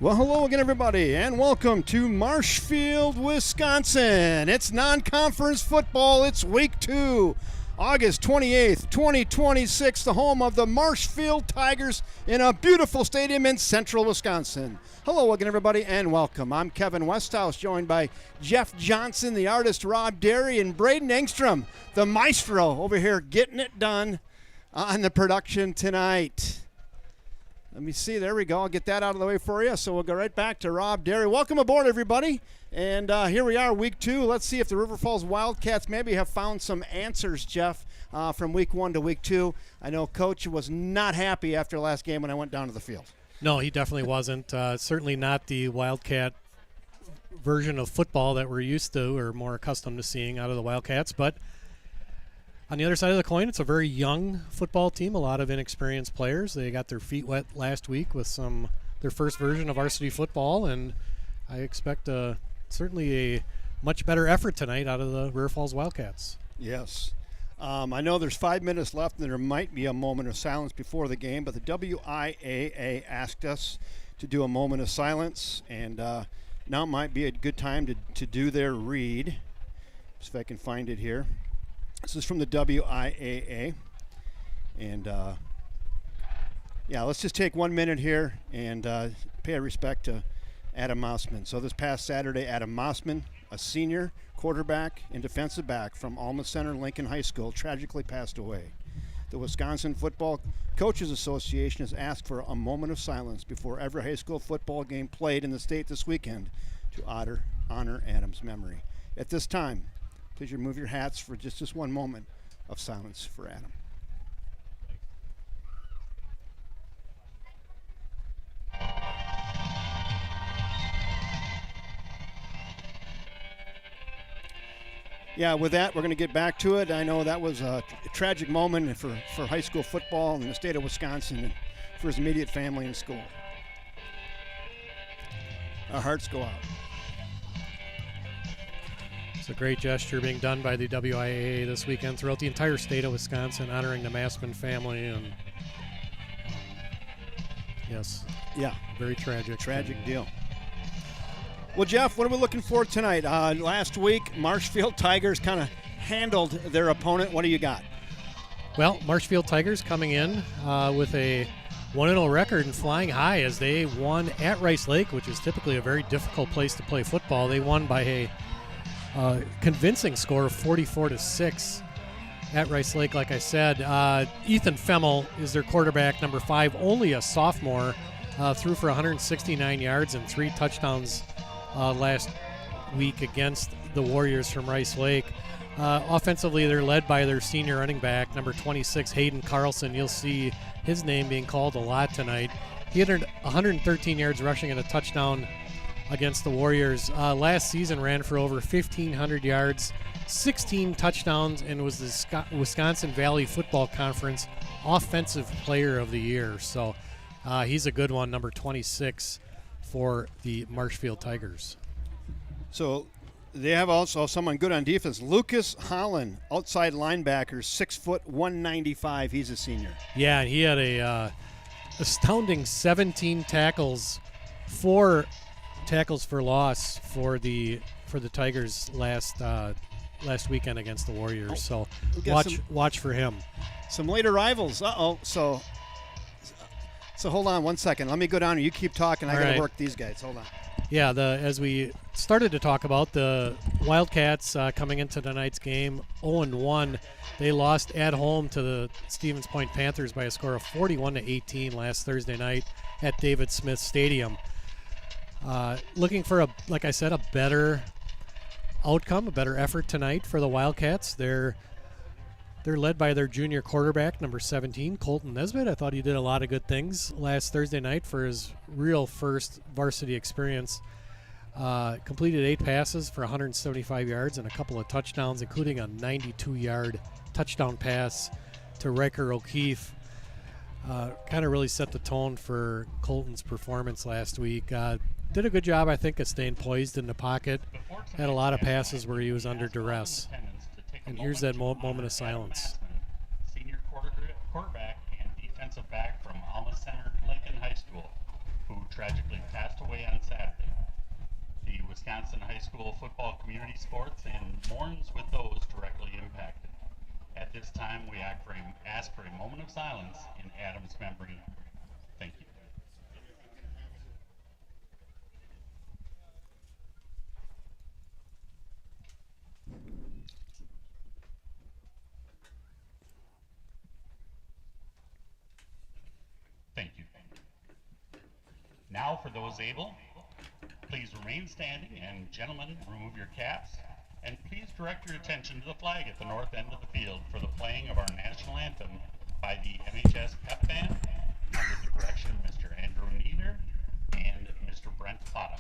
Well, hello again, everybody, and welcome to Marshfield, Wisconsin. It's non-conference football. It's week 2, August 28th, 2026, the home of the Marshfield Tigers in a beautiful stadium in central Wisconsin. Hello again, everybody, and welcome. I'm Kevin Westhouse, joined by Jeff Johnson, the artist Rob Derry, and Braden Engstrom, the maestro, over here getting it done on the production tonight. Let me see. There we go. I'll get that out of the way for you. So we'll go right back to Rob Derry. Welcome aboard, everybody. And here we are, week 2. Let's see if the River Falls Wildcats maybe have found some answers, Jeff, from week 1 to week 2. I know Coach was not happy after last game when I went down to the field. No, he definitely wasn't. Certainly not the Wildcat version of football that we're used to or more accustomed to seeing out of the Wildcats. But on the other side of the coin, it's a very young football team, a lot of inexperienced players. They got their feet wet last week with their first version of varsity football, and I expect certainly a much better effort tonight out of the River Falls Wildcats. Yes. I know there's 5 minutes left, and there might be a moment of silence before the game, but the WIAA asked us to do a moment of silence, and now might be a good time to do their read. See if I can find it here. This is from the WIAA, and let's just take 1 minute here and pay respect to Adam Mossman. So this past Saturday, Adam Mossman, a senior quarterback and defensive back from Alma Center Lincoln High School, tragically passed away. The Wisconsin Football Coaches Association has asked for a moment of silence before every high school football game played in the state this weekend to honor Adam's memory. At this time, please remove your hats for just 1 moment of silence for Adam. Yeah, with that, we're going to get back to it. I know that was a tragic moment for high school football in the state of Wisconsin and for his immediate family and school. Our hearts go out. It's a great gesture being done by the WIAA this weekend throughout the entire state of Wisconsin, honoring the Massman family. And yes, yeah, very tragic. Tragic deal. Well, Jeff, what are we looking for tonight? Last week, Marshfield Tigers kind of handled their opponent. What do you got? Well, Marshfield Tigers coming in with a 1-0 record and flying high as they won at Rice Lake, which is typically a very difficult place to play football. They won by a convincing score of 44-6 at Rice Lake. Like I said, Ethan Femmel is their quarterback, number 5, only a sophomore, threw for 169 yards and 3 touchdowns last week against the Warriors from Rice Lake. Offensively, they're led by their senior running back, number 26, Hayden Carlson. You'll see his name being called a lot tonight. He had 113 yards rushing and a touchdown against the Warriors. Last season ran for over 1,500 yards, 16 touchdowns, and was the Wisconsin Valley Football Conference Offensive Player of the Year. So he's a good one, number 26 for the Marshfield Tigers. So they have also someone good on defense. Lucas Holland, outside linebacker, 6 foot, 195. He's a senior. Yeah, and he had a astounding 17 tackles, 4 tackles for loss for the Tigers last weekend against the Warriors. So watch for him. Some late arrivals. So hold on 1 second. Let me go down and you keep talking. I got to work these guys. Hold on. Yeah, as we started to talk about, the Wildcats coming into tonight's game 0-1. They lost at home to the Stevens Point Panthers by a score of 41-18 last Thursday night at David Smith Stadium. Looking for like I said, a better outcome, a better effort tonight for the Wildcats. They're led by their junior quarterback, number 17, Colton Nesbitt. I thought he did a lot of good things last Thursday night for his real first varsity experience. Completed 8 passes for 175 yards and a couple of touchdowns, including a 92-yard touchdown pass to Riker O'Keefe. Kind of really set the tone for Colton's performance last week. Did a good job, I think, of staying poised in the pocket. Had a lot of passes where he was under duress. And here's that moment of silence. Senior quarterback and defensive back from Alma Center Lincoln High School. who tragically passed away on Saturday. The Wisconsin high school football community sports and mourns with those directly impacted. At this time, we ask for a moment of silence in Adam's memory. Thank you. Thank you. Now, for those able, please remain standing, and gentlemen, remove your caps, and please direct your attention to the flag at the north end of the field for the playing of our national anthem by the MHS Pep Band under the direction of Mr. Andrew Nieder and Mr. Brent Plata.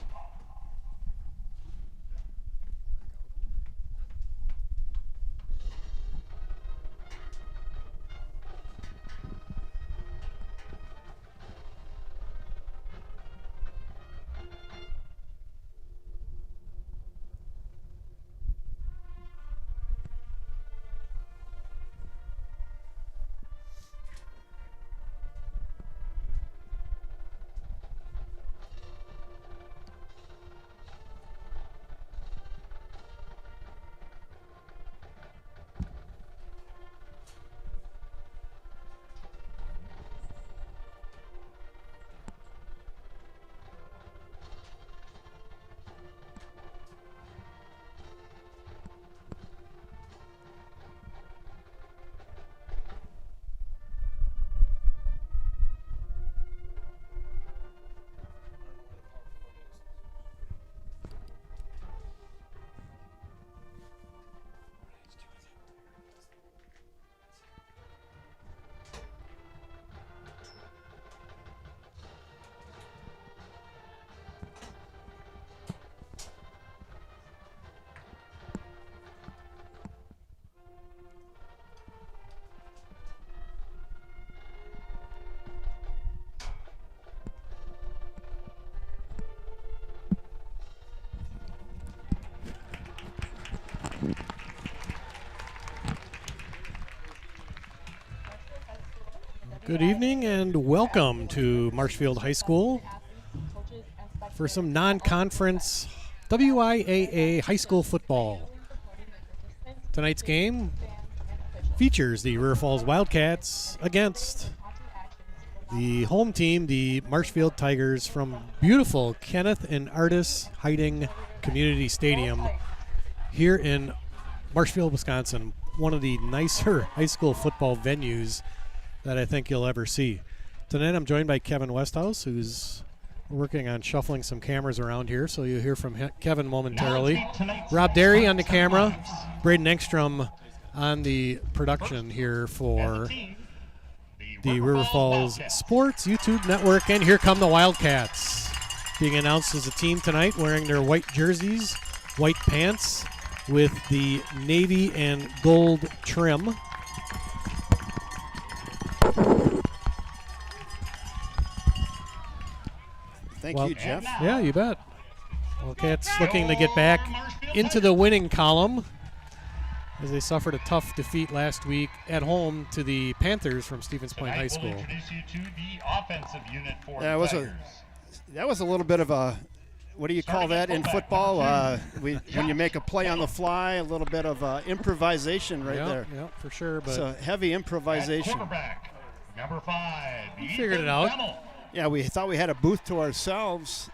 Good evening and welcome to Marshfield High School for some non-conference WIAA high school football. Tonight's game features the River Falls Wildcats against the home team, the Marshfield Tigers, from beautiful Kenneth and Artis Hiding Community Stadium here in Marshfield, Wisconsin, one of the nicer high school football venues that I think you'll ever see. Tonight I'm joined by Kevin Westhouse, who's working on shuffling some cameras around here, so you'll hear from Kevin momentarily. Rob Derry on the camera, Braden Engstrom on the production here for the River Falls Sports YouTube Network, and here come the Wildcats, being announced as a team tonight, wearing their white jerseys, white pants with the navy and gold trim. Thank you, Jeff. Yeah, you bet. Wildcats looking to get back into the winning column as they suffered a tough defeat last week at home to the Panthers from Stevens Point High School. Yeah, that was a little bit of a, what do you call that in football? When you make a play on the fly, a little bit of improvisation there. Yeah, for sure. But so heavy improvisation. Number 5. We figured it out. Yeah, we thought we had a booth to ourselves,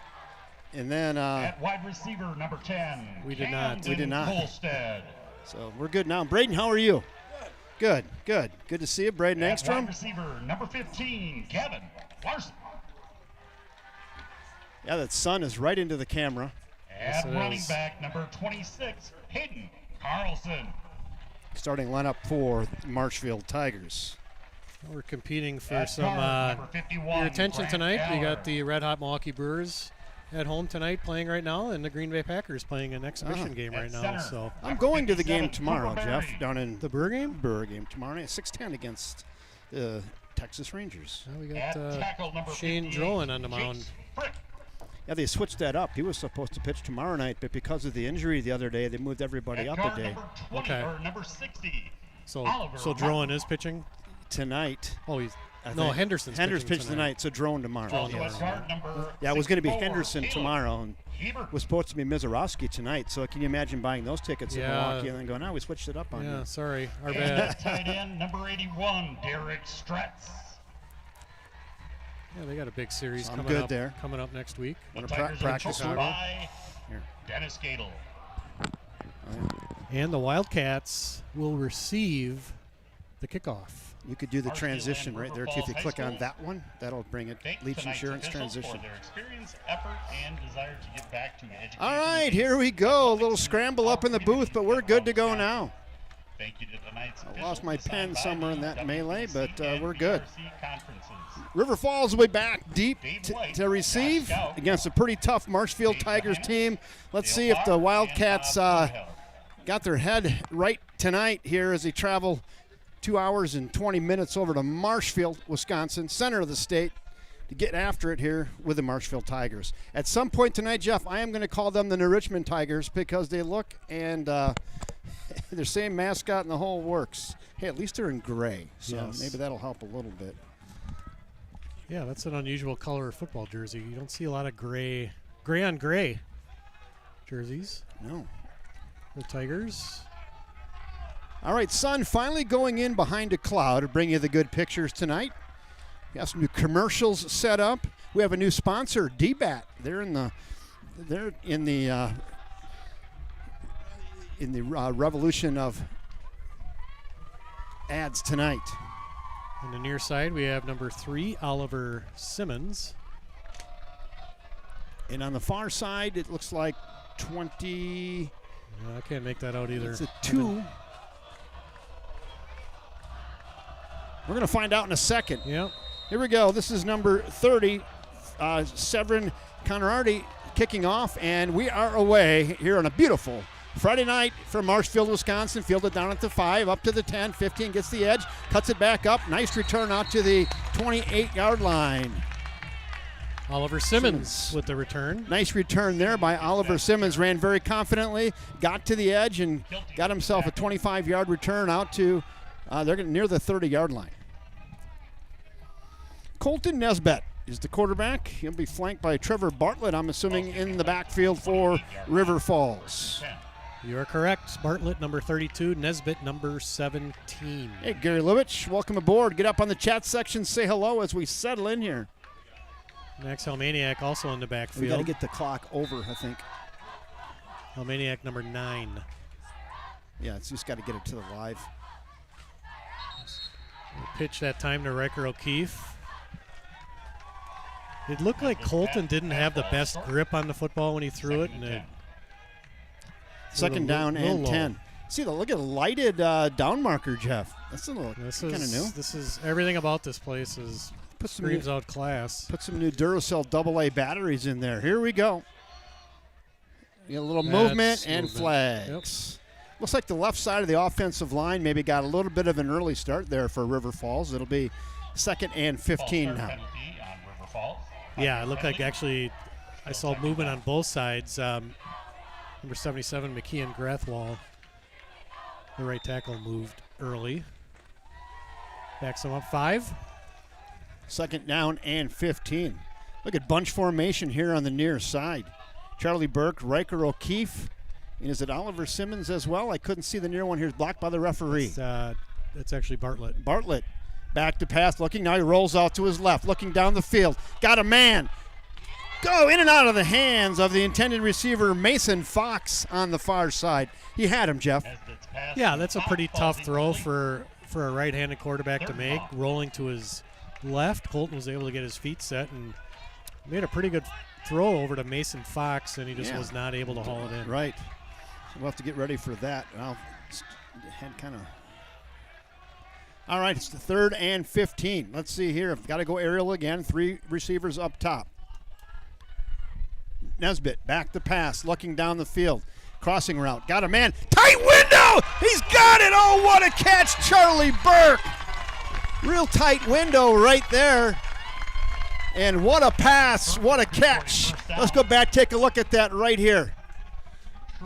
and then at wide receiver number 10. We did not. Colstead. So we're good now. Braden, how are you? Good. Good to see you, Braden Engstrom. Wide receiver number 15, Kevin Larson. Yeah, that sun is right into the camera. At running back number 26, Hayden Carlson. Starting lineup for Marshfield Tigers. We're competing for some your attention tonight. We got the Red Hot Milwaukee Brewers at home tonight playing right now, and the Green Bay Packers playing an exhibition game right now. So I'm going to the game tomorrow, Jeff, down in the Brewer game? Brewer game tomorrow night, 6:10 against the Texas Rangers. Well, we got Shane Drowan on the mound. Yeah, they switched that up. He was supposed to pitch tomorrow night, but because of the injury the other day, they moved everybody up a day. Okay. Number 60. So Drowan is pitching tonight. Oh, he's No, Henderson's pitching tonight, so Drone tomorrow. Also at guard number Yeah, it was going to be 64, Henderson Caleb tomorrow, and Hebert. was supposed to be Mizorowski tonight. So can you imagine buying those tickets in Milwaukee and then going, "No, we switched it up on you." Yeah, sorry, our And bad. at tight end number 81, Derek Stretz. Yeah, they got a big series I'm coming good up there. coming up next week. The Wanna Tigers are practice coached with by Here. Dennis Gadel. And the Wildcats will receive the kickoff. You could do the Marshfield transition and right there River too. If you Falls click High on School that one, that'll bring it. Thank Leach tonight's Insurance officials transition. for their experience, effort, and desire to give back to education. All right, here we go. A little scramble up in the booth, but we're good to go now. Thank you to tonight's I lost my officials pen assigned by somewhere in the that melee, WPC but and we're good. VRC conferences. River Falls will be back deep Dave to White, receive Scout. against a pretty tough Marshfield Dave Tigers Johannes, team. Let's Dale see if the Bach, Wildcats and Bob Cahill. got their head right tonight here as they travel 2 hours and 20 minutes over to Marshfield, Wisconsin, center of the state, to get after it here with the Marshfield Tigers. At some point tonight, Jeff, I am going to call them the New Richmond Tigers because they look and they're same mascot and the whole works. Hey, at least they're in gray, so Yes. maybe that'll help a little bit. Yeah, that's an unusual color football jersey. You don't see a lot of gray on gray jerseys. No. The Tigers. All right, sun finally going in behind a cloud to bring you the good pictures tonight. We got some new commercials set up. We have a new sponsor, DBAT. They're in the revolution of ads tonight. On the near side, we have number 3, Oliver Simmons. And on the far side, it looks like 20. I can't make that out either. It's a 2. We're going to find out in a second. Yep. Here we go. This is number 30, Severin Conradi kicking off, and we are away here on a beautiful Friday night from Marshfield, Wisconsin. Fielded down at the 5, up to the 10, 15, gets the edge, cuts it back up. Nice return out to the 28-yard line. Oliver Simmons with the return. Nice return there by Oliver Simmons. Ran very confidently, got to the edge, and got himself a 25-yard return out to, they're near the 30-yard line. Colton Nesbitt is the quarterback. He'll be flanked by Trevor Bartlett, I'm assuming, in the backfield for River Falls. You are correct. Bartlett, number 32. Nesbitt, number 17. Hey, Gary Lubich, welcome aboard. Get up on the chat section, say hello as we settle in here. Max Helmaniak also in the We got to backfield. get the clock over, I think. Helmaniak, number 9. Yeah, it's just got to get it to the live. Pitch that time to Riker O'Keefe. It looked like Colton didn't have the best grip on the football when he threw it. And Second down and low. 10. See, look at the lighted down marker, Jeff. That's a little This kind of new. This is everything about this place is screams out class. Put some new Duracell AA batteries in there. Here we go. You got a little movement and flags. Looks like the left side of the offensive line maybe got a little bit of an early start there for River Falls. It'll be 2nd and 15 now. Yeah, it looked like actually I saw movement on both sides. Number 77, McKeon Grathwall, the right tackle, moved early. Backs him up 5. 2nd down and 15. Look at bunch formation here on the near side. Charlie Burke, Riker O'Keefe, and is it Oliver Simmons as well? I couldn't see the near one here. Blocked by the referee. That's actually Bartlett. Bartlett back to pass, looking. Now he rolls out to his left, looking down the field. Got a man. Go in and out of the hands of the intended receiver, Mason Fox, on the far side. He had him, Jeff. Yeah, that's a pretty tough throw for a right-handed quarterback to make. Rolling to his left, Colton was able to get his feet set and made a pretty good throw over to Mason Fox, and he just was not able to haul it in. Right. So we'll have to get ready for that. I'll head kind of. All right, it's the 3rd and 15. Let's see here. I've got to go aerial again. 3 receivers up top. Nesbitt back to pass, looking down the field. Crossing route. Got a man. Tight window! He's got it! Oh, what a catch, Charlie Burke! Real tight window right there. And what a pass. What a catch. Let's go back, take a look at that right here.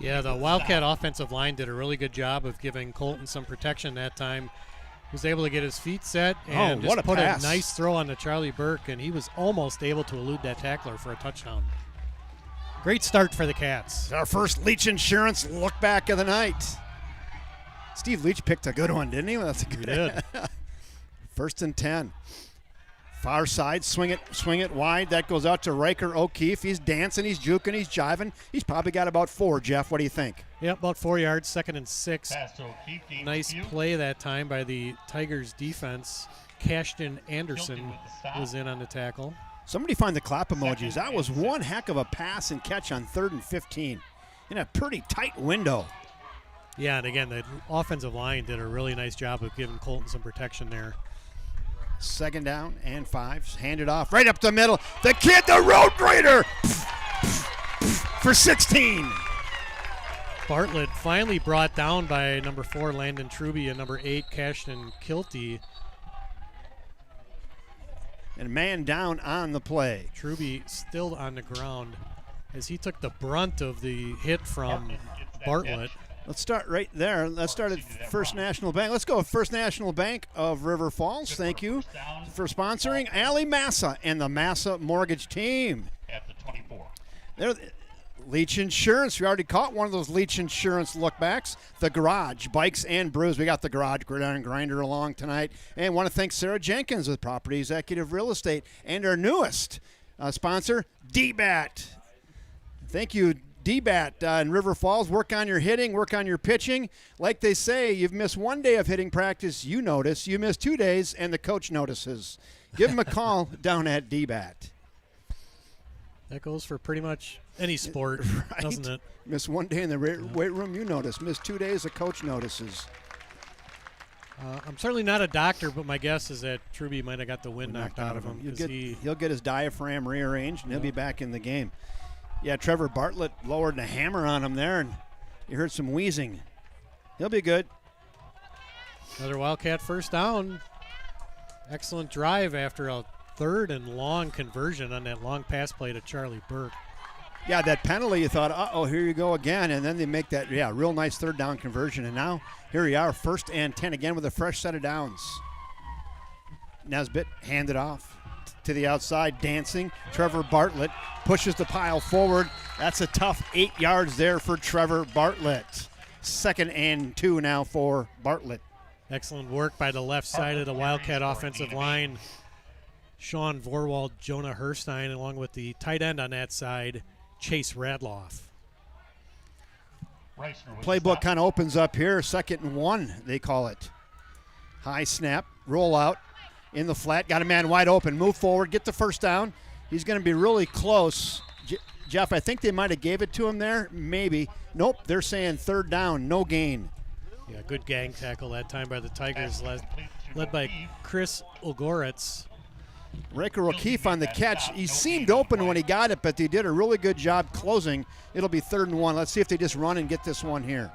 Yeah, the Wildcat offensive line did a really good job of giving Colton some protection that time. was able to get his feet set Oh, and what just a put pass. a nice throw on to Charlie Burke, and he was almost able to elude that tackler for a touchdown. Great start for the Cats. Our first Leach Insurance look back of the night. Steve Leach picked a good one, didn't he? That's a good. He did. First and 10. Far side, swing it wide. That goes out to Riker O'Keefe. He's dancing, he's juking, he's jiving. He's probably got about 4, Jeff. What do you think? Yep, about 4 yards, 2nd and 6. Pass to O'Keefe, gains Nice a few. play that time by the Tigers defense. Cashton Anderson Guilty with the stop. was in on the tackle. Somebody find the clap emojis. Second That was and one 6. heck of a pass and catch on 3rd and 15 in a pretty tight window. Yeah, and again, the offensive line did a really nice job of giving Colton some protection there. 2nd down and 5. Hand it off right up the middle. The kid, the road grader, for 16. Bartlett finally brought down by number 4, Landon Truby, and number 8, Cashton Kilty. And man down on the play. Truby still on the ground as he took the brunt of the hit from Bartlett gets that Bartlett. catch. Let's start right there. Let's start at First National Bank. Let's go with First National Bank of River Falls. Thank you for sponsoring Allie Massa and the Massa Mortgage Team. At the 24. They're Leach Insurance. We already caught one of those Leach Insurance lookbacks. The Garage, Bikes and Brews. We got the Garage Grinder along tonight. And want to thank Sarah Jenkins with Property Executive Real Estate and our newest sponsor, DBAT. Thank you, DBAT in River Falls. Work on your hitting, work on your pitching. Like they say, you've missed 1 day of hitting practice, you notice. You missed 2 days, and the coach notices. Give them a call down at DBAT. That goes for pretty much any sport, Right? doesn't it? Miss 1 day in the weight room, you notice. Miss 2 days, the coach notices. I'm certainly not a doctor, but my guess is that Truby might have got the wind knocked out of him. He'll get his diaphragm rearranged, and he'll be back in the game. Yeah, Trevor Bartlett lowered the hammer on him there, and you heard some wheezing. He'll be good. Another Wildcat first down. Excellent drive after a 3rd and long conversion on that long pass play to Charlie Burke. Yeah, that penalty, you thought, uh-oh, here you go again, and then they make that, real nice 3rd down conversion, and now here you are, 1st and 10 again with a fresh set of downs. Nesbitt handed off to the outside, dancing. Trevor Bartlett pushes the pile forward. That's a tough 8 yards there for Trevor Bartlett. 2nd and 2 now for Bartlett. Excellent work by the left side of the Wildcat offensive line. Sean Vorwald, Jonah Herstein, along with the tight end on that side, Chase Radloff. Reisner with the Playbook stop. kind of opens up here. 2nd and 1, they call it. High snap, roll out in the flat. Got a man wide open. Move forward, get the first down. He's going to be really close. Jeff, I think they might have gave it to him there. Maybe. Nope, they're saying 3rd down, no gain. Yeah, good gang tackle that time by the Tigers, Pass complete to led by O'Keefe. Chris Ogoretz. Riker O'Keefe on the catch. He seemed open when he got it, but they did a really good job closing. It'll be 3rd and 1. Let's see if they just run and get this one here.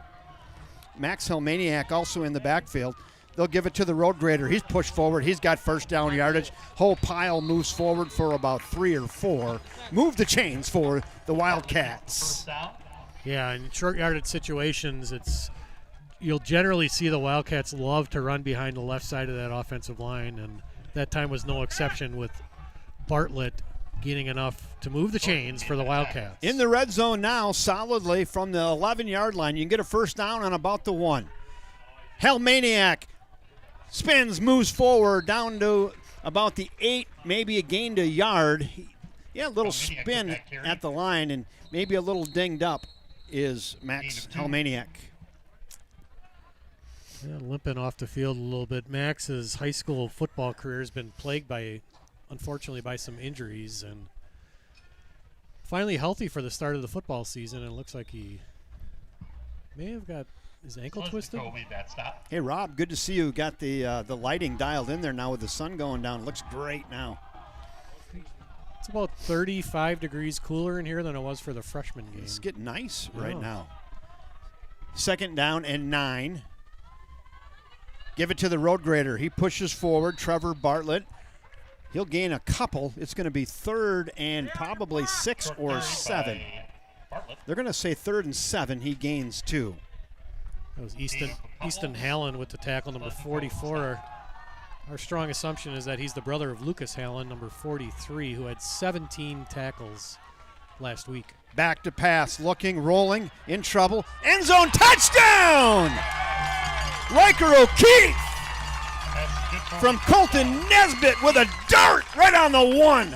Max Helmaniak also in the backfield. They'll give it to the road grader. He's pushed forward. He's got first down yardage. Whole pile moves forward for about 3 or 4. Move the chains for the Wildcats. First down. Yeah, in short yardage situations, you'll generally see the Wildcats love to run behind the left side of that offensive line, and that time was no exception with Bartlett getting enough to move the chains for the Wildcats. In the red zone now, solidly from the 11-yard line. You can get a first down on about the 1. Helmaniak spins, moves forward down to about the 8, maybe a gain to yard. A little spin at the line and maybe a little dinged up is Max Helmaniak. Yeah, limping off the field a little bit. Max's high school football career has been plagued unfortunately, by some injuries, and finally healthy for the start of the football season, and it looks like he may have got his ankle twisted. Made that stop. Hey, Rob, good to see you. Got the lighting dialed in there now with the sun going down. Looks great now. It's about 35 degrees cooler in here than it was for the freshman game. It's getting nice right Yeah. now. 2nd down and 9. Give it to the road grader. He pushes forward. Trevor Bartlett. He'll gain a couple. It's going to be 3rd and probably 6 or 7. They're going to say 3rd and 7. He gains 2. That was Easton Hallen with the tackle, number 44. Our strong assumption is that he's the brother of Lucas Hallen, number 43, who had 17 tackles last week. Back to pass, looking, rolling, in trouble. End zone touchdown! Riker O'Keefe from Colton Nesbitt with a dart right on the one.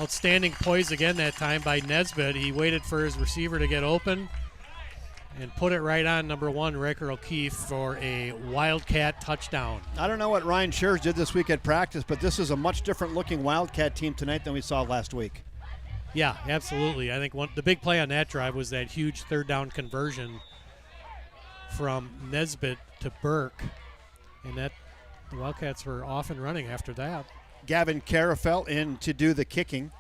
Outstanding poise again that time by Nesbitt. He waited for his receiver to get open and put it right on number 1, Riker O'Keefe, for a Wildcat touchdown. I don't know what Ryan Scherz did this week at practice, but this is a much different looking Wildcat team tonight than we saw last week. Yeah, absolutely. I think the big play on that drive was that huge third down conversion from Nesbitt to Burke, and that the Wildcats were off and running after that. Gavin Carafel in to do the kicking.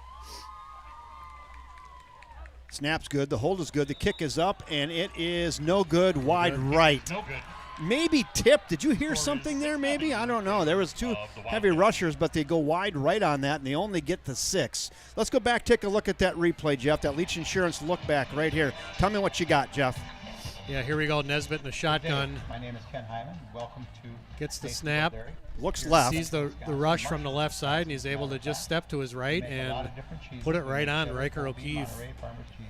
Snap's good, the hold is good, the kick is up, and it is no good, wide right. No good. Maybe tipped. Did you hear something there maybe? I don't know. There was 2 heavy rushers, but they go wide right on that, and they only get the 6. Let's go back, take a look at that replay, Jeff, that Leach Insurance look back right here. Tell me what you got, Jeff. Yeah, here we go. Nesbitt in the shotgun. My name is Ken Hyman. Welcome to Gets the snap. Looks left. Sees the rush from the left side, and he's able to just step to his right and put it right on Riker O'Keefe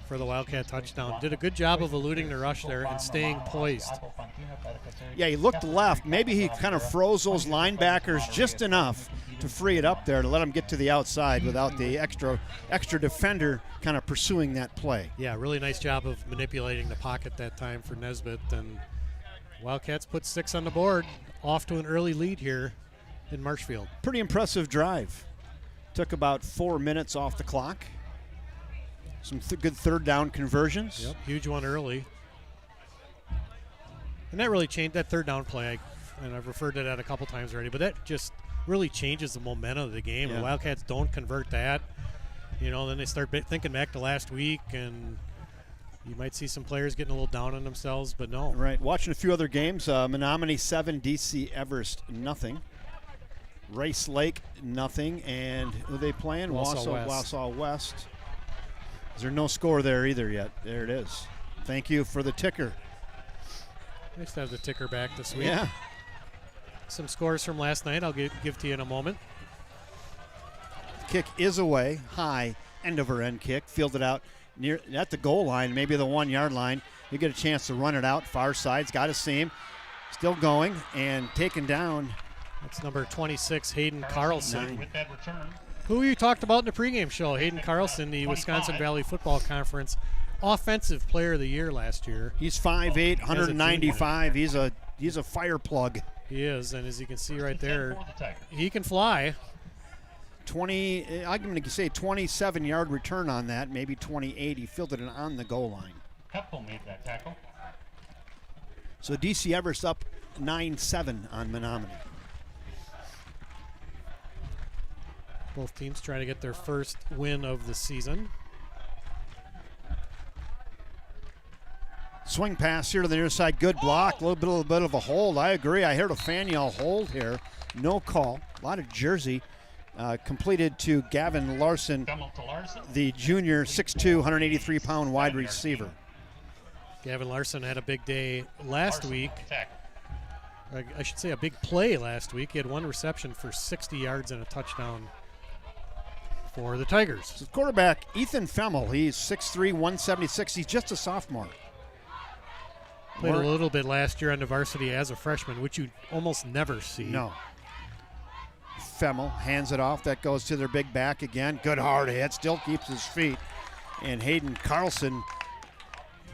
for the Wildcat touchdown. Did a good job of eluding the rush there and staying poised. Yeah, he looked left. Maybe he kind of froze those linebackers just enough to free it up there to let him get to the outside without the extra defender kind of pursuing that play. Yeah, really nice job of manipulating the pocket that time for Nesbitt, and Wildcats put 6 on the board, off to an early lead here in Marshfield. Pretty impressive drive. Took about 4 minutes off the clock. Some good third down conversions. Yep, huge one early. And that really changed that third down play, and I've referred to that a couple times already, but that just really changes the momentum of the game. Yeah. The Wildcats don't convert that, then they start thinking back to last week, and you might see some players getting a little down on themselves, but no. Right. Watching a few other games. Menominee 7, DC Everest nothing. Rice Lake nothing. And who are they playing? Wausau West. Is there no score there either yet? There it is. Thank you for the ticker. Nice to have the ticker back this week. Yeah. Some scores from last night I'll give to you in a moment. Kick is away, high, end over end kick, fielded out near at the goal line, maybe the 1 yard line. You get a chance to run it out, far side's got a seam, still going and taken down. That's number 26, Hayden Carlson. With that return. Who you talked about in the pregame show, Hayden Carlson, the Wisconsin Valley Football Conference Offensive Player of the Year last year. He's 5'8", 195. He's a fire plug. He is, and as you can see right there, he can fly. I'm going to say 27-yard return on that, maybe 28. He fielded it on the goal line. Hepfel made that tackle. So DC Everest up 9-7 on Menominee. Both teams trying to get their first win of the season. Swing pass here to the near side, good block, a little bit of a hold. I agree. I heard a Faniel hold here. No call. A lot of jersey. Completed to Gavin Larson, the junior 6'2", 183-pound wide receiver. Gavin Larson had a big day last week. I should say a big play last week. He had 1 reception for 60 yards and a touchdown for the Tigers. So quarterback Ethan Femmel, he's 6'3", 176. He's just a sophomore. Played a little bit last year on the varsity as a freshman, which you almost never see. No. Femmel hands it off. That goes to their big back again. Good hard hit. Still keeps his feet. And Hayden Carlson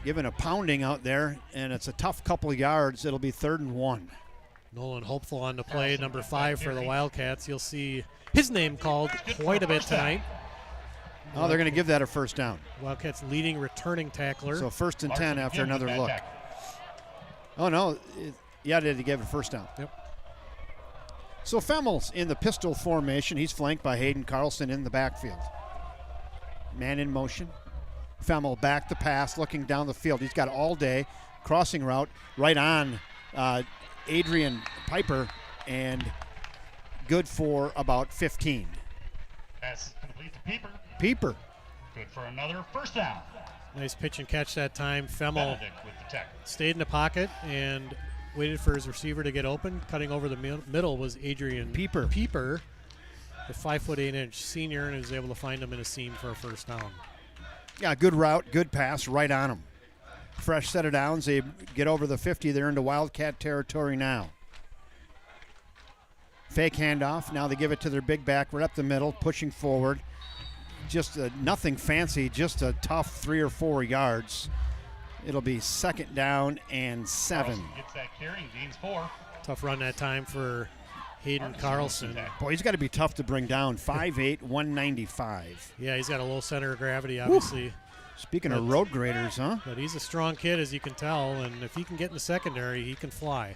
giving a pounding out there, and it's a tough couple of yards. It'll be 3rd and 1. Nolan Hopeful on the play, number 5 for the Wildcats. You'll see his name called quite a bit tonight. Oh, they're going to give that a first down. Wildcats leading returning tackler. So 1st and 10 after another look. Oh, no. Yeah, they gave it a first down. Yep. So Femmel's in the pistol formation. He's flanked by Hayden Carlson in the backfield. Man in motion. Femmel back to pass, looking down the field. He's got all day. Crossing route right on Adrian Piper, and good for about 15. Pass complete to Pieper. Pieper. Good for another first down. Nice pitch and catch that time. Femmel Benedict with the tackle. stayed in the pocket and waited for his receiver to get open. Cutting over the middle was Adrian Pieper, the 5'8" senior, and he was able to find him in a seam for a first down. Yeah, good route, good pass, right on him. Fresh set of downs. They get over the 50. They're into Wildcat territory now. Fake handoff. Now they give it to their big back right up the middle, pushing forward. Just nothing fancy, just a tough 3 or 4 yards. It'll be 2nd down and 7. Gets that carry, gains 4. Tough run that time for Hayden Carlson. Boy, he's got to be tough to bring down. 5'8", 195. Yeah, he's got a low center of gravity, obviously. Speaking of road graders, huh? But he's a strong kid, as you can tell, and if he can get in the secondary, he can fly.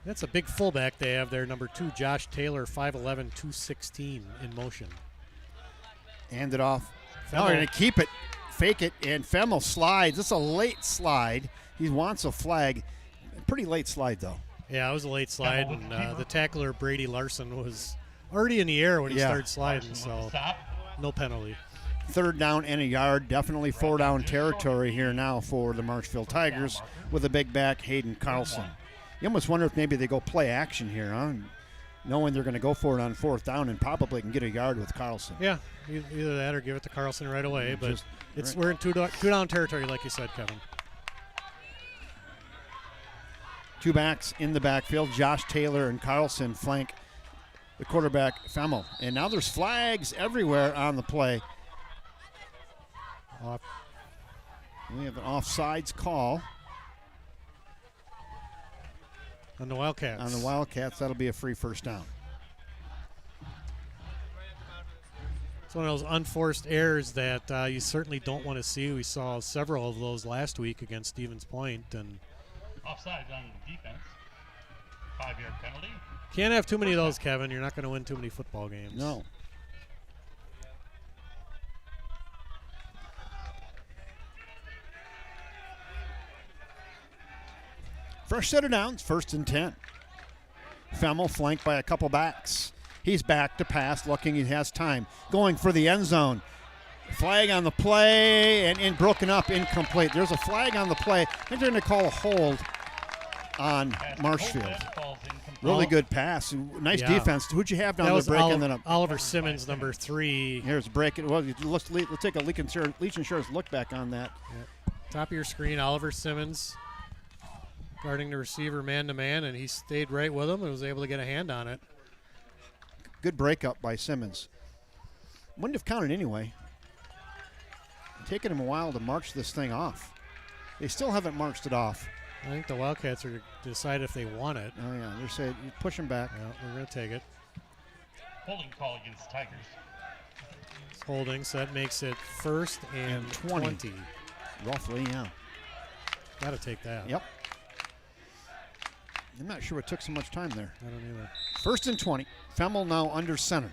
That's a big fullback they have there, number 2, Josh Taylor, 5'11", 216 in motion. Hand it off. Now they're going to keep it, fake it, and Femmel slides. This is a late slide. He wants a flag. Pretty late slide, though. Yeah, it was a late slide, and the tackler, Brady Larson, was already in the air when he started sliding, so no penalty. 3rd down and a yard. Definitely 4-down territory here now for the Marshfield Tigers with a big back, Hayden Carlson. You almost wonder if maybe they go play action here, huh? Knowing they're going to go for it on 4th down and probably can get a yard with Carlson. Yeah, either that or give it to Carlson right away. But we're in two-down territory, like you said, Kevin. 2 backs in the backfield. Josh Taylor and Carlson flank the quarterback, Femmel. And now there's flags everywhere on the play. We have an offsides call. On the Wildcats. On the Wildcats, that'll be a free 1st down. It's one of those unforced errors that you certainly don't want to see. We saw several of those last week against Stevens Point. And offside on defense. 5-yard penalty. Can't have too many of those, Kevin. You're not going to win too many football games. No. Fresh set of downs, 1st and 10. Femmel flanked by a couple backs. He's back to pass, looking, he has time. Going for the end zone. Flag on the play and broken up, incomplete. There's a flag on the play. I think they're going to call a hold on Marshfield. Really good pass. Nice defense. Who'd you have down there breaking? Oliver Simmons, number 3. Here's breaking. Well, let's take a Leach Insurance look back on that. Yep. Top of your screen, Oliver Simmons guarding the receiver man-to-man, and he stayed right with him and was able to get a hand on it. Good breakup by Simmons. Wouldn't have counted anyway. Taking him a while to march this thing off. They still haven't marched it off. I think the Wildcats are to decide if they want it. Oh, yeah. They're saying, push him back. Yeah, we're going to take it. Holding call against the Tigers. It's holding, so that makes it 1st and 20. Roughly, yeah. Got to take that. Yep. I'm not sure it took so much time there. I don't either. 1st and 20. Femmel now under center.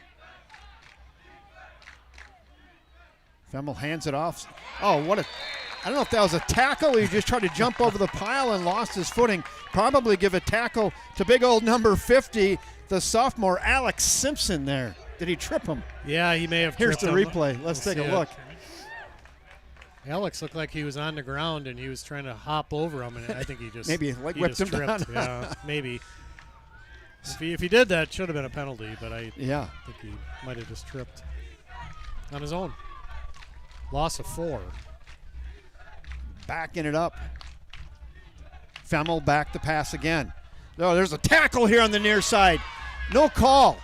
Femmel hands it off. Oh, I don't know if that was a tackle or he just tried to jump over the pile and lost his footing. Probably give a tackle to big old number 50, the sophomore Alex Simpson there. Did he trip him? Yeah, he may have Here's tripped the him. replay. Let's take a look. Alex looked like he was on the ground and he was trying to hop over him, and I think he just maybe whipped him tripped. down. Yeah, maybe. If he did that, it should have been a penalty, but I think he might have just tripped on his own. Loss of 4. Backing it up. Femmel back to pass again. No, there's a tackle here on the near side. No call.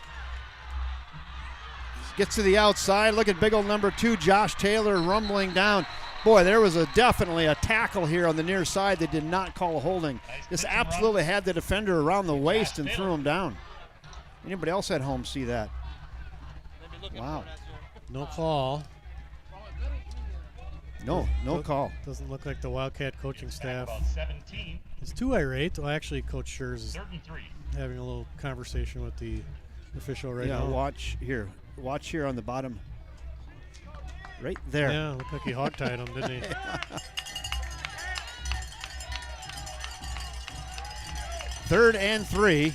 Gets to the outside. Look at big old number 2, Josh Taylor, rumbling down. Boy, there was definitely a tackle here on the near side. They did not call a holding. This absolutely had the defender around the waist and threw him down. Anybody else at home see that? Wow. No call. No call. Doesn't look like the Wildcat coaching staff About 17. is too irate. Well, actually, Coach Schurz is 3rd and 3. having a little conversation with the official right now. Watch here. Watch here on the bottom. Right there. Yeah, looked like he hog-tied him, didn't he? 3rd and 3.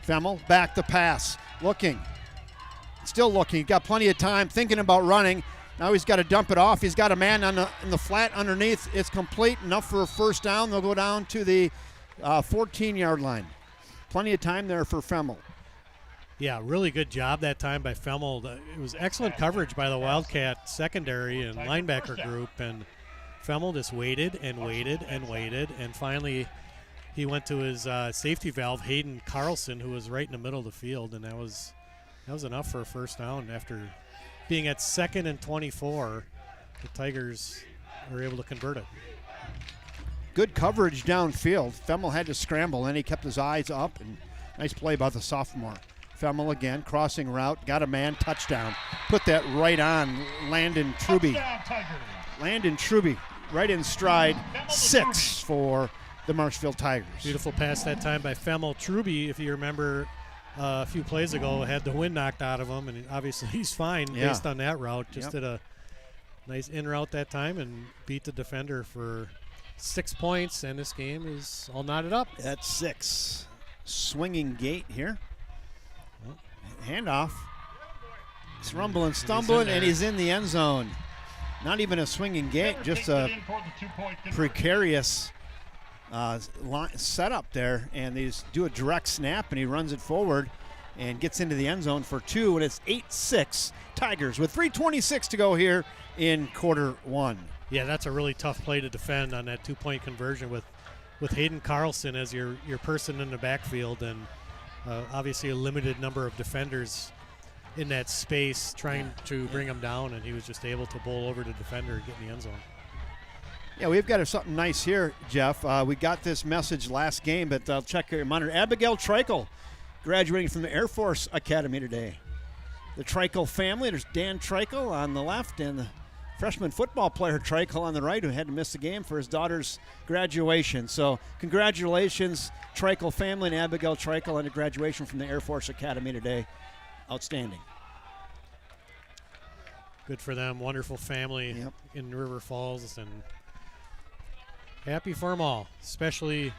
Femmel back to pass. Looking. Still looking. Got plenty of time. Thinking about running. Now he's got to dump it off. He's got a man in the flat underneath. It's complete, enough for a first down. They'll go down to the 14-yard line. Plenty of time there for Femmel. Yeah, really good job that time by Femmel. It was excellent coverage by the Wildcat secondary and linebacker group, and Femmel just waited and waited and waited, and finally he went to his safety valve, Hayden Carlson, who was right in the middle of the field, and that was enough for a first down. After being at 2nd and 24, the Tigers were able to convert it. Good coverage downfield. Femmel had to scramble, and he kept his eyes up, and nice play by the sophomore. Femmel again, crossing route, got a man, touchdown. Put that right on Landon Truby. Landon Truby, right in stride, 6 for the Marshfield Tigers. Beautiful pass that time by Femmel. Truby, if you remember a few plays ago, had the wind knocked out of him, and obviously he's fine based on that route. Just did a nice in route that time and beat the defender for 6 points, and this game is all knotted up. That's 6. Swinging gate here. Handoff. It's rumbling, stumbling, and he's in the end zone. Not even a swinging gate, just a precarious setup there. And they just do a direct snap, and he runs it forward and gets into the end zone for 2, and it's 8-6 Tigers with 3:26 to go here in quarter 1. Yeah, that's a really tough play to defend on that 2-point conversion with Hayden Carlson as your person in the backfield, and obviously a limited number of defenders in that space trying to bring him down, and he was just able to bowl over the defender and get in the end zone. Yeah, we've got something nice here, Jeff. We got this message last game, but I'll check your monitor. Abigail Treichel graduating from the Air Force Academy today. The Treichel family, there's Dan Treichel on the left and the freshman football player Treichel on the right, who had to miss the game for his daughter's graduation. So congratulations, Treichel family and Abigail Treichel, on the graduation from the Air Force Academy today. Outstanding. Good for them. Wonderful family in River Falls, and happy for them all, especially,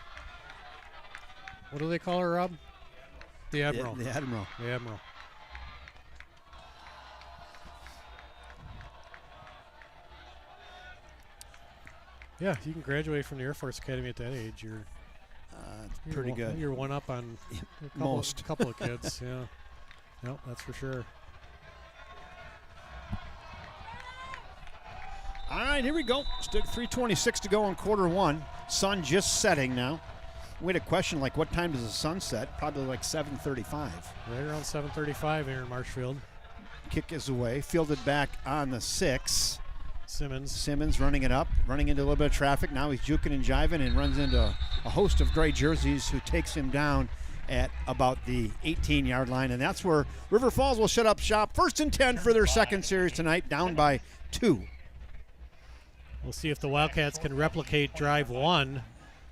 what do they call her, Rob? The Admiral. The Admiral. The Admiral. Yeah, you can graduate from the Air Force Academy at that age. You're pretty good. You're one up on a couple of kids. Yeah, no, that's for sure. All right, here we go. Still 3:26 to go in quarter 1. Sun just setting now. We had a question like, what time does the sun set? Probably like 7:35. Right around 7:35 here in Marshfield. Kick is away. Fielded back on the 6. Simmons running it up, running into a little bit of traffic. Now he's juking and jiving and runs into a host of gray jerseys who takes him down at about the 18-yard line. And that's where River Falls will shut up shop. 1st and 10 for their second series tonight, down by 2. We'll see if the Wildcats can replicate drive 1,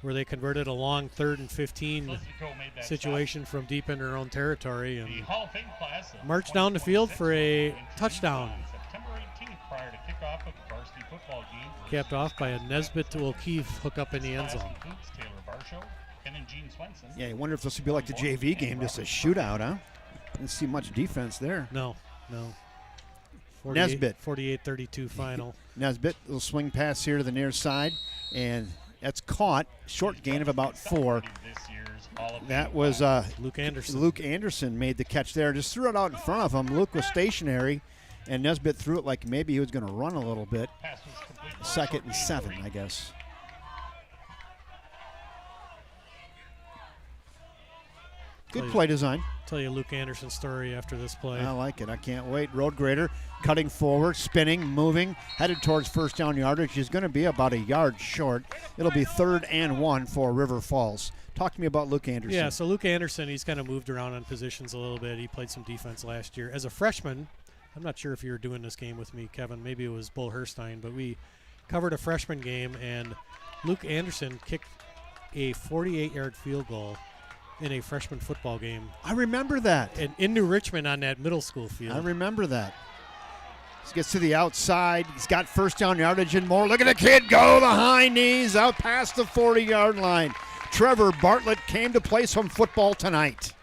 where they converted a long 3rd and 15 situation from deep in their own territory and marched down the field for a touchdown. Prior to kickoff of the varsity football game. Capped off by a Nesbitt to O'Keefe hookup in the end zone. Yeah, you wonder if this would be like the JV game, just a shootout, huh? Didn't see much defense there. No. Nesbitt. 48-32 final. Nesbitt, little swing pass here to the near side, and that's caught. Short gain of about 4. That was Luke Anderson. Luke Anderson made the catch there. Just threw it out in front of him. Luke was stationary, and Nesbitt threw it like maybe he was going to run a little bit. 2nd and 7, I guess. Good play design. Tell you Luke Anderson's story after this play. I like it. I can't wait. Road grader cutting forward, spinning, moving, headed towards first down yardage. He's going to be about a yard short. It'll be 3rd and 1 for River Falls. Talk to me about Luke Anderson. Yeah, so Luke Anderson, he's kind of moved around on positions a little bit. He played some defense last year. As a freshman, I'm not sure if you were doing this game with me, Kevin. Maybe it was Bull Herstein, but we covered a freshman game, and Luke Anderson kicked a 48-yard field goal in a freshman football game. I remember that. And in New Richmond on that middle school field. I remember that. He gets to the outside. He's got first down yardage and more. Look at the kid go. The high knees out past the 40-yard line. Trevor Bartlett came to play some football tonight.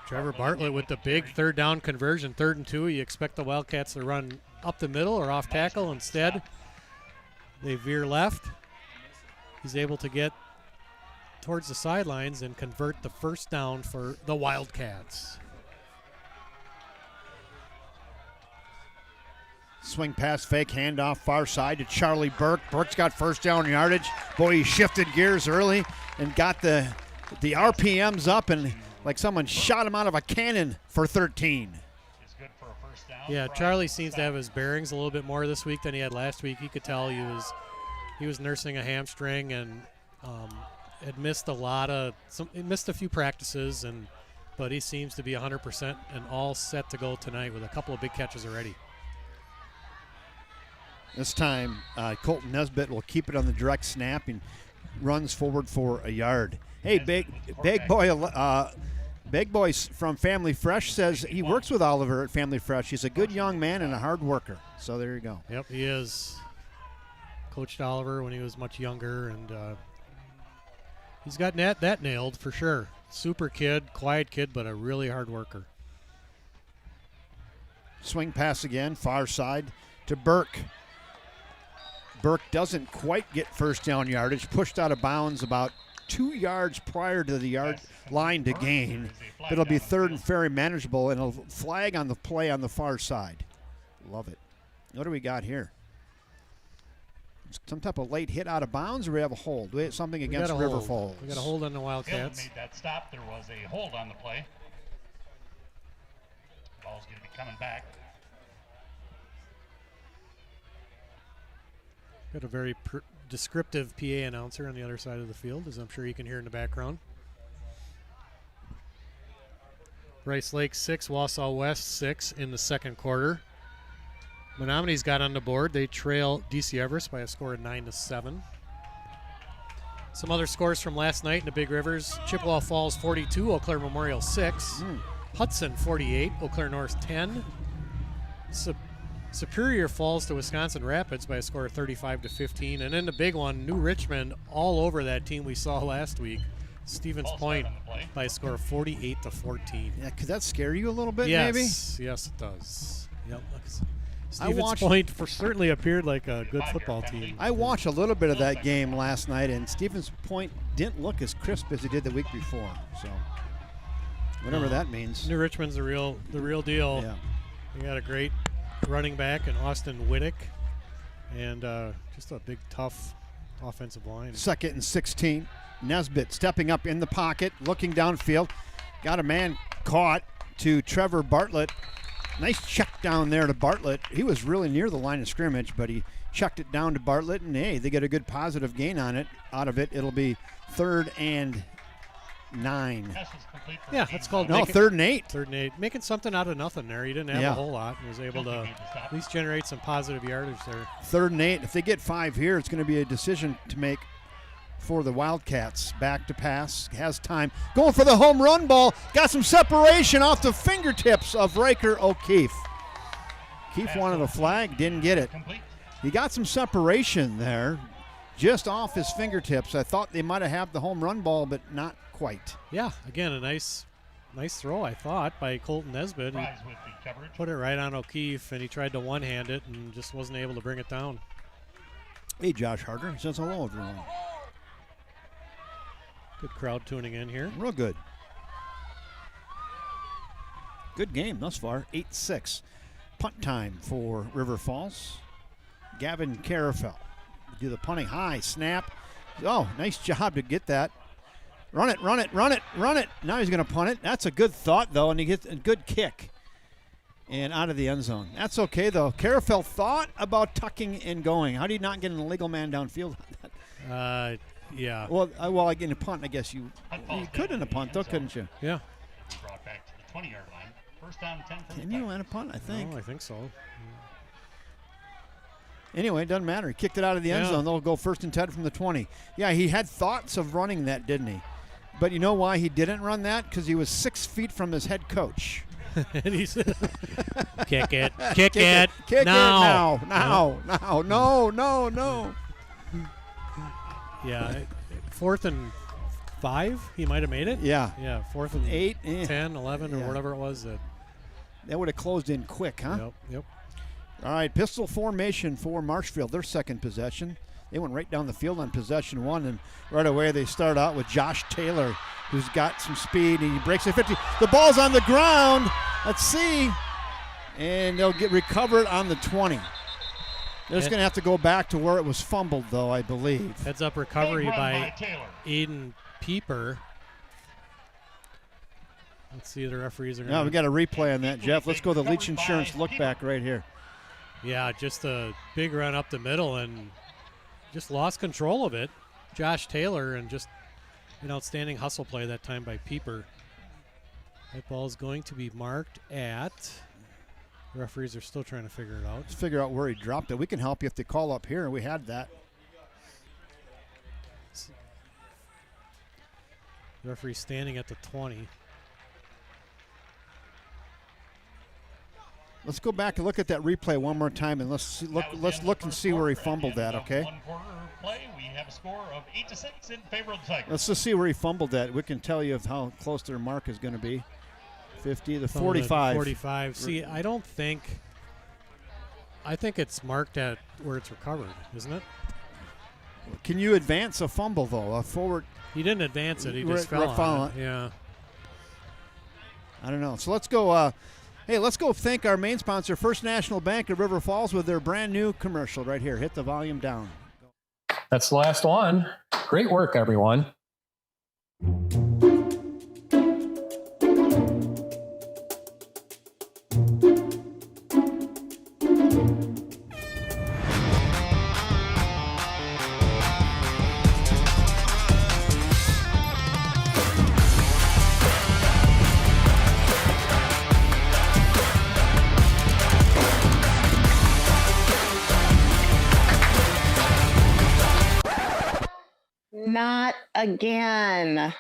Trevor Bartlett with the big 3rd down conversion, 3rd and 2. You expect the Wildcats to run up the middle or off tackle. Instead, they veer left. He's able to get towards the sidelines and convert the first down for the Wildcats. Swing pass, fake handoff, far side to Charlie Burke. Burke's got first down yardage. Boy, he shifted gears early and got the RPMs up, and like someone shot him out of a cannon for 13. Yeah, Charlie seems to have his bearings a little bit more this week than he had last week. You could tell he was nursing a hamstring and had missed missed a few practices, but he seems to be 100% and all set to go tonight with a couple of big catches already. This time, Colton Nesbitt will keep it on the direct snap and runs forward for a yard. Hey, Big Boy from Family Fresh says he works with Oliver at Family Fresh. He's a good young man and a hard worker. So there you go. Yep, he is. Coached Oliver when he was much younger, and he's got that nailed for sure. Super kid, quiet kid, but a really hard worker. Swing pass again, far side to Burke. Burke doesn't quite get first down yardage, pushed out of bounds about 2 yards prior to the yard line to gain. But it'll be third and very manageable, and a flag on the play on the far side. Love it. What do we got here? Some type of late hit out of bounds, or we have a hold? We have something against River Falls. We got a hold on the Wildcats. Hill made that stop. There was a hold on the play. Ball's going to be coming back. Got a very descriptive PA announcer on the other side of the field, as I'm sure you can hear in the background. Rice Lake 6, Wausau West 6 in the second quarter. Menominey's got on the board. They trail DC Everest by a score of 9-7. Some other scores from last night in the Big Rivers: Chippewa Falls 42, Eau Claire Memorial 6. Hudson 48, Eau Claire North 10. Superior falls to Wisconsin Rapids by a score of 35-15. And then the big one, New Richmond, all over that team we saw last week. Stevens Point by a score of 48-14. Yeah, could that scare you a little bit, yes, maybe? Yes, it does. Yep. Stevens Point certainly appeared like a good football team. I watched a little bit of that game last night, and Stevens Point didn't look as crisp as he did the week before. So, whatever that means. New Richmond's the real deal. Yeah. They got a great running back in Austin Whittick, and just a big, tough offensive line. 2nd and 16. Nesbitt stepping up in the pocket, looking downfield. Got a man caught to Trevor Bartlett. Nice check down there to Bartlett. He was really near the line of scrimmage, but he chucked it down to Bartlett, and hey, they get a good positive gain out of it. It'll be 3rd and 9. Yeah, that's called 3rd and 8. 3rd and 8. Making something out of nothing there. He didn't have a whole lot and was able to at least generate some positive yardage there. 3rd and 8. If they get 5 here, it's going to be a decision to make for the Wildcats. Back to pass, has time. Going for the home run ball. Got some separation off the fingertips of Riker O'Keefe. O'Keefe wanted a flag, didn't get it. He got some separation there, just off his fingertips. I thought they might have had the home run ball, but not quite. Yeah, again, a nice throw, I thought, by Colton Nesbitt. He put it right on O'Keefe, and he tried to one-hand it and just wasn't able to bring it down. Hey, Josh Harder says hello, everyone. Good crowd tuning in here. Real good. Good game thus far, 8-6. Punt time for River Falls. Gavin Carafel do the punting, high snap. Oh, nice job to get that. Run it. Now he's going to punt it. That's a good thought, though, and he gets a good kick. And out of the end zone. That's okay, though. Carafel thought about tucking and going. How do you not get an illegal man downfield on that? Yeah. Well, in a punt, I guess you could in a punt, though, couldn't you? Yeah. Brought back to the 20-yard line. First down, 10 from Can you in a punt, I think? Oh, I think so. Anyway, it doesn't matter. He kicked it out of the end zone. They'll go 1st and 10 from the 20. Yeah, he had thoughts of running that, didn't he? But you know why he didn't run that? Because he was 6 feet from his head coach. And he said, kick it. Kick it. Now. No. Yeah, 4th and 5, he might have made it. Yeah. Yeah, 4th and 8, 10, 11, or whatever it was. That would have closed in quick, huh? Yep. All right, pistol formation for Marshfield, their second possession. They went right down the field on possession one, and right away they start out with Josh Taylor, who's got some speed, and he breaks the 50. The ball's on the ground. Let's see. And they'll get recovered on the 20. They're just going to have to go back to where it was fumbled, though, I believe. Heads up recovery by Aiden Pieper. Let's see if the referees are going to. Now we got a replay on that, Jeff. Let's go to the Leach Insurance look back right here. Yeah, just a big run up the middle and just lost control of it. Josh Taylor, and just an outstanding hustle play that time by Pieper. That ball is going to be marked at. The referees are still trying to figure it out. Let's figure out where he dropped it. We can help you if they call up here. We had that. The referee standing at the 20. Let's go back and look at that replay one more time, and let's look and see where he fumbled that. Okay. One quarter play, we have a score of 8-6 in favor of the Tigers. Let's just see where he fumbled that. We can tell you how close their mark is going to be. 50 to 45. 45. See, I think it's marked at where it's recovered, isn't it? Can you advance a fumble though? A forward. He didn't advance it. He just fell on it. Yeah. I don't know. So let's go. Hey, let's go thank our main sponsor, First National Bank of River Falls, with their brand new commercial right here. Hit the volume down. That's the last one. Great work, everyone. Not again.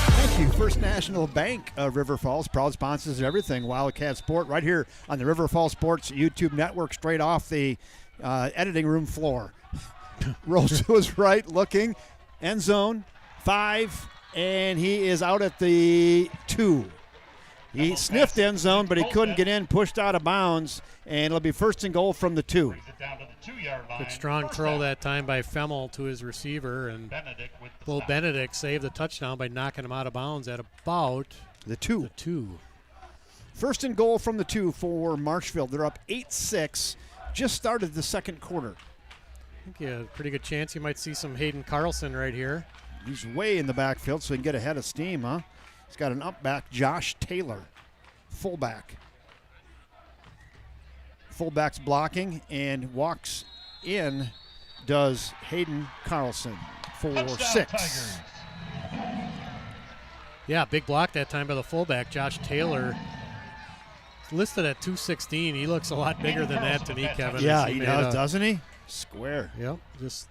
Thank you, First National Bank of River Falls, proud sponsors of everything Wildcat Sport, right here on the River Falls Sports YouTube network, straight off the editing room floor. Rose was right, looking, end zone, 5, and he is out at the 2. He sniffed end zone, but he couldn't get in, pushed out of bounds, and it'll be first and goal from the 2. Good strong throw that time by Femmel to his receiver, and Will Benedict saved the touchdown by knocking him out of bounds at about the 2. The 2. First and goal from the 2 for Marshfield. They're up 8-6. Just started the second quarter. I think you have a pretty good chance you might see some Hayden Carlson right here. He's way in the backfield, so he can get ahead of steam, huh? He's got an up back, Josh Taylor, fullback. Fullback's blocking, and walks in does Hayden Carlson for Touchdown, 6. Tigers. Yeah, big block that time by the fullback, Josh Taylor. Listed at 216. He looks a lot bigger than that to me, Kevin. Yeah, he does, doesn't he? Square. Yep, just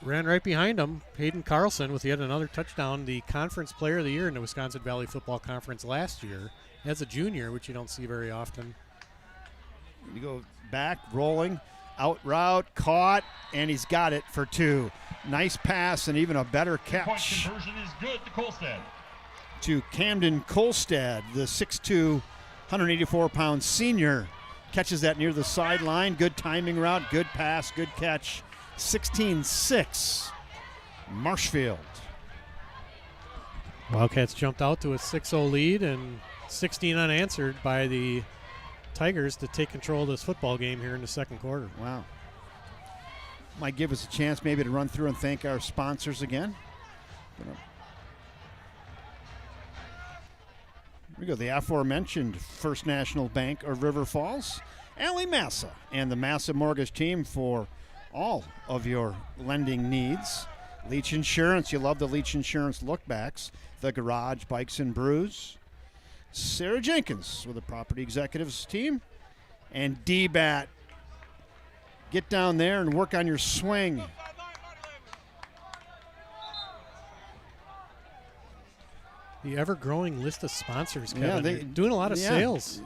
ran right behind him. Hayden Carlson with yet another touchdown, the Conference Player of the Year in the Wisconsin Valley Football Conference last year as a junior, which you don't see very often. You go back, rolling, out route, caught, and he's got it for 2. Nice pass and even a better Point catch conversion is good to Kolstad. to Camden Kolstad, the 6'2", 184-pound senior. Catches that near the sideline. Good timing route, good pass, good catch. 16-6, Marshfield. Wildcats jumped out to a 6-0 lead and 16 unanswered by the Tigers to take control of this football game here in the second quarter. Wow. Might give us a chance maybe to run through and thank our sponsors again. Here we go, the aforementioned First National Bank of River Falls, Allie Massa, and the Massa Mortgage team for all of your lending needs. Leach Insurance, you love the Leach Insurance lookbacks. The Garage Bikes and Brews. Sarah Jenkins with the Property Executives team. And D-Bat, get down there and work on your swing. The ever-growing list of sponsors, Kevin. Yeah, You're doing a lot of sales.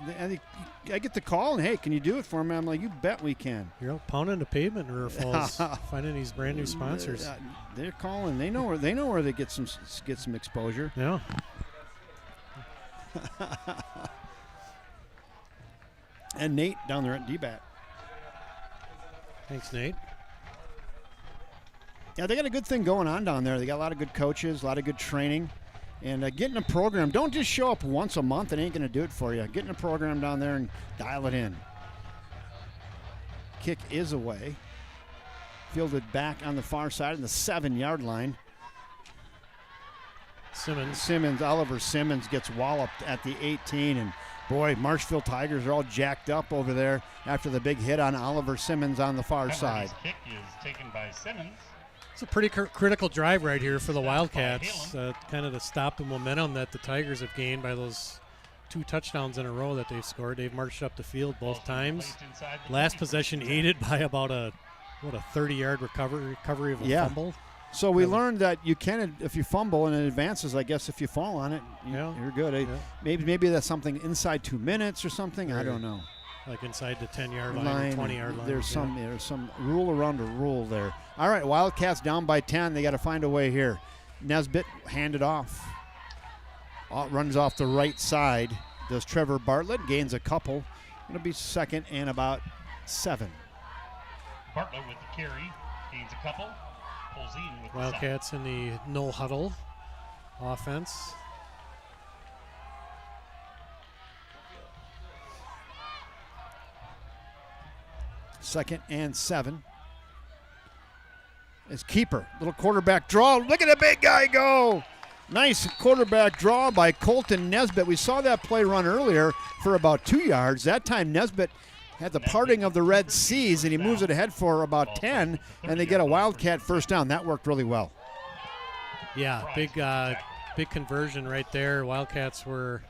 I get the call and, hey, can you do it for me? I'm like, you bet we can. You're out pounding the pavement in River Falls, finding these brand new sponsors. They're calling. They know where they get some exposure. Yeah. And Nate down there at D-bat. Thanks, Nate. Yeah, they got a good thing going on down there. They got a lot of good coaches, a lot of good training. And getting a program, don't just show up once a month. It ain't going to do it for you. Getting a program down there and dial it in. Kick is away. Fielded back on the far side of the 7-yard line. Oliver Simmons gets walloped at the 18. And boy, Marshfield Tigers are all jacked up over there after the big hit on Oliver Simmons on the far side. Kick is taken by Simmons. It's a pretty critical drive right here for the Wildcats, kind of to stop the momentum that the Tigers have gained by those 2 touchdowns in a row that they've scored. They've marched up the field both times. Last possession aided by about a 30-yard recovery of a fumble. So we learned that you can, if you fumble and it advances, I guess if you fall on it, you're good. Yeah. Maybe that's something inside 2 minutes or something. I don't know. Like inside the 10-yard line or 20-yard line. There's some rule around a rule there. All right, Wildcats down by 10. They got to find a way here. Nesbitt handed off. Runs off the right side. Does Trevor Bartlett. Gains a couple. It'll be second and about 7. Bartlett with the carry. Gains a couple. Pulls in with Wildcats in the no huddle offense. Second and 7. It's keeper. Little quarterback draw. Look at the big guy go. Nice quarterback draw by Colton Nesbitt. We saw that play run earlier for about 2 yards. That time Nesbitt had the parting of the Red Seas, and he moves it ahead for about 10, and they get a Wildcat first down. That worked really well. Yeah, big conversion right there. Wildcats were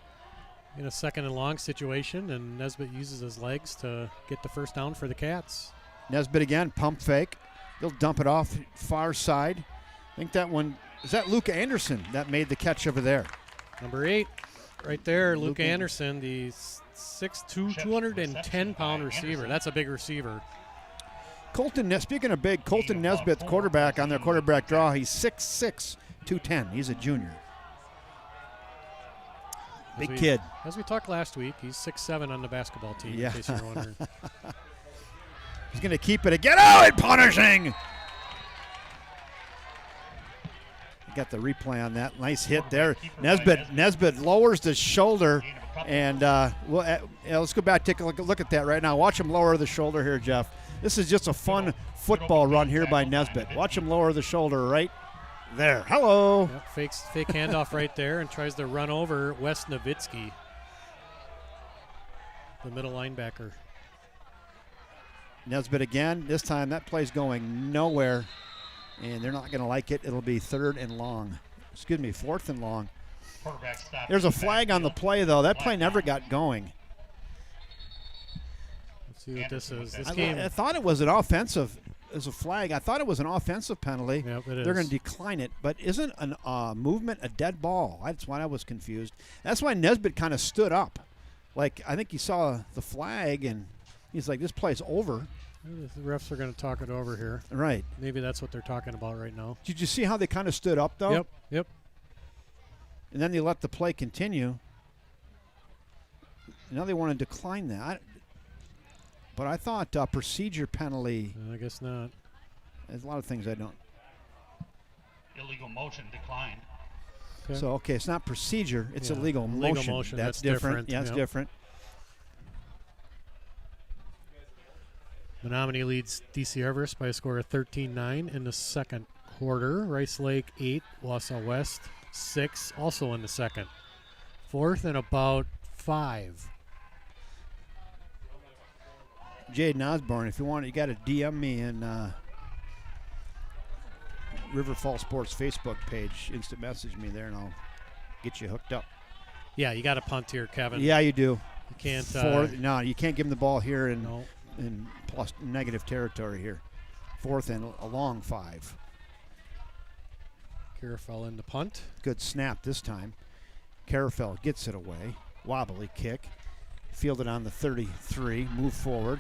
in a second and long situation, and Nesbitt uses his legs to get the first down for the Cats. Nesbitt again, pump fake. They'll dump it off far side. I think that one, is that Luke Anderson that made the catch over there? Number 8, right there, Luke Anderson, the 6'2", 210-pound receiver. That's a big receiver. Speaking of big, Colton Nesbitt's quarterback on their quarterback draw. He's 6'6", 210. He's a junior. Big kid. As we talked last week, he's 6'7" on the basketball team, in case you're wondering. He's going to keep it again. Oh, and punishing! Got the replay on that. Nice hit there. Nesbitt lowers the shoulder. And let's go back, take a look at that right now. Watch him lower the shoulder here, Jeff. This is just a fun football run here by Nesbitt. Watch him lower the shoulder right there. Hello. Yep, fake handoff right there and tries to run over Wes Nowitzki, the middle linebacker. Nesbitt again. This time that play's going nowhere, and they're not going to like it. It'll be 4th and long. There's a flag on the play, though. That play never got going. Let's see what this is. I thought it was an offensive. As a flag, I thought it was an offensive penalty. Yep, it is. They're going to decline it, but isn't a movement a dead ball? That's why I was confused. That's why Nesbitt kind of stood up. Like, I think he saw the flag, and he's like, this play's over. The refs are going to talk it over here. Right. Maybe that's what they're talking about right now. Did you see how they kind of stood up, though? Yep. And then they let the play continue. Now they want to decline that. But I thought procedure penalty. I guess not. There's a lot of things I don't. Illegal motion declined. Okay. So, it's not procedure. It's illegal motion. That's different. Yeah, it's different. Menominee leads DC Everest by a score of 13-9 in the second quarter. Rice Lake 8, Wausau West 6, also in the second. 4th and about 5. Jaden Osborne, if you want, you got to DM me in River Falls Sports Facebook page. Instant message me there, and I'll get you hooked up. Yeah, you got to punt here, Kevin. Yeah, you do. You can't. No, you can't give him the ball here in plus negative territory here. 4th and a long 5. Carafell in the punt. Good snap this time. Carafell gets it away. Wobbly kick. Fielded on the 33. Move forward.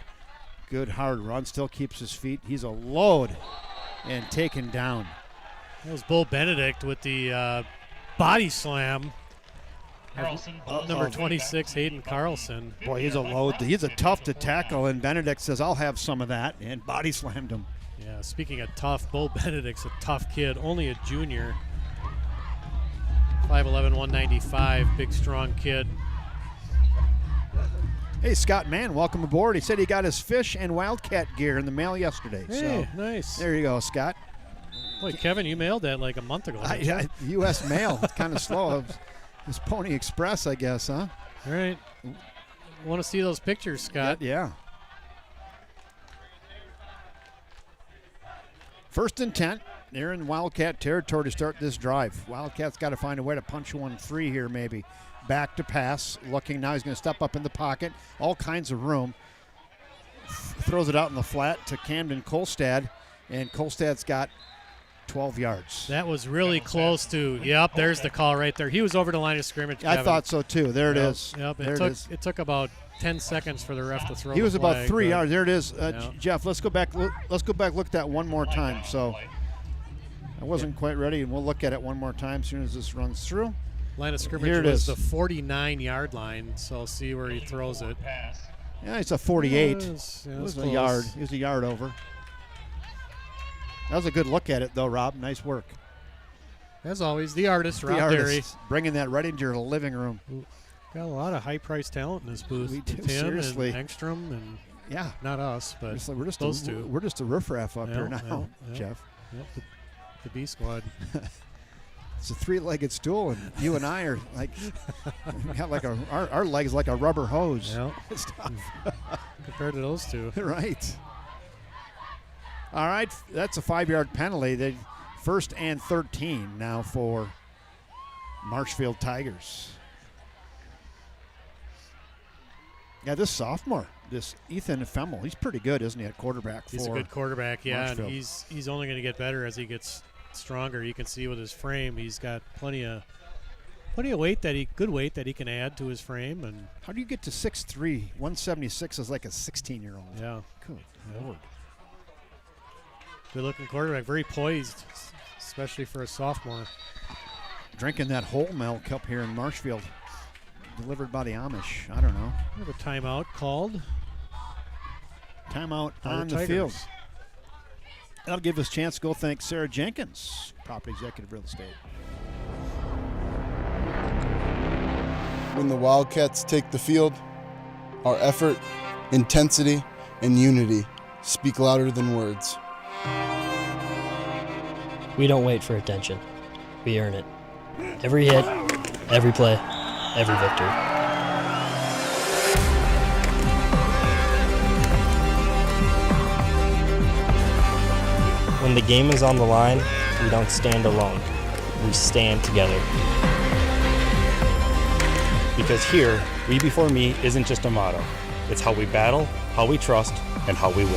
Good hard run. Still keeps his feet. He's a load and taken down. That was Bull Benedict with the body slam. Number 26, Hayden Carlson. Boy, he's a load. He's a tough to tackle, and Benedict says, I'll have some of that, and body slammed him. Yeah, speaking of tough, Bull Benedict's a tough kid, only a junior. 5'11", 195, big, strong kid. Hey, Scott Mann, welcome aboard. He said he got his fish and Wildcat gear in the mail yesterday. Hey, so nice. There you go, Scott. Boy, Kevin, you mailed that like a month ago. U.S. mail. It's kind of slow. It's Pony Express, I guess, huh? All right. Want to see those pictures, Scott? Yeah. First and 10. They're in Wildcat territory to start this drive. Wildcat's got to find a way to punch one free here, maybe. Back to pass. Looking now, he's going to step up in the pocket. All kinds of room. Throws it out in the flat to Camden Kolstad, and Kolstad's got 12 yards. That was really close to. Yep, there's the call right there. He was over the line of scrimmage. Kevin. I thought so too. There it is. Yep. There It took about 10 seconds for the ref to throw. He was the flag, about 3 yards. There it is. Yeah. Jeff, let's go back. Let's go back. Look at that one more time. So I wasn't quite ready, and we'll look at it one more time as soon as this runs through. Line of scrimmage Here it was is. the 49-yard line. So see where he throws it. Yeah, it's a 48. It It was was a close. yard. It was a yard over. That was a good look at it, though, Rob. Nice work. As always, the artist, Rob the Derry. artist, bringing that right into your living room. Got a lot of high-priced talent in this booth. We do, Tim seriously. and Engstrom, and Yeah. not us, but We're just those two. We're just a riffraff up here Yeah, now, yeah. Jeff. Yep, the B squad. It's a three-legged stool, and you and I are like, we got like our legs like a rubber hose. Yeah. It's tough. Compared to those two. Right. All right, that's a 5-yard penalty. They first and 13 now for Marshfield Tigers. Yeah, this sophomore, this Ethan Femmel, he's pretty good, isn't he, at quarterback? He's a good quarterback, yeah, Marshfield. and he's only going to get better as he gets stronger. You can see with his frame, he's got plenty of weight good weight that he can add to his frame. And How do you get to 6'3", 176 as like a 16-year-old? yeah, Good Lord. good looking quarterback, very poised, especially for a sophomore. Drinking that whole milk up here in Marshfield, delivered by the Amish. I don't know. We have a timeout called. Timeout by on the Tigers. field. That'll give us a chance to go thank Sarah Jenkins, Property Executive Real Estate. When the Wildcats take the field, our effort, intensity, and unity speak louder than words. We don't wait for attention. We earn it. Every hit, every play, every victory. When the game is on the line, we don't stand alone. We stand together. Because here, we before me isn't just a motto. It's how we battle, how we trust, and how we win.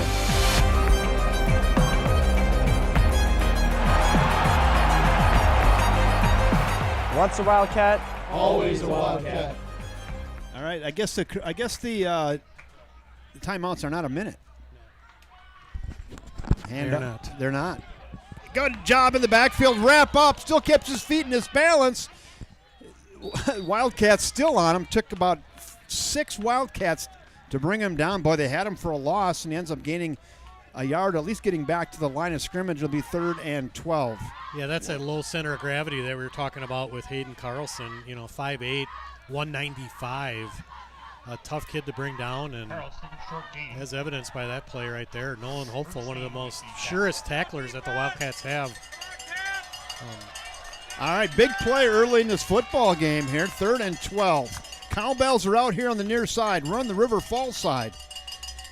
Once a Wildcat, Always a Wildcat. All right, I guess the timeouts are not a minute. They're not. Good job in the backfield. Wrap up. Still kept his feet in his balance. Wildcats still on him. Took about 6 Wildcats to bring him down. Boy, they had him for a loss, and he ends up gaining a yard, at least getting back to the line of scrimmage. It'll be 3rd and 12. Yeah, that's that low center of gravity that we were talking about with Hayden Carlson. 5'8", 195. A tough kid to bring down, and as evidenced by that play right there. Nolan Hopeful, one of the most surest tacklers that the Wildcats have. All right, big play early in this football game here. 3rd and 12. Cowbells are out here on the near side. Run the River Falls side.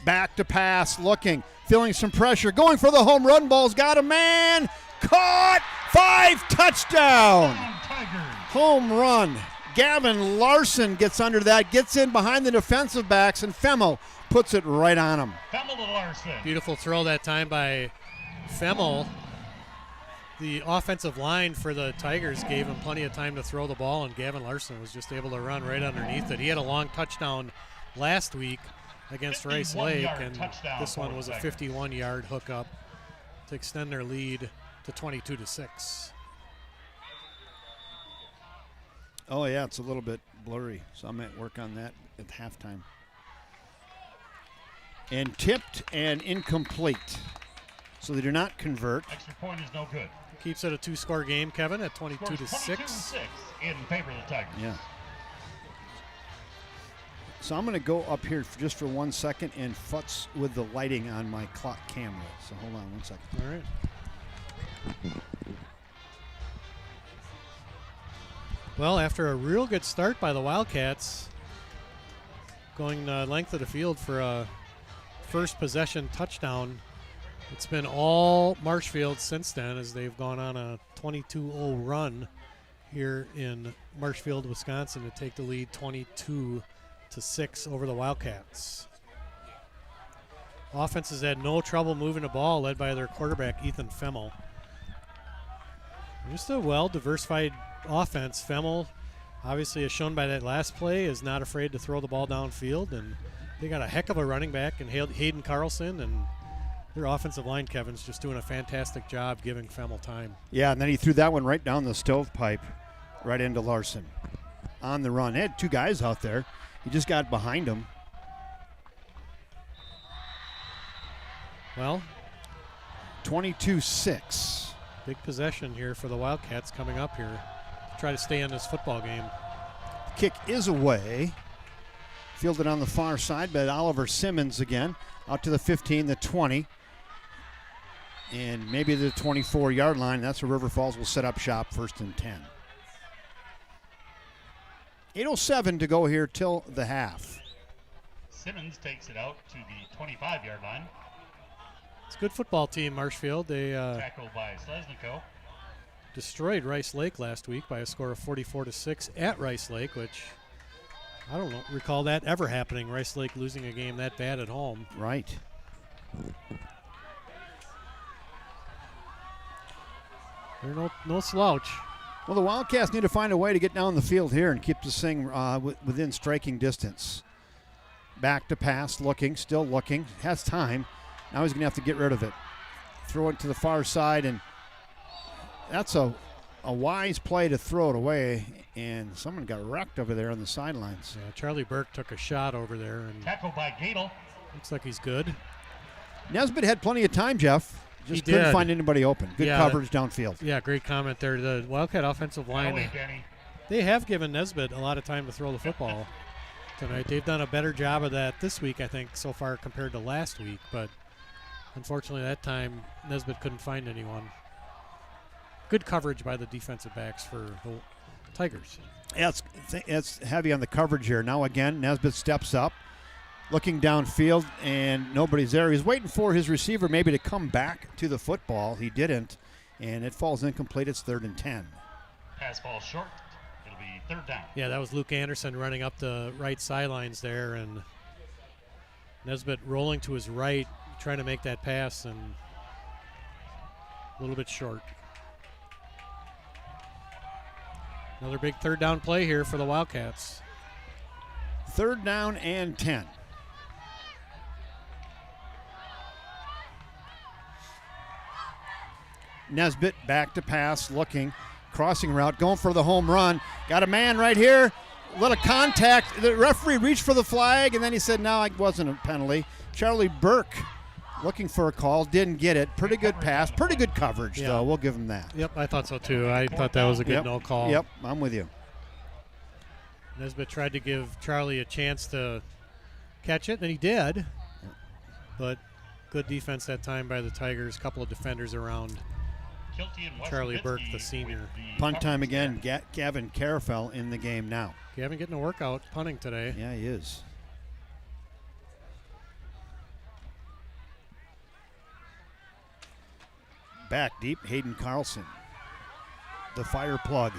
Back to pass, looking, feeling some pressure. Going for the home run. Ball's got a man. Caught. 5, touchdown. Home run. Gavin Larson gets under that, gets in behind the defensive backs, and Femmel puts it right on him. Femmel to Larson. Beautiful throw that time by Femmel. the offensive line for the Tigers gave him plenty of time to throw the ball, and Gavin Larson was just able to run right underneath it. He had a long touchdown last week against Rice Lake, and this one was a 51-yard hookup to extend their lead to 22-6. Oh, yeah, it's a little bit blurry, so I might work on that at halftime. And tipped and incomplete. So they do not convert. Extra point is no good. Keeps it a 2-score game, Kevin, at 22-6. 22-6 in favor of the Tigers. Yeah. So I'm going to go up here just for 1 second and futz with the lighting on my clock camera. So hold on 1 second. All right. Well, after a real good start by the Wildcats, going the length of the field for a first possession touchdown, it's been all Marshfield since then as they've gone on a 22-0 run here in Marshfield, Wisconsin, to take the lead 22-6 over the Wildcats. Offense has had no trouble moving the ball, led by their quarterback, Ethan Femmel. Just a well-diversified offense. Femmel, obviously, as shown by that last play, is not afraid to throw the ball downfield, and they got a heck of a running back in Hayden Carlson, and their offensive line, Kevin's just doing a fantastic job giving Femmel time. Yeah, and then he threw that one right down the stovepipe, right into Larson on the run. They had two guys out there. He just got behind him. Well, 22-6. Big possession here for the Wildcats coming up here to try to stay in this football game. The kick is away. Fielded on the far side by Oliver Simmons again. Out to the 15, the 20. And maybe the 24-yard line. That's where River Falls will set up shop, 1st and 10. 8:07 to go here till the half. Simmons takes it out to the 25-yard line. It's a good football team, Marshfield. They Tackled by Slesniko. destroyed Rice Lake last week by a score of 44-6 at Rice Lake, which I don't recall that ever happening. Rice Lake losing a game that bad at home. Right. They're no slouch. Well, the Wildcats need to find a way to get down the field here and keep this thing within striking distance. Back to pass, still looking, has time. Now he's going to have to get rid of it. Throw it to the far side, and that's a wise play to throw it away, and someone got wrecked over there on the sidelines. Yeah, Charlie Burke took a shot over there, and tackled by Gadel. Looks like he's good. Nesbitt had plenty of time, Jeff. Just He couldn't did. find anybody open. Good coverage downfield. Yeah, great comment there. The Wildcat offensive line, they have given Nesbitt a lot of time to throw the football tonight. They've done a better job of that this week, I think, so far compared to last week. But unfortunately, that time, Nesbitt couldn't find anyone. Good coverage by the defensive backs for the Tigers. Yeah, it's heavy on the coverage here. Now again, Nesbitt steps up, looking downfield, and nobody's there. He's waiting for his receiver maybe to come back to the football. He didn't, and it falls incomplete. It's 3rd and 10. Pass ball short. It'll be 3rd down. Yeah, that was Luke Anderson running up the right sidelines there, and Nesbitt rolling to his right, trying to make that pass, and a little bit short. Another big 3rd down play here for the Wildcats. 3rd down and 10. Nesbitt back to pass, looking, crossing route, going for the home run. Got a man right here. Little contact. The referee reached for the flag, and then he said, no, it wasn't a penalty. Charlie Burke looking for a call, didn't get it. Pretty good pass, pretty good coverage, though. We'll give him that. Yep, I thought so too. I thought that was a good no call. Yep, I'm with you. Nesbitt tried to give Charlie a chance to catch it, and he did. But good defense that time by the Tigers. Couple of defenders around Charlie Burke, the senior. Punt time again. Gavin Carafell in the game now. Gavin getting a workout punting today. Yeah, he is. Back deep, Hayden Carlson, the fire plug.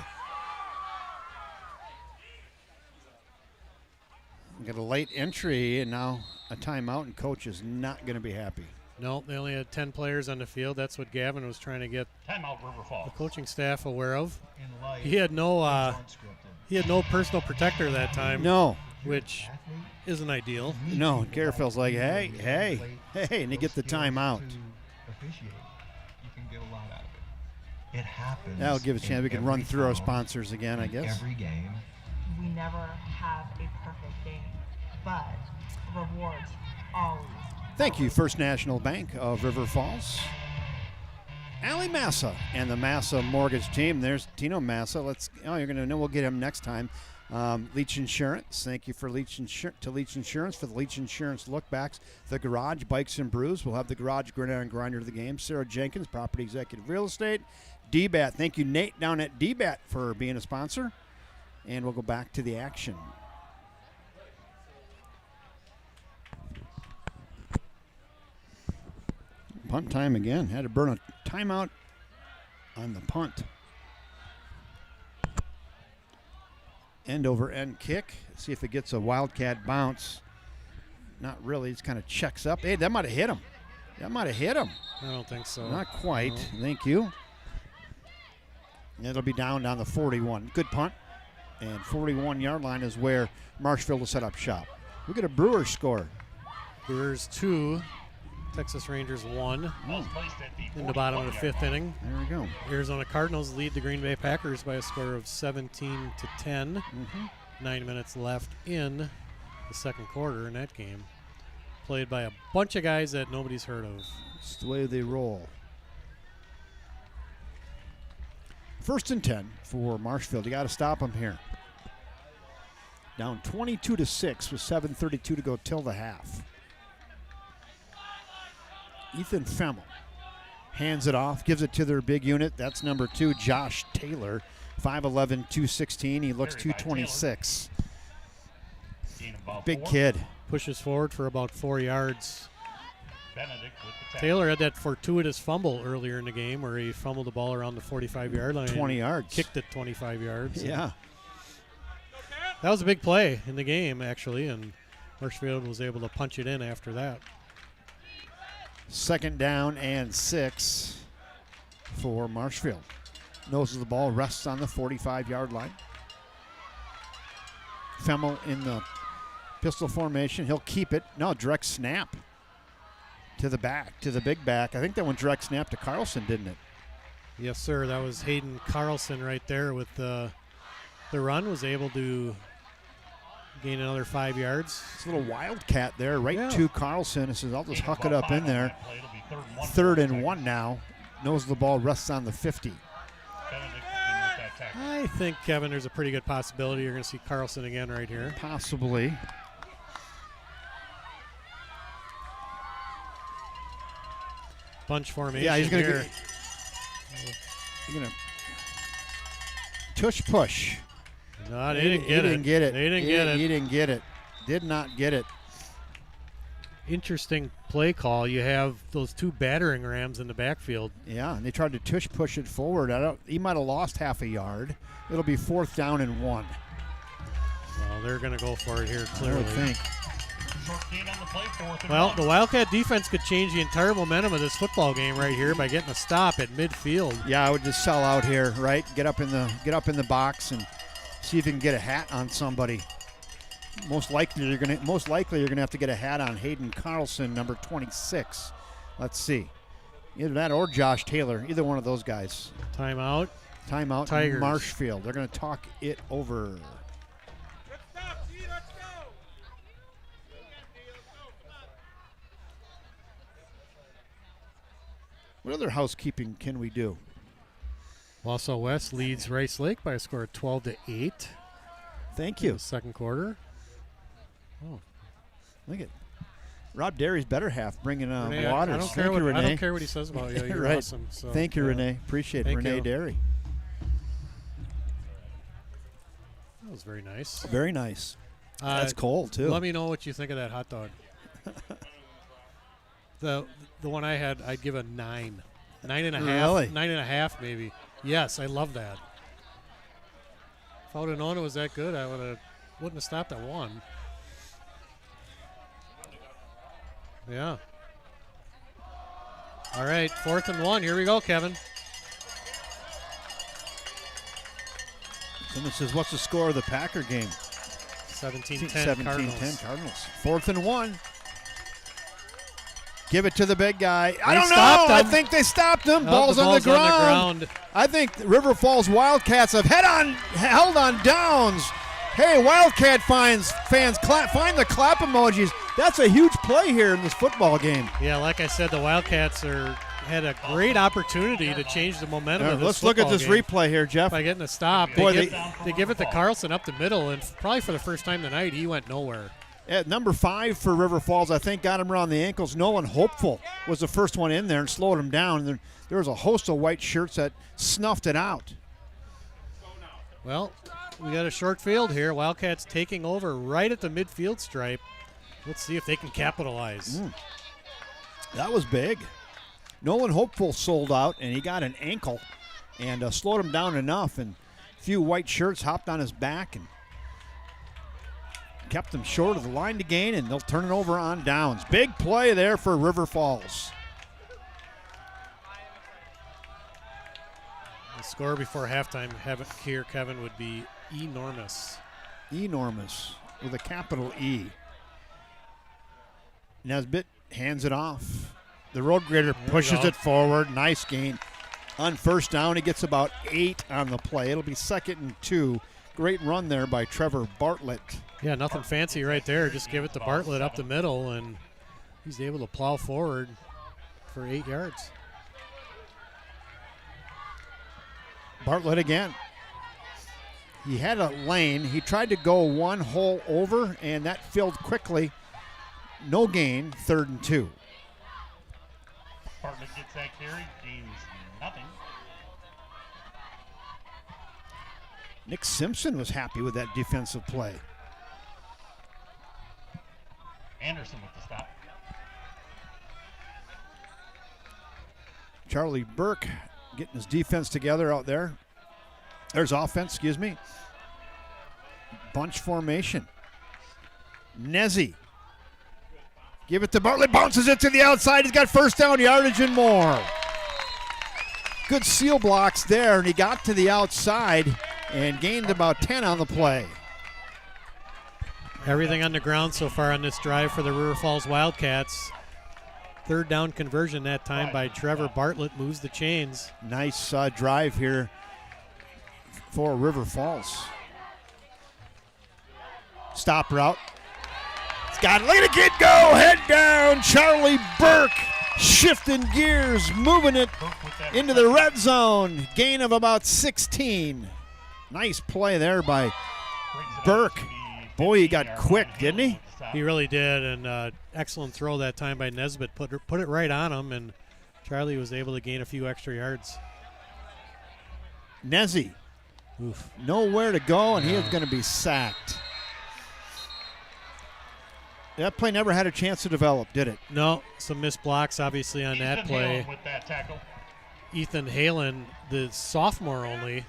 We got a late entry and now a timeout, and coach is not going to be happy. No, they only had 10 players on the field. That's what Gavin was trying to get Timeout, River Falls. the coaching staff aware of. He had no personal protector that time. No. Which isn't ideal. No, Garfield's like, hey, and he get the timeout. You can get a lot out of it. It happens. That'll give us a chance. We can run through our sponsors again, I guess. Every game. We never have a perfect game, but rewards always. Thank you, First National Bank of River Falls. Allie Massa and the Massa Mortgage Team. There's Tino Massa. You're going to know. We'll get him next time. Leach Insurance. Thank you for Leach Insurance for the Leach Insurance lookbacks. The Garage Bikes and Brews. We'll have the Garage Gridiron of the game. Sarah Jenkins, Property Executive Real Estate. DBAT. Thank you, Nate, down at DBAT for being a sponsor. And we'll go back to the action. Punt time again. Had to burn a timeout on the punt. End over end kick. See if it gets a Wildcat bounce. Not really. Just kind of checks up. Hey, that might have hit him. I don't think so. Not quite. No. Thank you. It'll be down the 41. Good punt. And 41-yard line is where Marshfield will set up shop. We'll get a Brewers score. Brewers 2, Texas Rangers 1 in the bottom of the 5th inning. There we go. Arizona Cardinals lead the Green Bay Packers by a score of 17-10. 9 minutes left in the second quarter in that game. Played by a bunch of guys that nobody's heard of. It's the way they roll. 1st and 10 for Marshfield. You got to stop them here. Down 22-6 with 7:32 to go till the half. Ethan Femmel hands it off, gives it to their big unit. That's number 2, Josh Taylor, 5'11", 216. He looks 226. Big kid. Pushes forward for about 4 yards. Taylor had that fortuitous fumble earlier in the game where he fumbled the ball around the 45-yard line. 20 yards. Kicked it 25 yards. Yeah. That was a big play in the game, actually, and Marshfield was able to punch it in after that. 2nd down and 6 for Marshfield. Nose of the ball rests on the 45-yard line. Femmel in the pistol formation. He'll keep it. No, direct snap to the back, to the big back. I think that one direct snap to Carlson, didn't it? Yes, sir. That was Hayden Carlson right there with the run. Was able to gain another 5 yards. It's a little Wildcat there, right to Carlson. It says, I'll just huck it up in there. 3rd and 1 now. Nose of the ball rests on the 50. I think, Kevin, there's a pretty good possibility you're going to see Carlson again right here. Possibly. Bunch formation. Yeah, he's going to tush push. No, they didn't get it. They didn't get it. He didn't get it. Did not get it. Interesting play call. You have those 2 battering rams in the backfield. Yeah, and they tried to tush push it forward. He might have lost half a yard. It'll be 4th down and 1. Well, they're going to go for it here, clearly. I would think. Well, the Wildcat defense could change the entire momentum of this football game right here by getting a stop at midfield. Yeah, I would just sell out here, right? Get up in the box and see if you can get a hat on somebody. Most likely you're gonna have to get a hat on Hayden Carlson, number 26. Let's see. Either that or Josh Taylor. Either one of those guys. Timeout. Tigers. Marshfield. They're going to talk it over. What other housekeeping can we do? Wausau West leads Rice Lake by a score of 12-8. Thank you. Second quarter. Oh, look at Rob Derry's better half bringing Renee, waters. Thank you, Renee. I don't care what he says about you. You're right. Awesome. So, thank you, Renee. Appreciate it, Renee Derry. That was very nice. Very nice. That's cold too. Let me know what you think of that hot dog. The one I had, I'd give a 9. 9.5. Really? 9.5 maybe. Yes, I love that. If I would have known it was that good, I wouldn't have stopped at 1. All right, 4th and 1. Here we go, Kevin. Someone says, what's the score of the Packer game? 17-10 Cardinals. 17-10 Cardinals. 4th and 1. Give it to the big guy. I They don't know. stopped him. I think they stopped him. Oh, Ball's, the on the ball's on the ground. ground. I think River Falls Wildcats have held on downs. Hey, Wildcat fans, find the clap emojis. That's a huge play here in this football game. Yeah, like I said, the Wildcats had a great opportunity to change the momentum of this Let's look at this game replay here, Jeff. by getting a stop. Boy, They give it to Carlson up the middle, and probably for the first time tonight, he went nowhere. At number 5 for River Falls, I think, got him around the ankles. Nolan Hopeful was the first one in there and slowed him down. There was a host of white shirts that snuffed it out. Well, we got a short field here. Wildcats taking over right at the midfield stripe. Let's see if they can capitalize. That was big. Nolan Hopeful sold out, and he got an ankle and slowed him down enough. And a few white shirts hopped on his back and kept him short of the line to gain, and they'll turn it over on downs. Big play there for River Falls. The score before halftime here, Kevin, would be enormous. Enormous with a capital E. Nesbitt hands it off. The road grader pushes it forward. Nice gain. On first down, he gets about 8 on the play. It'll be 2nd and 2. Great run there by Trevor Bartlett. Yeah, nothing fancy right there. Just give it to Bartlett up the middle, and he's able to plow forward for 8 yards. Bartlett again. He had a lane. He tried to go one hole over, and that filled quickly. No gain, 3rd and 2. Bartlett gets that carry, gains nothing. Nick Simpson was happy with that defensive play. Anderson with the stop. Charlie Burke getting his defense together out there. There's offense, excuse me. Bunch formation. Nezzy. Give it to Bartlett, bounces it to the outside. He's got first down yardage and more. Good seal blocks there, and he got to the outside and gained about 10 on the play. Everything on the ground so far on this drive for the River Falls Wildcats. 3rd down conversion that time by Trevor Bartlett moves the chains. Nice drive here for River Falls. Stop route. It's got it. Look at the kid go. Head down. Charlie Burke shifting gears, moving it into the red zone. Gain of about 16. Nice play there by Burke. Boy, he got quick, didn't he? He really did, and excellent throw that time by Nesbitt. Put it right on him, and Charlie was able to gain a few extra yards. Nezzy, nowhere to go, and he is going to be sacked. That play never had a chance to develop, did it? No, some missed blocks, obviously, on that play. With that tackle. Ethan Halen, the sophomore only,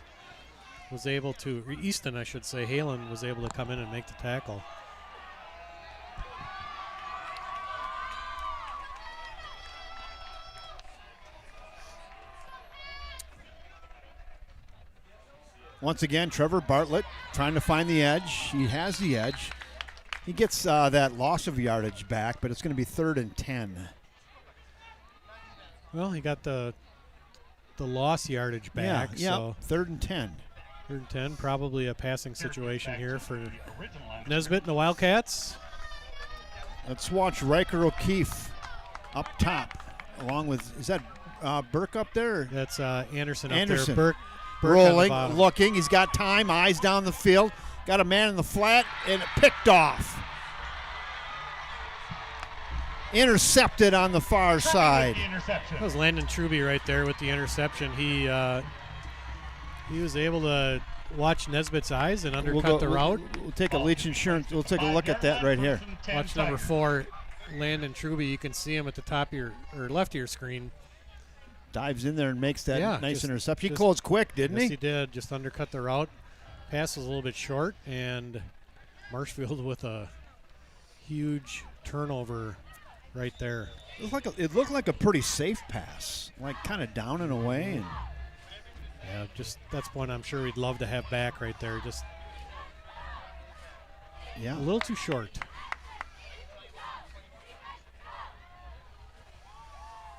was able to, Easton, I should say, Halen was able to come in and make the tackle. Once again, Trevor Bartlett trying to find the edge. He has the edge. He gets that loss of yardage back, but it's going to be 3rd and 10. Well, he got the loss yardage back. Yeah, so 3rd and 10. 3rd and 10, probably a passing situation here for Nesbitt and the Wildcats. Let's watch Riker O'Keefe up top, along with, is that Burke up there? That's Anderson up Anderson. there. Burke rolling, looking. He's got time, eyes down the field. Got a man in the flat, and it picked off. Intercepted on the far side. That was Landon Truby right there with the interception. He was able to watch Nesbitt's eyes and undercut the route. We'll take a Leach Insurance. We'll take a look at that right here. Watch number 4, Landon Truby. You can see him at the top of your or left of your screen. Dives in there and makes that nice interception. He just closed quick, didn't he? Yes, he did. Just undercut the route. Pass was a little bit short, and Marshfield with a huge turnover right there. It looked like a pretty safe pass, like kind of down and away. And yeah, just that's one I'm sure we'd love to have back right there. Just a little too short.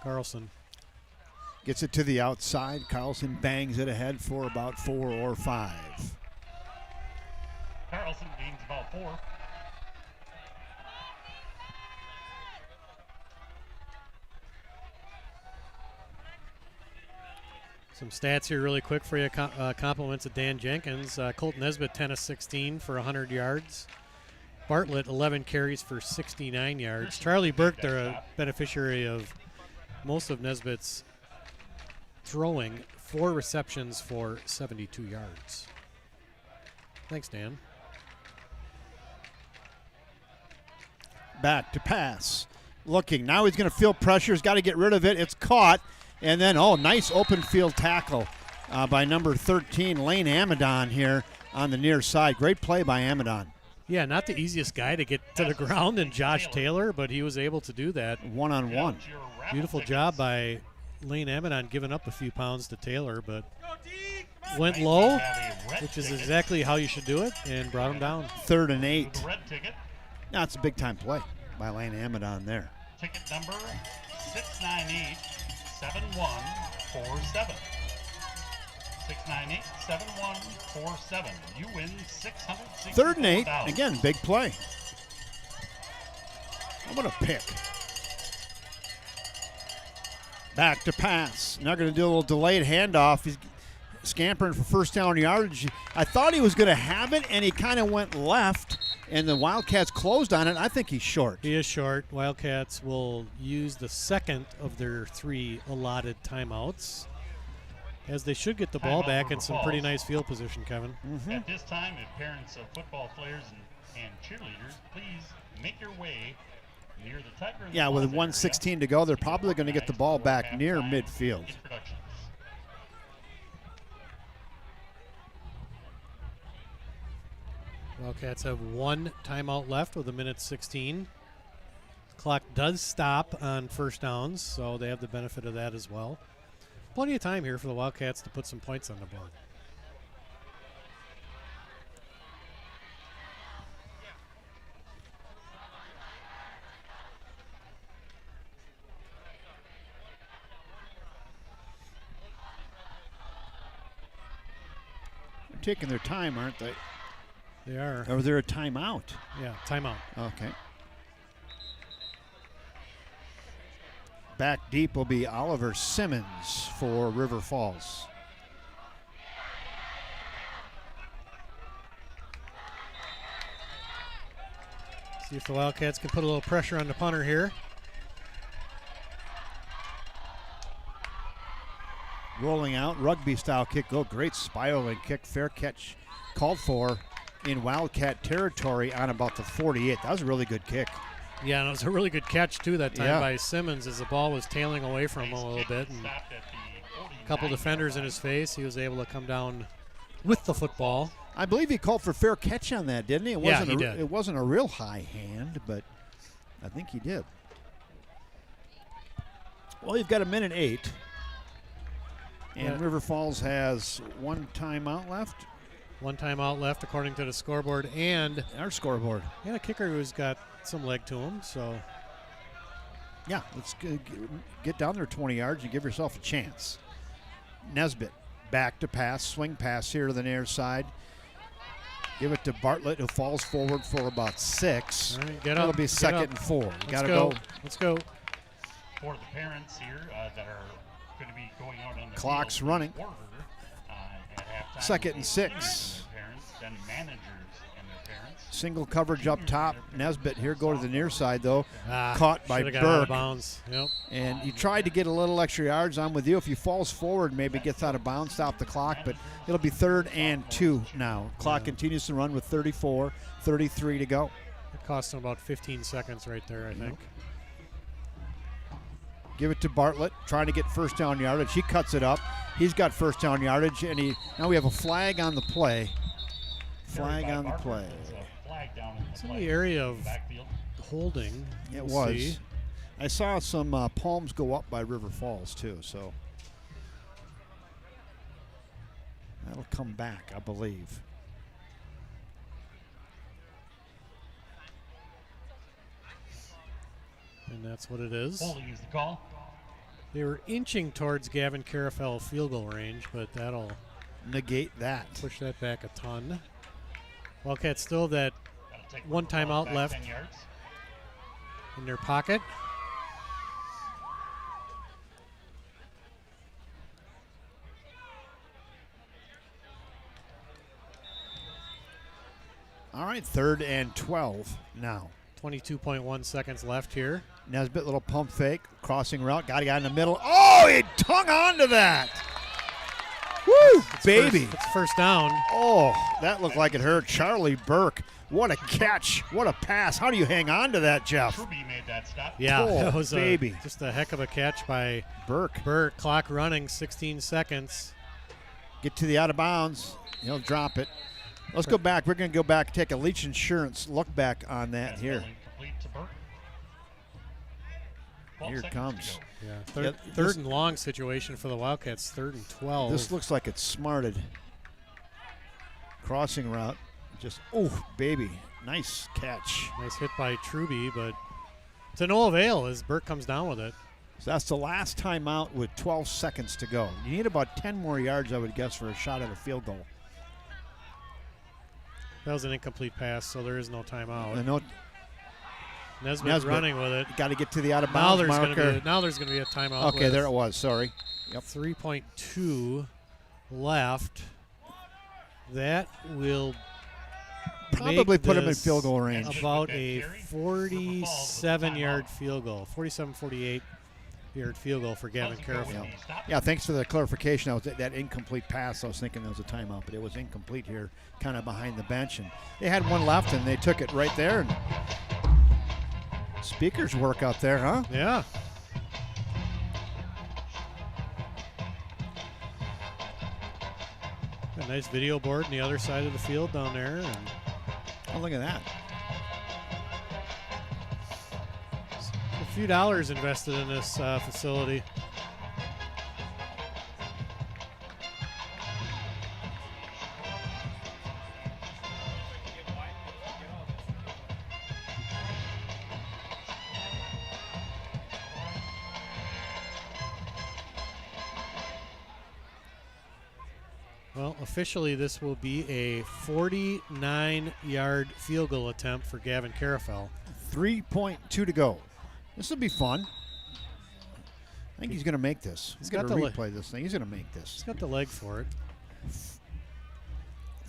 Carlson gets it to the outside. Carlson bangs it ahead for about 4 or 5. Carlson gains about 4. Some stats here really quick for you. Compliments of Dan Jenkins. Colton Nesbitt, 10 of 16 for 100 yards. Bartlett, 11 carries for 69 yards. Charlie Burke, they're a beneficiary of most of Nesbitt's throwing. 4 receptions for 72 yards. Thanks, Dan. Back to pass. Looking. Now he's going to feel pressure. He's got to get rid of it. It's caught. And then, nice open field tackle by number 13, Lane Amadon here on the near side. Great play by Amadon. Yeah, not the easiest guy to get to the ground in Josh Taylor, but he was able to do that. One-on-one. Beautiful job by Lane Amadon giving up a few pounds to Taylor, but went low, which is exactly how you should do it, and brought him down. 3rd and 8. Now it's a big-time play by Lane Amadon there. Ticket number 698. 7147. 698-7147. You win $660. 3rd and 8. Again, big play. What a pick. Back to pass. Now going to do a little delayed handoff. He's scampering for first down yardage. I thought he was going to have it, and he kind of went left, and the Wildcats closed on it. I think he's short. He is short. Wildcats will use the second of their 3 allotted timeouts, as they should get the ball back in some pretty nice field position, Kevin. At this time, if parents of football players and cheerleaders, please make your way near the Tiger. Yeah, with 1:16 to go, they're probably going to get the ball back near midfield. Wildcats have 1 timeout left with 1:16. Clock does stop on first downs, so they have the benefit of that as well. Plenty of time here for the Wildcats to put some points on the board. They're taking their time, aren't they? They are. Or they're a timeout. Yeah, timeout. Okay. Back deep will be Oliver Simmons for River Falls. See if the Wildcats can put a little pressure on the punter here. Rolling out, rugby-style kick. Oh, great spiraling kick. Fair catch called for in Wildcat territory on about the 48. That was a really good kick. Yeah, and it was a really good catch, too, that time by Simmons as the ball was tailing away from him a little bit. And a couple defenders in his face. He was able to come down with the football. I believe he called for fair catch on that, didn't he? It wasn't he did. It wasn't a real high hand, but I think he did. Well, you've got 1:08. And River Falls has 1 timeout left. 1 timeout left according to the scoreboard and our scoreboard. And a kicker who's got some leg to him, so. Yeah, let's get down there 20 yards and give yourself a chance. Nesbitt back to pass, swing pass here to the near side. Give it to Bartlett, who falls forward for about 6. All right, get It'll up, be get 2nd up. and 4. Let's Gotta go. go. Let's go. For the parents here that are going to be going out on the Clock's field, running. Order, at halftime, 2nd and 6. Parents, then managers and their parents. Single coverage up top. Nesbitt here, go to the near side, though. Caught by got out of Burke. bounds. Yep. And he tried to get a little extra yards. I'm with you. If he falls forward, maybe gets out of bounds, stop the clock. But it'll be 3rd and 2 now. Clock continues to run with 33 to go. It cost him about 15 seconds right there, I think. Give it to Bartlett, trying to get first down yardage. He cuts it up. He's got first down yardage, and now we have a flag on the play. Flag on the play. It's in the area of holding. It was. See. I saw some palms go up by River Falls too, so that'll come back, I believe. And that's what it is. Holding is the call. They were inching towards Gavin Carafell field goal range, but that'll negate that. Push that back a ton. Wildcats still have that one timeout left in their pocket. All right, 3rd and 12 now. 22.1 seconds left here. Nesbitt, little pump fake, crossing route, got a guy in the middle. Oh, he hung on to that. Woo, baby. It's first down. Oh, that looked like it hurt. Charlie Burke, what a catch, what a pass. How do you hang on to that, Jeff? Truby made that stop. Yeah, oh, that was baby. Just a heck of a catch by Burke. Burke, clock running, 16 seconds. Get to the out of bounds. He'll drop it. Let's go back. We're going to go back, take a Leach Insurance look back on that here. Here it comes. Yeah, third and long situation for the Wildcats, 3rd and 12. This looks like it's smarted. Crossing route. Just, oh, baby. Nice catch. Nice hit by Truby, but to no avail as Burke comes down with it. So that's the last timeout with 12 seconds to go. You need about 10 more yards, I would guess, for a shot at a field goal. That was an incomplete pass, so there is no timeout. No, Nesbitt running with it. Got to get to the out of bounds marker. Now there's going to be a timeout. Okay, there it was. Sorry. Yep. 3.2 left. That will probably put him in field goal range. About a 47-yard field goal, 47-48-yard field goal for Gavin Carafell. Yeah, thanks for the clarification. That incomplete pass, I was thinking there was a timeout, but it was incomplete here, kind of behind the bench. And they had one left, and they took it right there. And speakers work out there, huh? Yeah. A nice video board on the other side of the field down there. And oh, look at that. A few dollars invested in this facility. Well, officially this will be a 49-yard field goal attempt for Gavin Carafell. 3.2 to go. This will be fun. I think he's going to make this. He's going to replay this thing. He's going to make this. He's got the leg for it.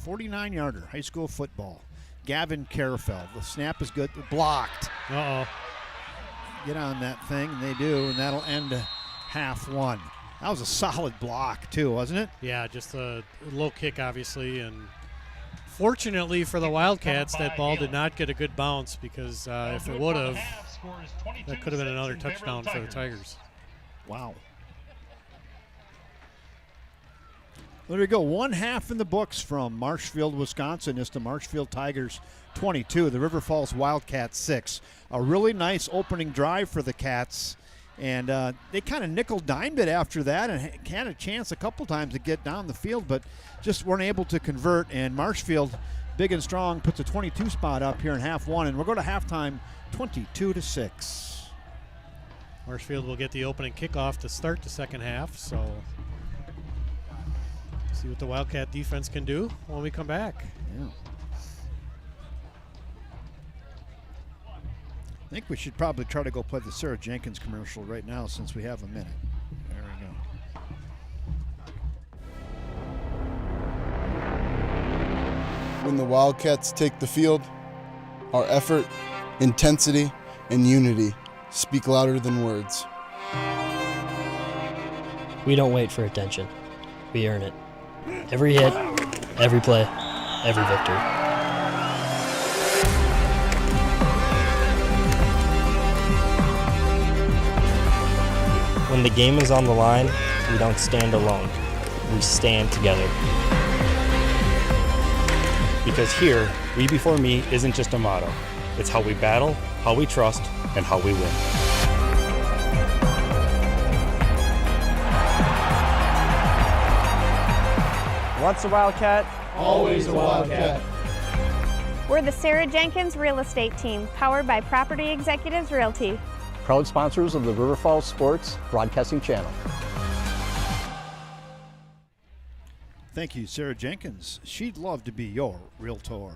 49-yarder, high school football. Gavin Carafell. The snap is good. Blocked. Uh-oh. Get on that thing, and they do, and that'll end half one. That was a solid block, too, wasn't it? Yeah, just a low kick, obviously. And fortunately for the Wildcats, that ball did not get a good bounce because if it would have, that could have been another touchdown for the Tigers. Wow. There we go. 1 half in the books from Marshfield, Wisconsin. It's the Marshfield Tigers 22, the River Falls Wildcats 6. A really nice opening drive for the Cats. And they kind of nickel-dimed it after that and had a chance a couple times to get down the field, but just weren't able to convert. And Marshfield, big and strong, puts a 22 spot up here in half one. And we'll go to halftime 22-6. Marshfield will get the opening kickoff to start the second half. So see what the Wildcat defense can do when we come back. Yeah. I think we should probably try to go play the Sarah Jenkins commercial right now since we have a minute. There we go. When the Wildcats take the field, our effort, intensity, and unity speak louder than words. We don't wait for attention. We earn it. Every hit, every play, every victory. When the game is on the line, we don't stand alone. We stand together. Because here, we before me isn't just a motto. It's how we battle, how we trust, and how we win. Once a Wildcat, always a Wildcat. We're the Sarah Jenkins Real Estate Team, powered by Property Executives Realty. Proud sponsors of the River Falls Sports Broadcasting Channel. Thank you, Sarah Jenkins. She'd love to be your realtor.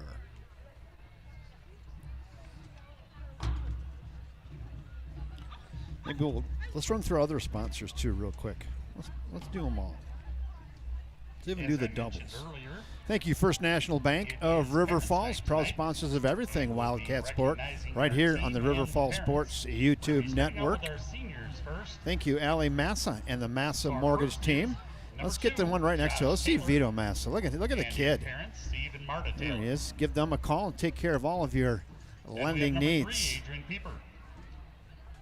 Maybe let's run through other sponsors too real quick. Let's do them all. Let's even do the doubles. Thank you, First National Bank of River Falls, proud sponsors of everything Wildcat Sport, right here on the River Falls Sports YouTube network. Thank you, Allie Massa and the Massa Mortgage Team. Let's get the one right next to it. Let's see Vito Massa. Look at the kid. There he is. Give them a call and take care of all of your lending needs.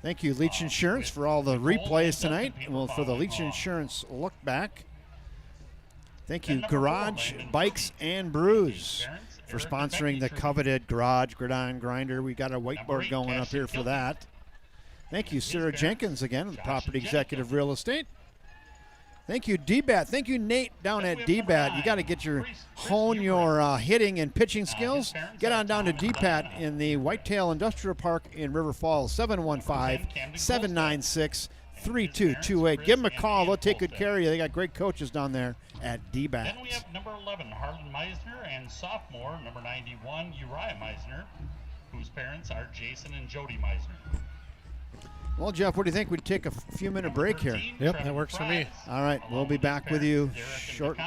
Thank you, Leach Insurance, for all the replays tonight. Well, for the Leach Insurance look back. Thank you, Garage, Bikes, and Brews, for sponsoring the coveted Garage Gridiron Grinder. We got a whiteboard going up here for that. Thank you, Sarah Jenkins, again, the Property Executive Real Estate. Thank you, D-Bat. Thank you, Nate, down at D-Bat. You got to hone your hitting and pitching skills. Get on down to D-Bat in the Whitetail Industrial Park in River Falls, 715-796-3228. Give them a call. They'll take good care of you. They got great coaches down there at D-Bat. Then we have number 11, Harlan Meisner, and sophomore, number 91, Uriah Meisner, whose parents are Jason and Jody Meisner. Well, Jeff, what do you think? We'd take a few-minute break here. Yep, that works for me. All right, we'll be back with you shortly.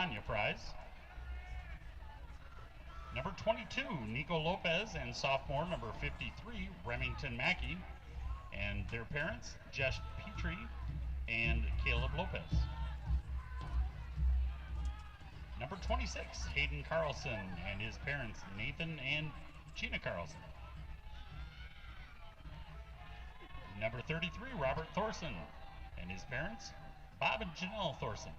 Number 22, Nico Lopez, and sophomore, number 53, Remington Mackey, and their parents, Jess Petrie and Caleb Lopez. Number 26, Hayden Carlson, and his parents, Nathan and Gina Carlson. Number 33, Robert Thorson, and his parents, Bob and Janelle Thorson.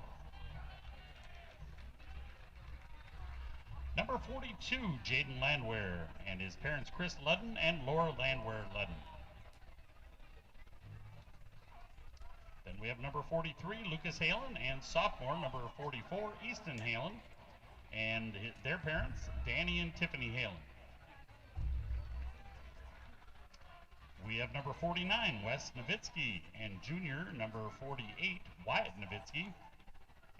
Number 42, Jaden Landwehr, and his parents, Chris Ludden and Laura Landwehr Ludden. Then we have number 43, Lucas Halen, and sophomore, number 44, Easton Halen, and their parents, Danny and Tiffany Halen. We have number 49, Wes Nowitzki, and junior, number 48, Wyatt Nowitzki,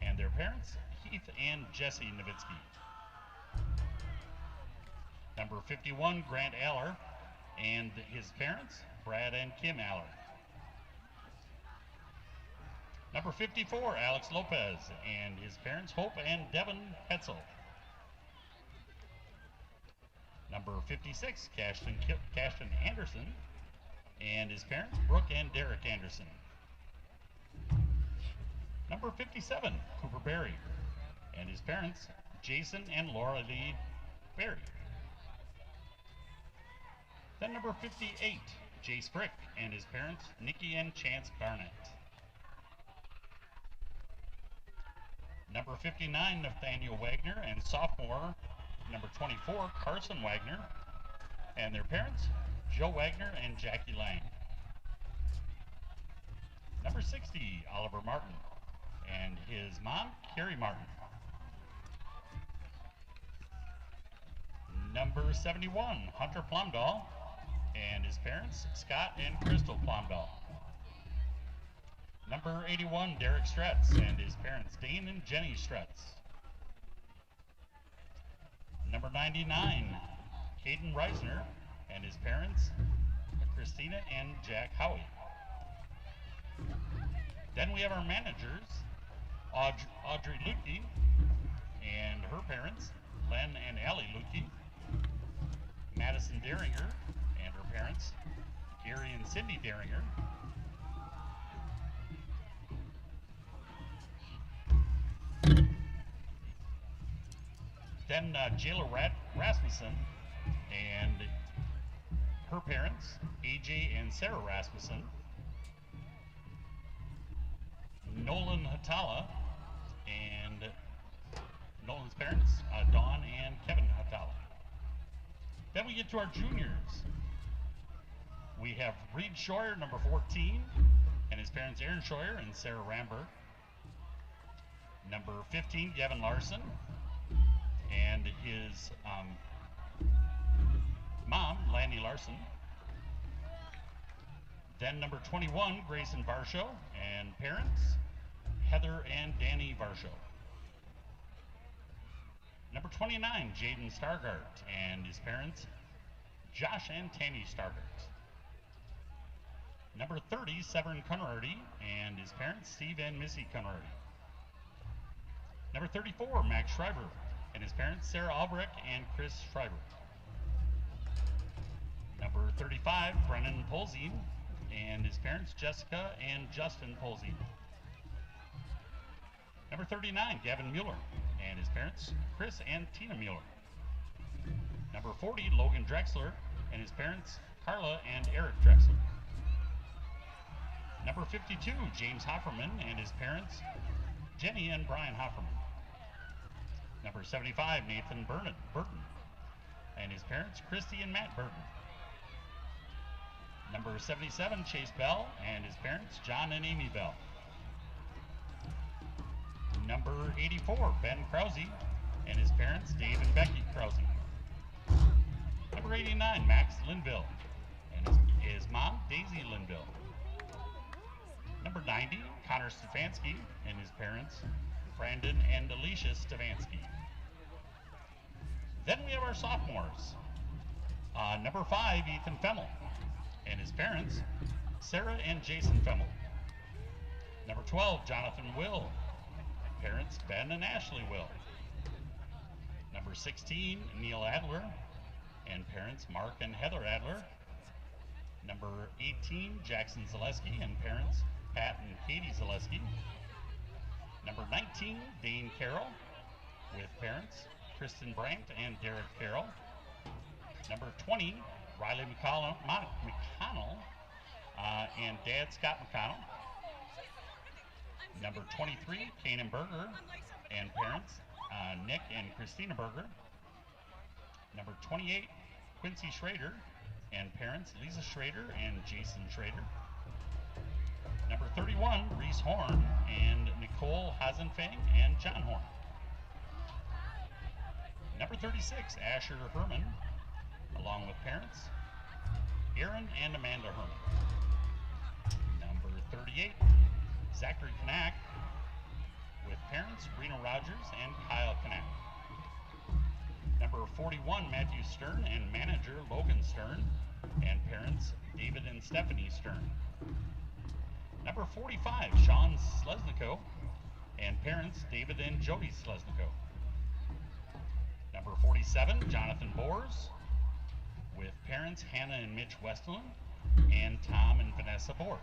and their parents, Heath and Jesse Nowitzki. Number 51, Grant Aller, and his parents, Brad and Kim Aller. Number 54, Alex Lopez, and his parents, Hope and Devin Hetzel. Number 56, Cashton Anderson, and his parents, Brooke and Derek Anderson. Number 57, Cooper Berry, and his parents, Jason and Laura Lee Berry. Then number 58, Jace Frick, and his parents, Nikki and Chance Barnett. Number 59, Nathaniel Wagner, and sophomore, number 24, Carson Wagner, and their parents, Joe Wagner and Jackie Lang. Number 60, Oliver Martin, and his mom, Carrie Martin. Number 71, Hunter Plumdahl, and his parents, Scott and Crystal Plumdahl. Number 81, Derek Stretz, and his parents, Dane and Jenny Stretz. Number 99, Caden Reisner, and his parents, Christina and Jack Howie. Then we have our managers, Audrey Lukey, and her parents, Len and Allie Lukey, Madison Daringer, and her parents, Gary and Cindy Daringer. Then Jayla Rasmussen, and her parents, AJ and Sarah Rasmussen. Nolan Hatala, and Nolan's parents, Dawn and Kevin Hatala. Then we get to our juniors. We have Reed Scheuer, number 14, and his parents, Aaron Scheuer and Sarah Ramberg. Number 15, Gavin Larson, and his mom, Lanny Larson. Then number 21, Grayson Varsho, and parents, Heather and Danny Varsho. Number 29, Jaden Stargart, and his parents, Josh and Tammy Stargart. Number 30, Severn Conrady, and his parents, Steve and Missy Conrady. Number 34, Max Schreiber, and his parents, Sarah Albrecht and Chris Schreiber. Number 35, Brennan Polzine, and his parents, Jessica and Justin Polzine. Number 39, Gavin Mueller, and his parents, Chris and Tina Mueller. Number 40, Logan Drexler, and his parents, Carla and Eric Drexler. Number 52, James Hofferman, and his parents, Jenny and Brian Hofferman. Number 75, Nathan Burton, and his parents, Christy and Matt Burton. Number 77, Chase Bell, and his parents, John and Amy Bell. Number 84, Ben Krause, and his parents, Dave and Becky Krause. Number 89, Max Linville, and his mom, Daisy Linville. Number 90, Connor Stefanski, and his parents, Brandon and Alicia Stefanski. Then we have our sophomores. Number 5, Ethan Femmel, and his parents, Sarah and Jason Femmel. Number 12, Jonathan Will, parents, Ben and Ashley Will. Number 16, Neil Adler, and parents, Mark and Heather Adler. Number 18, Jackson Zaleski, and parents, Pat and Katie Zaleski. Number 19, Dane Carroll, with parents, Kristen Brandt and Derek Carroll. Number 20, Riley McConnell, and Dad Scott McConnell. Number 23, Kanan Berger, and parents, Nick and Christina Berger. Number 28, Quincy Schrader, and parents, Lisa Schrader and Jason Schrader. Number 31, Reese Horn, and Nicole Hasenfang and John Horn. Number 36, Asher Herman, along with parents, Aaron and Amanda Herman. Number 38, Zachary Knack, with parents, Rena Rogers and Kyle Knack. Number 41, Matthew Stern, and manager, Logan Stern, and parents, David and Stephanie Stern. Number 45, Sean Slesnico, and parents, David and Jody Slesnico. Number 47, Jonathan Bors, with parents, Hannah and Mitch Westland, and Tom and Vanessa Bors.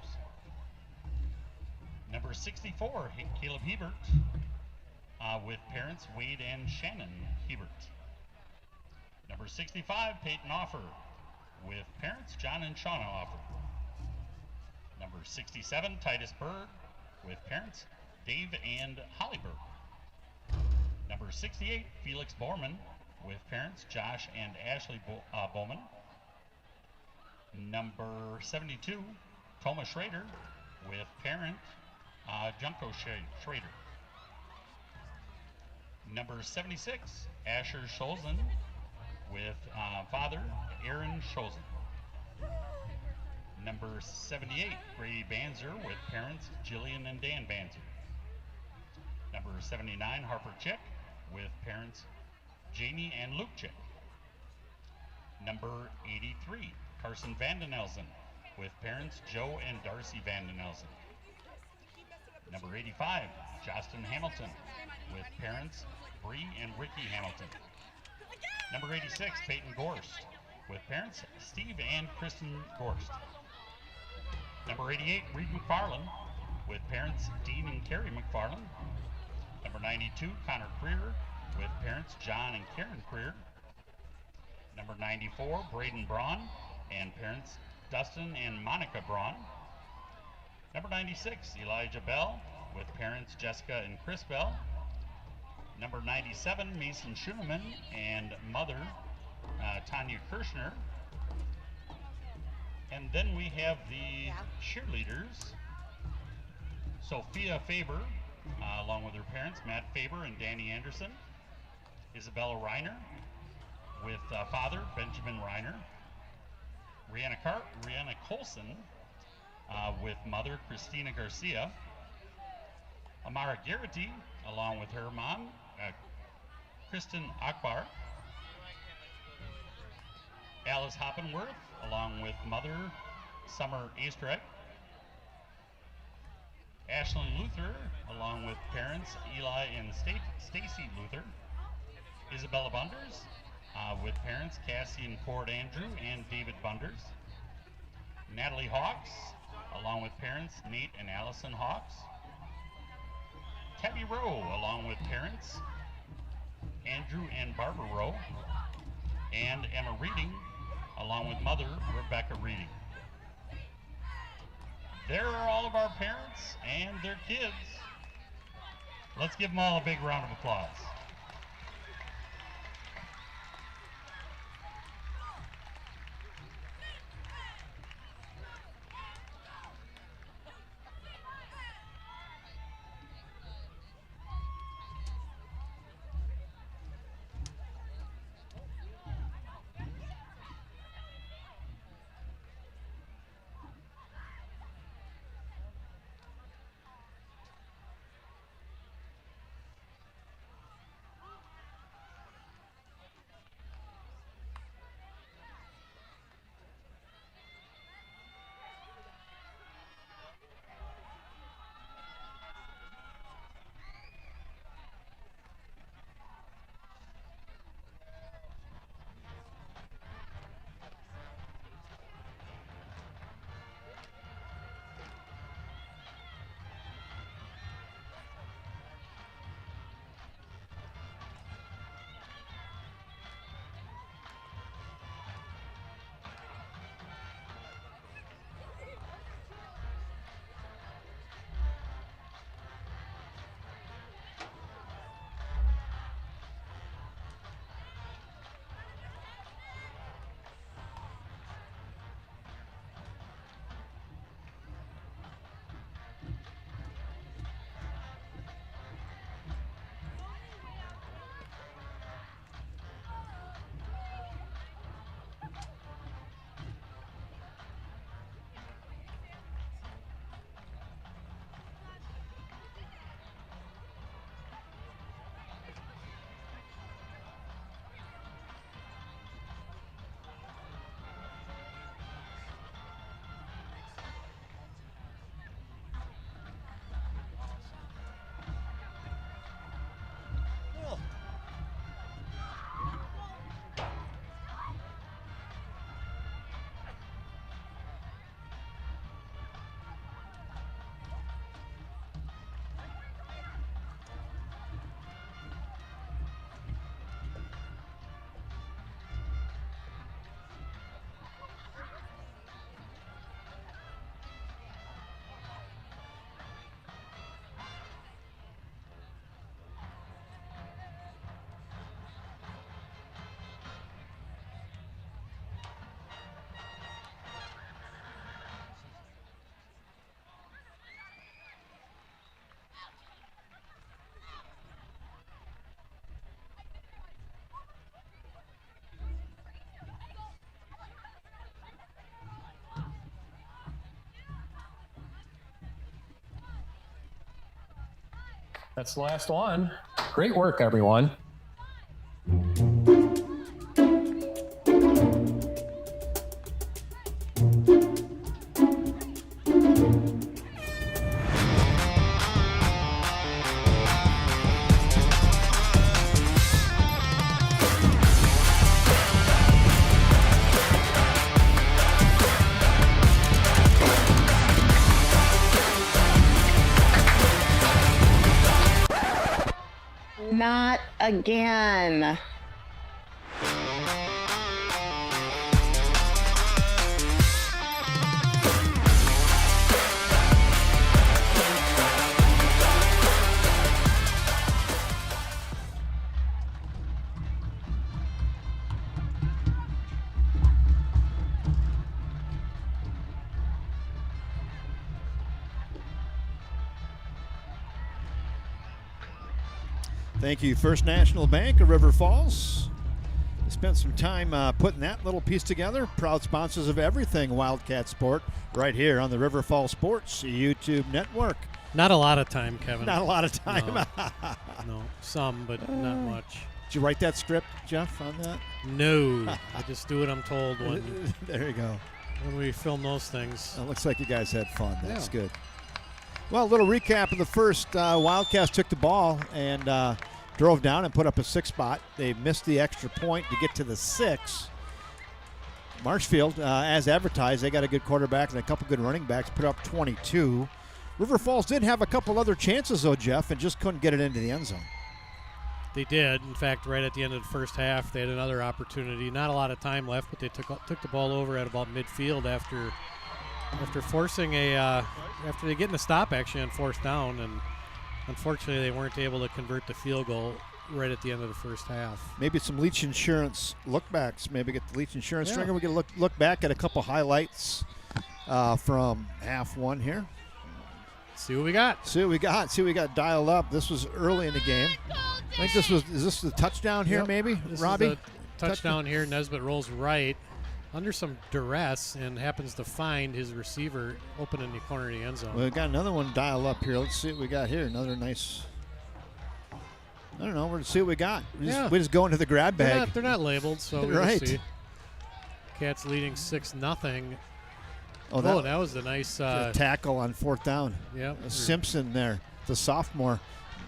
Number 64, Caleb Hebert, with parents, Wade and Shannon Hebert. Number 65, Peyton Offer, with parents, John and Shauna Offer. Number 67, Titus Berg, with parents, Dave and Holly Berg. Number 68, Felix Borman, with parents, Josh and Ashley Bowman. Number 72, Thomas Schrader, with parent, Junko Schrader. Number 76, Asher Scholzen, with father, Aaron Scholzen. Number 78, Brady Banzer, with parents, Jillian and Dan Banzer. Number 79, Harper Chick, with parents, Jamie and Luke Chick. Number 83, Carson Vanden Elzen, with parents, Joe and Darcy Vanden Elzen. Number 85, Justin Hamilton, with parents, Bree and Ricky Hamilton. Number 86, Peyton Gorst, with parents, Steve and Kristen Gorst. Number 88, Reed McFarland, with parents, Dean and Carrie McFarland. Number 92, Connor Creer, with parents, John and Karen Creer. Number 94, Braden Braun, and parents, Dustin and Monica Braun. Number 96, Elijah Bell, with parents, Jessica and Chris Bell. Number 97, Mason Schuneman, and mother, Tanya Kirshner. And then we have the cheerleaders, Sophia Faber, along with her parents, Matt Faber and Danny Anderson. Isabella Reiner, with father Benjamin Reiner. Rihanna Colson, with mother Christina Garcia. Amara Garrity, along with her mom, Kristen Akbar. Alice Hoppenworth, along with mother Summer Easterek. Ashlyn Luther, along with parents Eli and Stacy Luther. Isabella Bunders, with parents Cassie and Cord Andrew and David Bunders. Natalie Hawks, along with parents Nate and Allison Hawks. Tabby Rowe, along with parents Andrew and Barbara Rowe. And Emma Reading, along with mother Rebecca Reading. There are all of our parents and their kids. Let's give them all a big round of applause. That's the last one. Great work, everyone. Not again. Thank you, First National Bank of River Falls. We spent some time putting that little piece together. Proud sponsors of everything Wildcat Sport right here on the River Falls Sports YouTube network. Not a lot of time, Kevin. Not a lot of time. No, some, but not much. Did you write that script, Jeff, on that? No. I just do what I'm told when there you go. When we film those things. It looks like you guys had fun. That's good. Well, a little recap of the first. Wildcats took the ball and drove down and put up a 6 spot. They missed the extra point to get to the 6. Marshfield, as advertised, they got a good quarterback and a couple good running backs, put up 22. River Falls did have a couple other chances, though, Jeff, and just couldn't get it into the end zone. They did. In fact, right at the end of the first half, they had another opportunity. Not a lot of time left, but they took the ball over at about midfield after forcing after they get in a stop actually on 4th down, and unfortunately they weren't able to convert the field goal right at the end of the first half. Maybe some Leach Insurance lookbacks. Maybe get the Leach Insurance stringer. We can look back at a couple highlights from half one here. See what we got. See what we got dialed up. This was early in the game. I think is this the touchdown here, maybe, this Robbie? Is the touchdown here. Nesbitt rolls right under some duress and happens to find his receiver open in the corner of the end zone. Well, we got another one dialed up here. Let's see what we got here. Another nice. I don't know. We're going to see what we got. We just go into the grab bag. They're not labeled, so we'll right. see. Cats leading 6-0. Oh, that was a nice tackle on 4th down. Yep. Simpson there, the sophomore,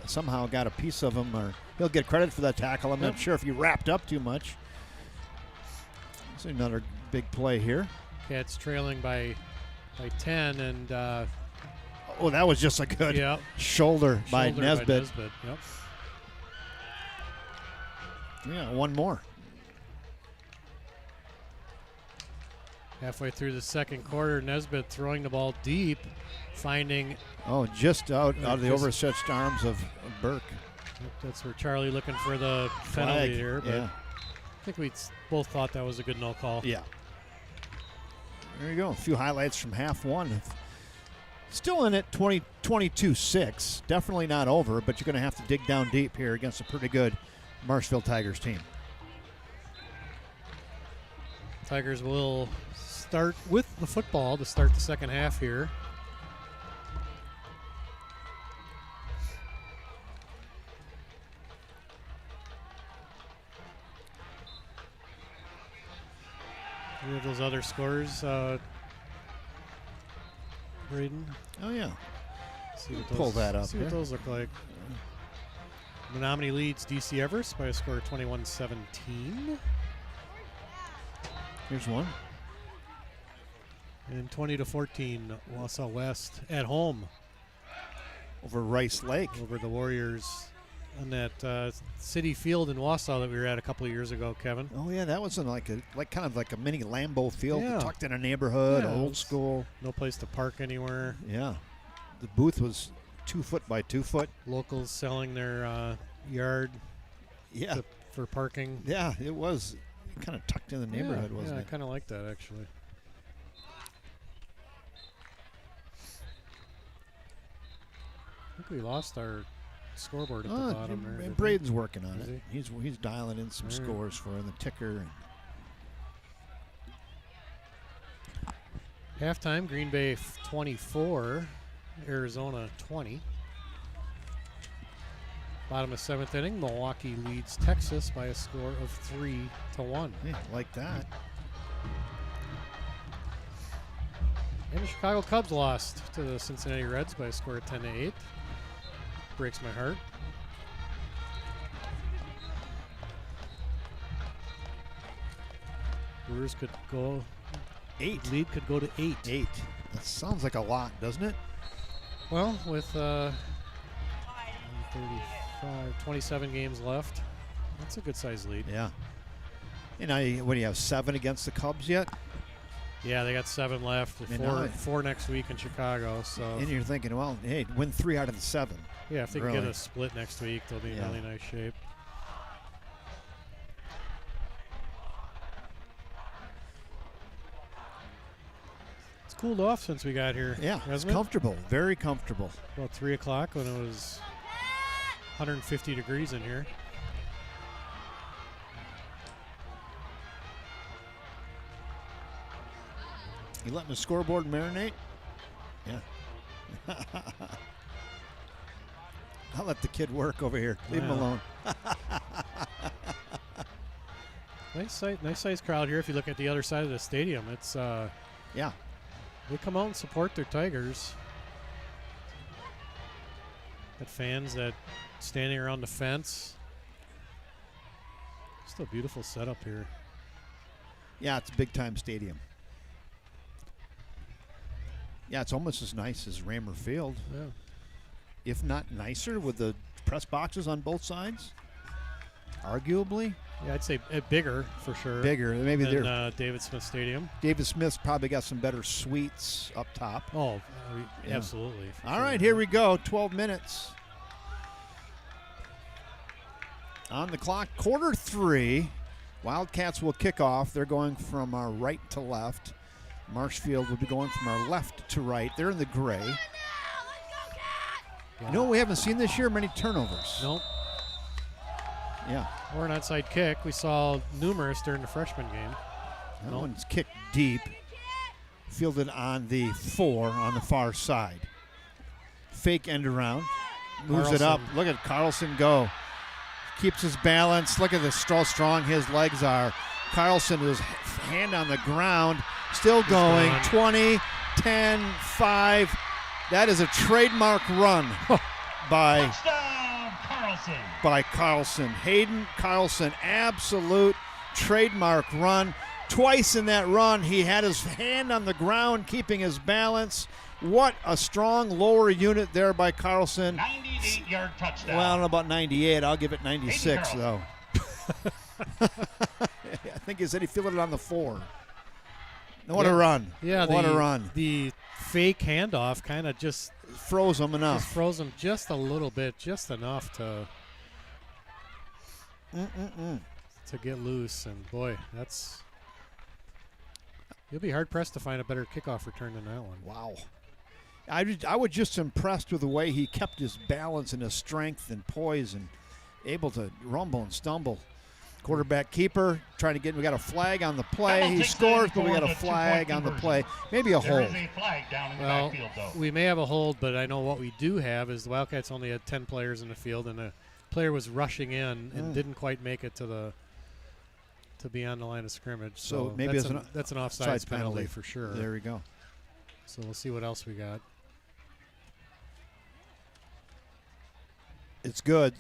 somehow got a piece of him, or he'll get credit for that tackle. I'm not sure if he wrapped up too much. That's another big play here. Cats trailing by 10, and that was just a good shoulder by Nesbitt. Yep. Yeah, one more. Halfway through the second quarter, Nesbitt throwing the ball deep, finding... just out of the overstretched arms of Burke. That's where Charlie looking for the penalty here. But yeah. I think we both thought that was a good no call. Yeah. There you go. A few highlights from half one. Still in it, 22-6. Definitely not over, but you're going to have to dig down deep here against a pretty good Marshfield Tigers team. Tigers will start with the football to start the second half here. We have those other scores, Braden. Oh, yeah. Pull that up. See what those look like. Menominee leads DC Everest by a score of 21-17. Here's one. And 20-14, Wausau West at home. Over Rice Lake. Over the Warriors on that city field in Wausau that we were at a couple of years ago, Kevin. Oh yeah, that was in kind of like a mini Lambeau field, tucked in a neighborhood, old school. No place to park anywhere. Yeah, the booth was 2 foot by 2 foot. Locals selling their yard. For parking. Yeah, it was kind of tucked in the neighborhood, wasn't it? I kind of like that actually. I think we lost our scoreboard at the bottom there. Braden's working on it. He's dialing in some scores for the ticker. Halftime, Green Bay 24, Arizona 20. Bottom of 7th inning, Milwaukee leads Texas by a score of 3-1. Yeah, like that. And the Chicago Cubs lost to the Cincinnati Reds by a score of 10-8. Breaks my heart. Brewers could go 8. Lead could go to 8. 8. That sounds like a lot, doesn't it? Well, with 27 games left, that's a good size lead. Yeah. And what do you have, 7 against the Cubs yet? Yeah, they got 7 left. 4 next week in Chicago. So. And you're thinking, well, hey, win 3 out of the 7. Yeah, if they can get a split next week, they'll be in really nice shape. It's cooled off since we got here. Yeah, it's comfortable, very comfortable. About 3 o'clock when it was 150 degrees in here. You letting the scoreboard marinate? Yeah. I'll let the kid work over here. Leave him alone. Nice size crowd here. If you look at the other side of the stadium, it's yeah. They come out and support their Tigers. Got fans that standing around the fence. Just a beautiful setup here. Yeah, it's a big time stadium. Yeah, it's almost as nice as Rammer Field. Yeah. If not nicer, with the press boxes on both sides. Arguably. Yeah, I'd say bigger for sure. Bigger. Maybe than David Smith Stadium. David Smith's probably got some better suites up top. Oh, absolutely. All right, here we go. 12 minutes. On the clock, quarter 3. Wildcats will kick off. They're going from our right to left. Marshfield will be going from our left to right. They're in the gray. You know what we haven't seen this year? Many turnovers. Nope. Yeah. Or an onside kick. We saw numerous during the freshman game. That one's kicked deep. Fielded on the 4 on the far side. Fake end around. Moves it up. Look at Carlson go. Keeps his balance. Look at how strong his legs are. Carlson with his hand on the ground. Still going. 20, 10, 5. That is a trademark run by Carlson. Hayden Carlson, absolute trademark run. Twice in that run, he had his hand on the ground, keeping his balance. What a strong lower unit there by Carlson. 98-yard touchdown. Well, I don't know about 98. I'll give it 96, though. I think he said he fielded it on the 4. What a run. Yeah, what a run. The fake handoff kind of just froze him enough. Just froze him just a little bit, just enough to get loose. And boy, you'll be hard pressed to find a better kickoff return than that one. Wow. I was just impressed with the way he kept his balance and his strength and poise and able to rumble and stumble. Quarterback keeper trying to get. We got a flag on the play. He scores, but we got a flag on the play. Maybe a hold. There is a flag down in the backfield, though. We may have a hold, but I know what we do have is the Wildcats only had 10 players in the field, and a player was rushing in and didn't quite make it to be on the line of scrimmage. So maybe that's an offsides penalty for sure. There we go. So we'll see what else we got. It's good.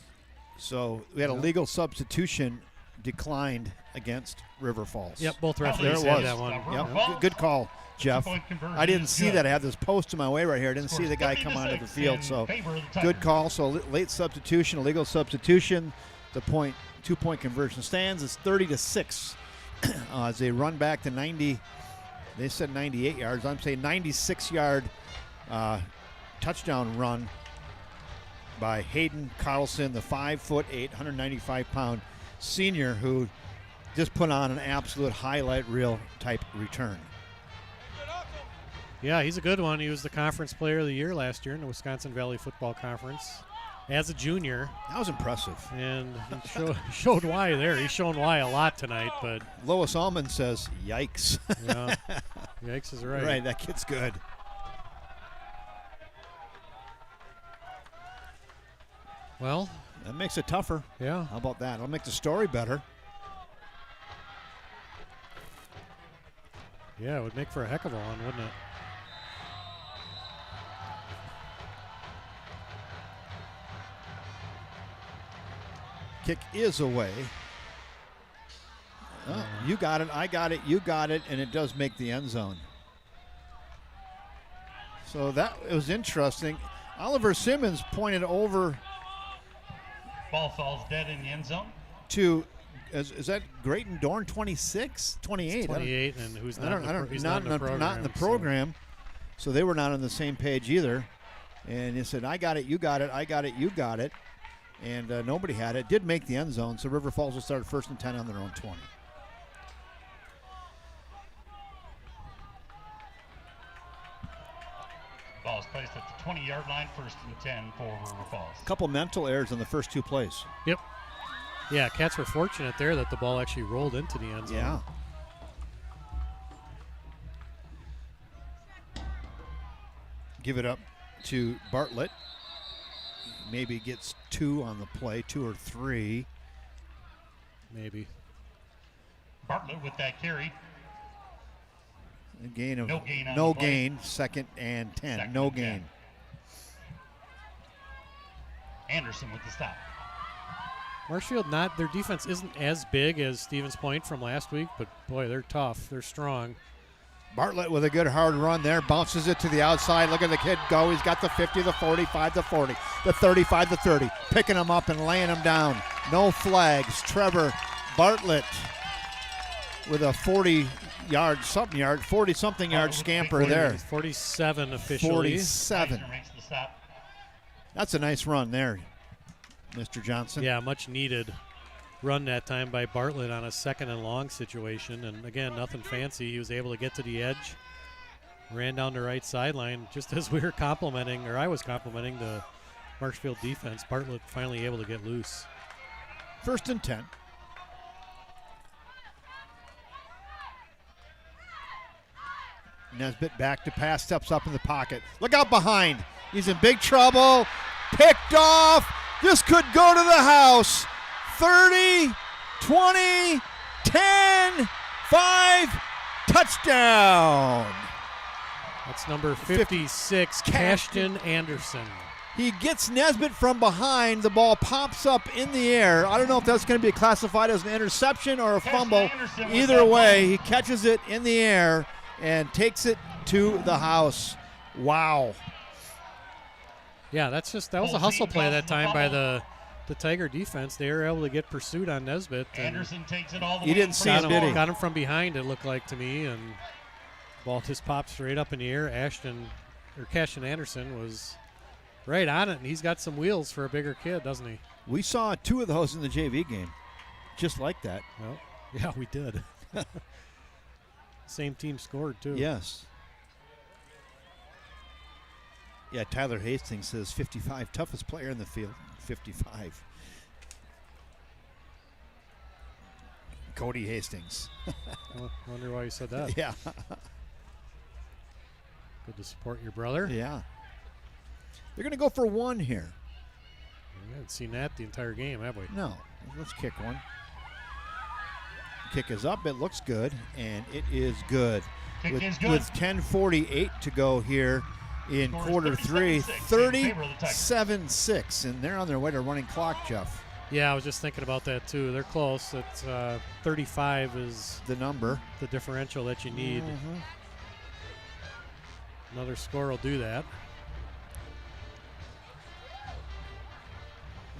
So we had a legal substitution declined against River Falls. Yep, both referees there it was. That one. Yep. Good call, Jeff. I didn't see that. I have this post in my way right here. I didn't see the guy come onto the field. So good call. So late substitution, illegal substitution. The 2-point conversion stands. It's 30-6 as they run back to 90. They said 98 yards. I'm saying 96-yard touchdown run by Hayden Carlson, the 5'8", 195-pound senior who just put on an absolute highlight reel type return. Yeah, he's a good one. He was the conference player of the year last year in the Wisconsin Valley Football Conference as a junior. That was impressive. And he showed why there. He's shown why a lot tonight. But Lois Allman says, yikes. Yeah, yikes is right. Right, that kid's good. Well, that makes it tougher. Yeah. How about that? It'll make the story better. Yeah, it would make for a heck of a one, wouldn't it? Kick is away. Oh, you got it, I got it, you got it, and it does make the end zone. So that was interesting. Oliver Simmons pointed over. Ball falls dead in the end zone. To, is that Grayton Dorn, 26? 28. It's 28, and who's not in the program. So they were not on the same page either. And he said, I got it, you got it, I got it, you got it. And nobody had it. Did make the end zone, so River Falls will start 1st and 10 on their own 20. Ball is placed at the 20-yard line, 1st and 10 for River Falls. A couple mental errors on the first two plays. Yep. Yeah, Cats were fortunate there that the ball actually rolled into the end zone. Yeah. Give it up to Bartlett. Maybe gets 2 on the play, 2 or 3. Maybe. Bartlett with that carry. A gain of No gain on no the play. gain, 2nd and 10. Second No and 10. gain. Anderson with the stop. Marshfield, not their defense isn't as big as Stevens Point from last week, but boy, they're tough. They're strong. Bartlett with a good hard run there, bounces it to the outside. Look at the kid go. He's got the 50, the 45, the 40, the 35, the 30. Picking him up and laying him down. No flags. Trevor Bartlett with a 40-something yard scamper there. 47 officially. 47. That's a nice run there, Mr. Johnson. Yeah, much needed run that time by Bartlett on a 2nd and long situation. And again, nothing fancy. He was able to get to the edge, ran down the right sideline just as we were complimenting, or I was complimenting the Marshfield defense. Bartlett finally able to get loose. 1st and 10. Nesbitt back to pass, steps up in the pocket. Look out behind. He's in big trouble. Picked off. This could go to the house. 30, 20, 10, 5, touchdown. That's number 56, Cashton Anderson. He gets Nesbitt from behind. The ball pops up in the air. I don't know if that's going to be classified as an interception or a fumble. Either way, he catches it in the air and takes it to the house. Wow. Yeah, that was a hustle play that time by the Tiger defense. They were able to get pursuit on Nesbitt. Anderson takes it all the way. He didn't see him, did he? Got him from behind, it looked like to me, and ball just popped straight up in the air. Cashton Anderson was right on it, and he's got some wheels for a bigger kid, doesn't he? We saw 2 of those in the JV game, just like that. Well, yeah, we did. Same team scored, too. Yes. Yeah, Tyler Hastings says 55, toughest player in the field, 55. Cody Hastings. Well, wonder why you said that. Yeah. Good to support your brother. Yeah. They're going to go for 1 here. We haven't seen that the entire game, have we? No. Let's kick one. Kick is up. It looks good, and it is good. With 10:48 to go here in quarter 3, 37-6, and they're on their way to running clock, Jeff. Yeah, I was just thinking about that too. They're close. It's 35 is the number, the differential that you need. Another score will do that.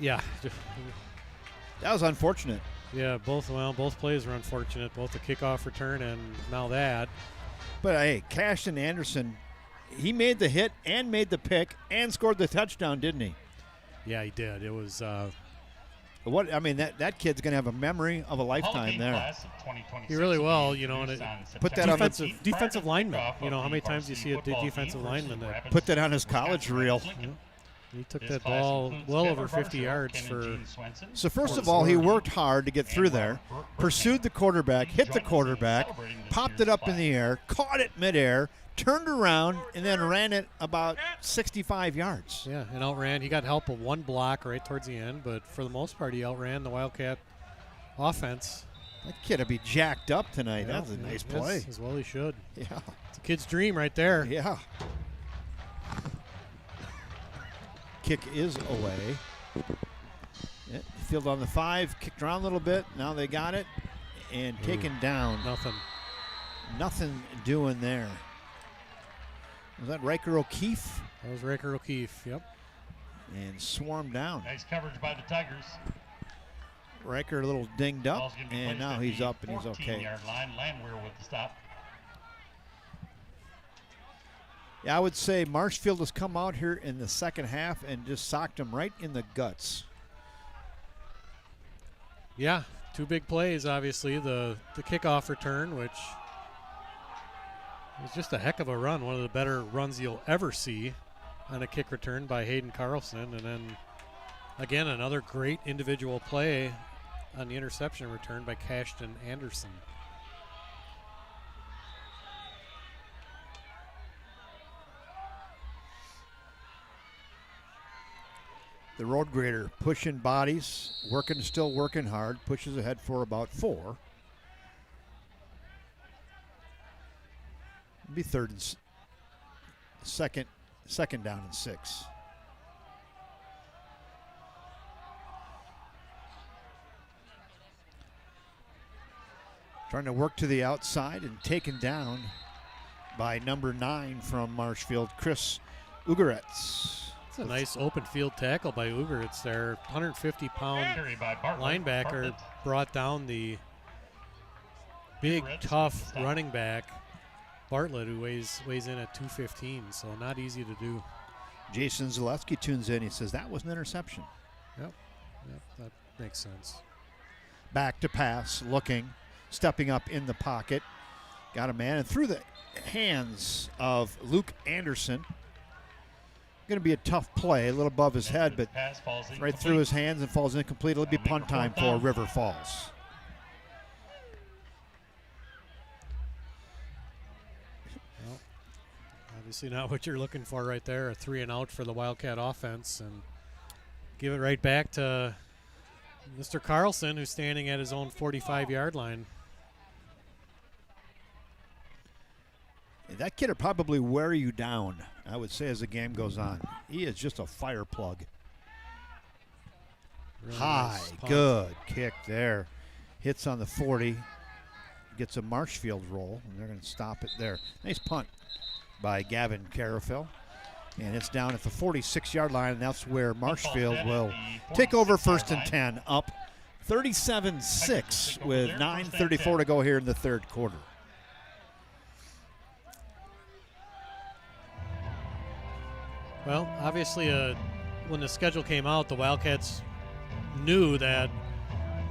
Yeah, that was unfortunate. Yeah, both plays were unfortunate. Both the kickoff return and now that. But hey, Cashton Anderson, he made the hit and made the pick and scored the touchdown, didn't he? Yeah, he did. It was. That kid's going to have a memory of a lifetime there. He really will, and put that on the defensive lineman. How many times do you see a defensive lineman that put that on his college reel? He took that ball well over 50 yards for. So first of all, he worked hard to get through there, pursued the quarterback, hit the quarterback, popped it up in the air, caught it midair, turned around, and then ran it about 65 yards. Yeah, and outran. He got help of 1 block right towards the end, but for the most part, he outran the Wildcat offense. That kid will be jacked up tonight. Yeah, that's a nice play. As well he should. Yeah. It's a kid's dream right there. Yeah. Kick is away. Yeah, field on the 5, kicked around a little bit. Now they got it and taken down. Nothing doing there. Was that Riker O'Keefe? That was Riker O'Keefe, yep. And swarmed down. Nice coverage by the Tigers. Riker a little dinged up, and now he's up and he's okay. 14-yard line. Landwehr with the stop. Yeah, I would say Marshfield has come out here in the second half and just socked him right in the guts. It was just a heck of a run, one of the better runs you'll ever see on a kick return by Hayden Carlson. And then, again, another great individual play on the interception return by Cashton Anderson. The road grader pushing bodies, still working hard, pushes ahead for about 4. It'll be second down and 6. Trying to work to the outside and taken down by number 9 from Marshfield, Chris Ugaretz. It's a nice open field tackle by Ugaretz there. 150-pound linebacker brought down the big, tough running back, Bartlett, who weighs in at 215, so not easy to do. Jason Zaleski tunes in. He says that was an interception. Yep, that makes sense. Back to pass, looking, stepping up in the pocket. Got a man and through the hands of Luke Anderson. Going to be a tough play, a little above his head, but right through his hands and falls incomplete. It'll be punt time for River Falls. Well, obviously not what you're looking for right there. A 3-and-out for the Wildcat offense, and give it right back to Mr. Carlson, who's standing at his own 45-yard line. That kid will probably wear you down, I would say, as the game goes on. He is just a fire plug. Really high, nice good kick there. Hits on the 40. Gets a Marshfield roll, and they're going to stop it there. Nice punt by Gavin Carafel. And it's down at the 46-yard line, and that's where Marshfield will take over 1st and 10, up 37-6 with 9:34 to go here in the third quarter. Well, obviously, when the schedule came out, the Wildcats knew that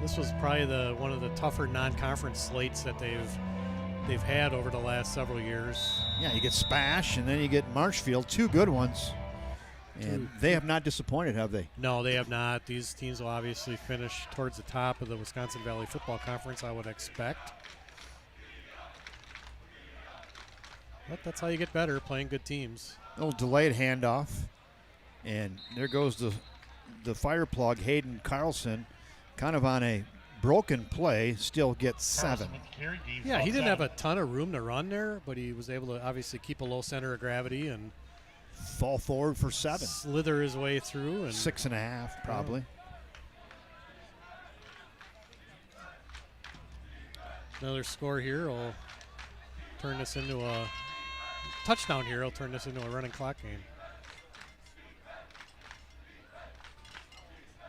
this was probably one of the tougher non-conference slates that they've had over the last several years. Yeah, you get Spash, and then you get Marshfield, 2 good ones. And they have not disappointed, have they? No, they have not. These teams will obviously finish towards the top of the Wisconsin Valley Football Conference, I would expect. But that's how you get better, playing good teams. A little delayed handoff, and there goes the fire plug, Hayden Carlson, kind of on a broken play, still gets 7. Yeah, he didn't have a ton of room to run there, but he was able to obviously keep a low center of gravity and fall forward for 7. Slither his way through. And 6.5 probably. Another score here will turn this into a touchdown here. Will turn this into a running clock game.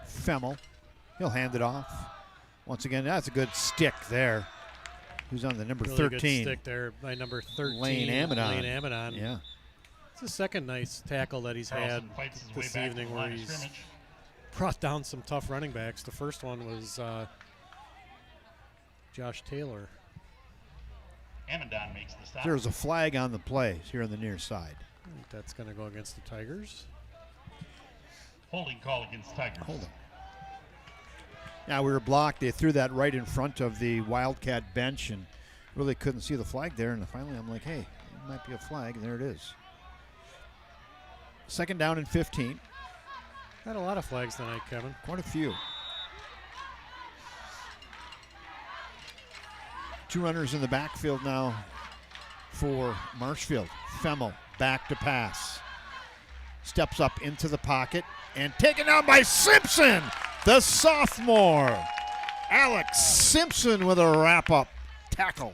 Femmel, he'll hand it off. Once again, that's a good stick there. Who's on the number really 13? Good stick there by number 13. Lane Amidon. Lane Amidon. Yeah. It's the second nice tackle that he's had this evening where he's brought down some tough running backs. The first one was Josh Taylor. Amidon makes the stop. There's a flag on the play here on the near side. I think that's going to go against the Tigers. Holding call against Tigers. Holding. Now we were blocked. They threw that right in front of the Wildcat bench and really couldn't see the flag there. And finally I'm like, hey, it might be a flag. And there it is. 2nd down and 15. Had a lot of flags tonight, Kevin. Quite a few. 2 runners in the backfield now for Marshfield. Femmel back to pass. Steps up into the pocket and taken down by Simpson, the sophomore. Alex Simpson with a wrap-up tackle.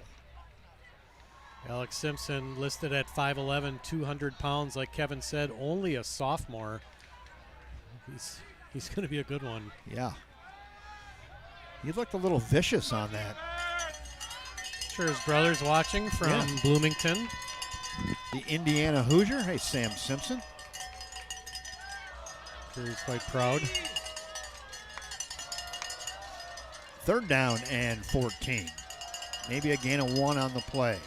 Alex Simpson listed at 5'11", 200 pounds. Like Kevin said, only a sophomore. He's going to be a good one. Yeah. He looked a little vicious on that. Sure his brother's watching from Bloomington. The Indiana Hoosier. Hey, Sam Simpson. Sure he's quite proud. 3rd down and 14. Maybe a gain of 1 on the play.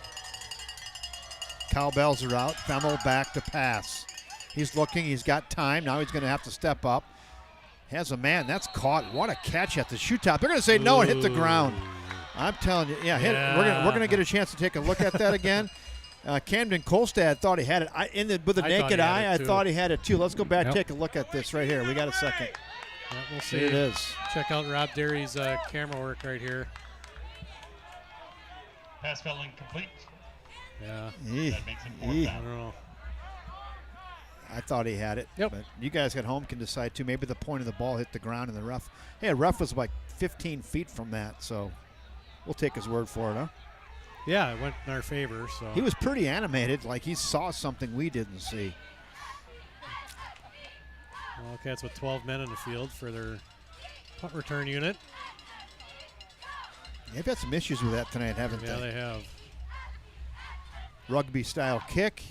Cowbells are out. Femmel back to pass. He's looking. He's got time. Now he's going to have to step up. Has a man. That's caught. What a catch at the shoot top. They're going to say no and hit the ground. I'm telling you. Yeah, hit it. We're going to get a chance to take a look at that again. Camden Kolstad thought he had it. With the naked eye, I thought he had it too. Let's go back and take a look at this right here. We got a second. Yeah, we'll see. Here it is. Check out Rob Derry's camera work right here. Pass fell incomplete. Yeah. That makes him fourth down. I don't know. I thought he had it. Yep. But you guys at home can decide too. Maybe the point of the ball hit the ground in the rough. Hey, rough was like 15 feet from that, so we'll take his word for it, huh? Yeah, it went in our favor. So he was pretty animated, like he saw something we didn't see. Wildcats with 12 men in the field for their punt return unit. They've had some issues with that tonight, haven't they? Yeah, they have. Rugby-style kick.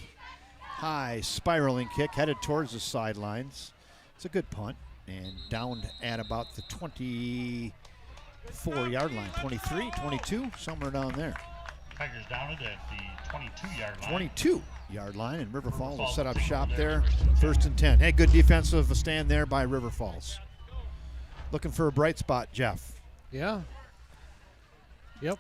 High spiraling kick headed towards the sidelines. It's a good punt. And down at about the 24-yard line. 23, 22, somewhere down there. Tigers down it at the 22-yard line. 22-yard line, and River Falls will set up shop there. 1st and 10. Hey, good defensive stand there by River Falls. Looking for a bright spot, Jeff. Yeah. Yep.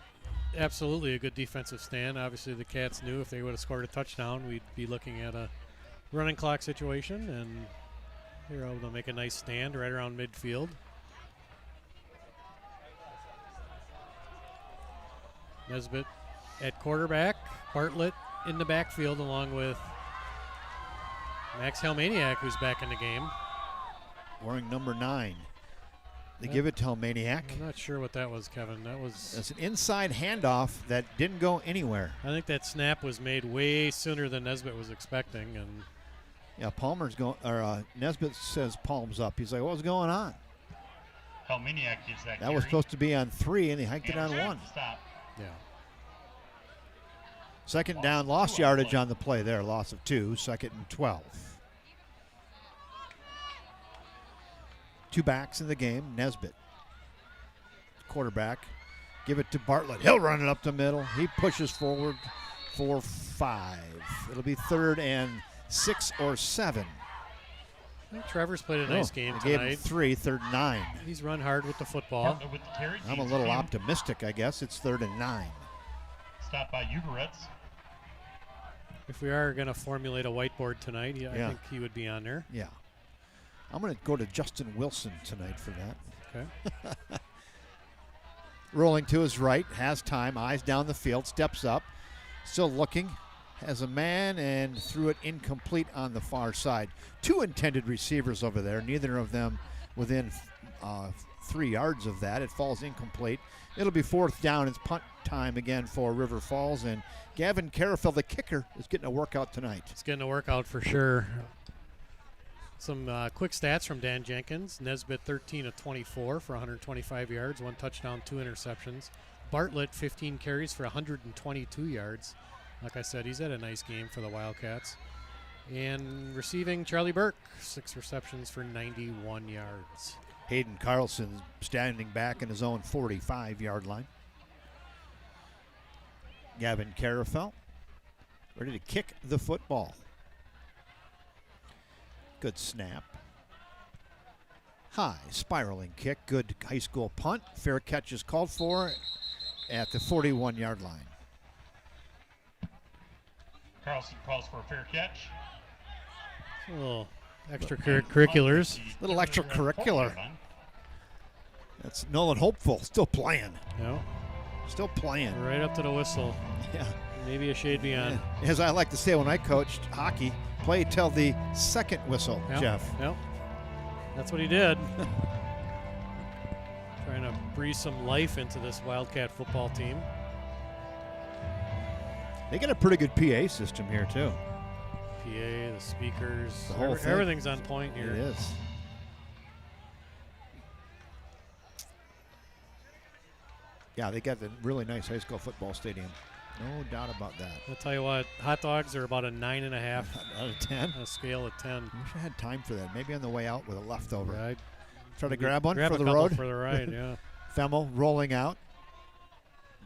Absolutely a good defensive stand. Obviously, the Cats knew if they would have scored a touchdown, we'd be looking at a running clock situation, and they were able to make a nice stand right around midfield. Nesbitt at quarterback, Bartlett in the backfield along with Max Helmaniak, who's back in the game. Wearing number 9. They give it to Helmaniak. I'm not sure what that was, Kevin. That's an inside handoff that didn't go anywhere. I think that snap was made way sooner than Nesbitt was expecting, and yeah, Palmer's going, or Nesbitt says palms up. He's like, "What's going on?" Helmaniak gives that. That was supposed to be on 3, and he hiked it on 1. Stop. Yeah. Second down, lost yardage on the play there. Loss of 2. 2nd and 12. 2 backs in the game. Nesbitt, quarterback, give it to Bartlett. He'll run it up the middle. He pushes forward for 5. It'll be 3rd and 6 or 7. Well, Trevor's played a nice game tonight. Gave him 3, 3rd and 9. He's run hard with the football. I'm a little optimistic, I guess. It's 3rd and 9. Stopped by Ugoretz. If we are going to formulate a whiteboard tonight, I think he would be on there. Yeah. I'm going to go to Justin Wilson tonight for that. Okay. Rolling to his right, has time, eyes down the field, steps up, still looking, has a man, and threw it incomplete on the far side. 2 intended receivers over there, neither of them within 3 yards of that. It falls incomplete. It'll be 4th down. It's punt time again for River Falls, and Gavin Carafel, the kicker, is getting a workout tonight. He's getting a workout for sure. Some quick stats from Dan Jenkins. Nesbitt 13 of 24 for 125 yards, 1 touchdown, 2 interceptions. Bartlett 15 carries for 122 yards. Like I said, he's had a nice game for the Wildcats. And receiving, Charlie Burke, 6 receptions for 91 yards. Hayden Carlson standing back in his own 45-yard line. Gavin Carafel ready to kick the football. Good snap. High spiraling kick. Good high school punt. Fair catch is called for at the 41-yard line. Carlson calls for a fair catch. A little extracurriculars. Little extracurricular. That's Nolan Hopeful. Still playing. No. Still playing. Right up to the whistle. Yeah. Maybe a shade beyond. As I like to say when I coached hockey, play till the second whistle, Jeff. Yep. That's what he did. Trying to breathe some life into this Wildcat football team. They got a pretty good PA system here, too. PA, the speakers, the whole thing. Everything's on point here. It is. Yeah, they got a really nice high school football stadium. No doubt about that. I'll tell you what, hot dogs are about a 9.5 out of 10. A scale of 10. I wish I had time for that. Maybe on the way out with a leftover. Yeah, try to grab one grab for a the couple road. For the ride, yeah. Femmel rolling out.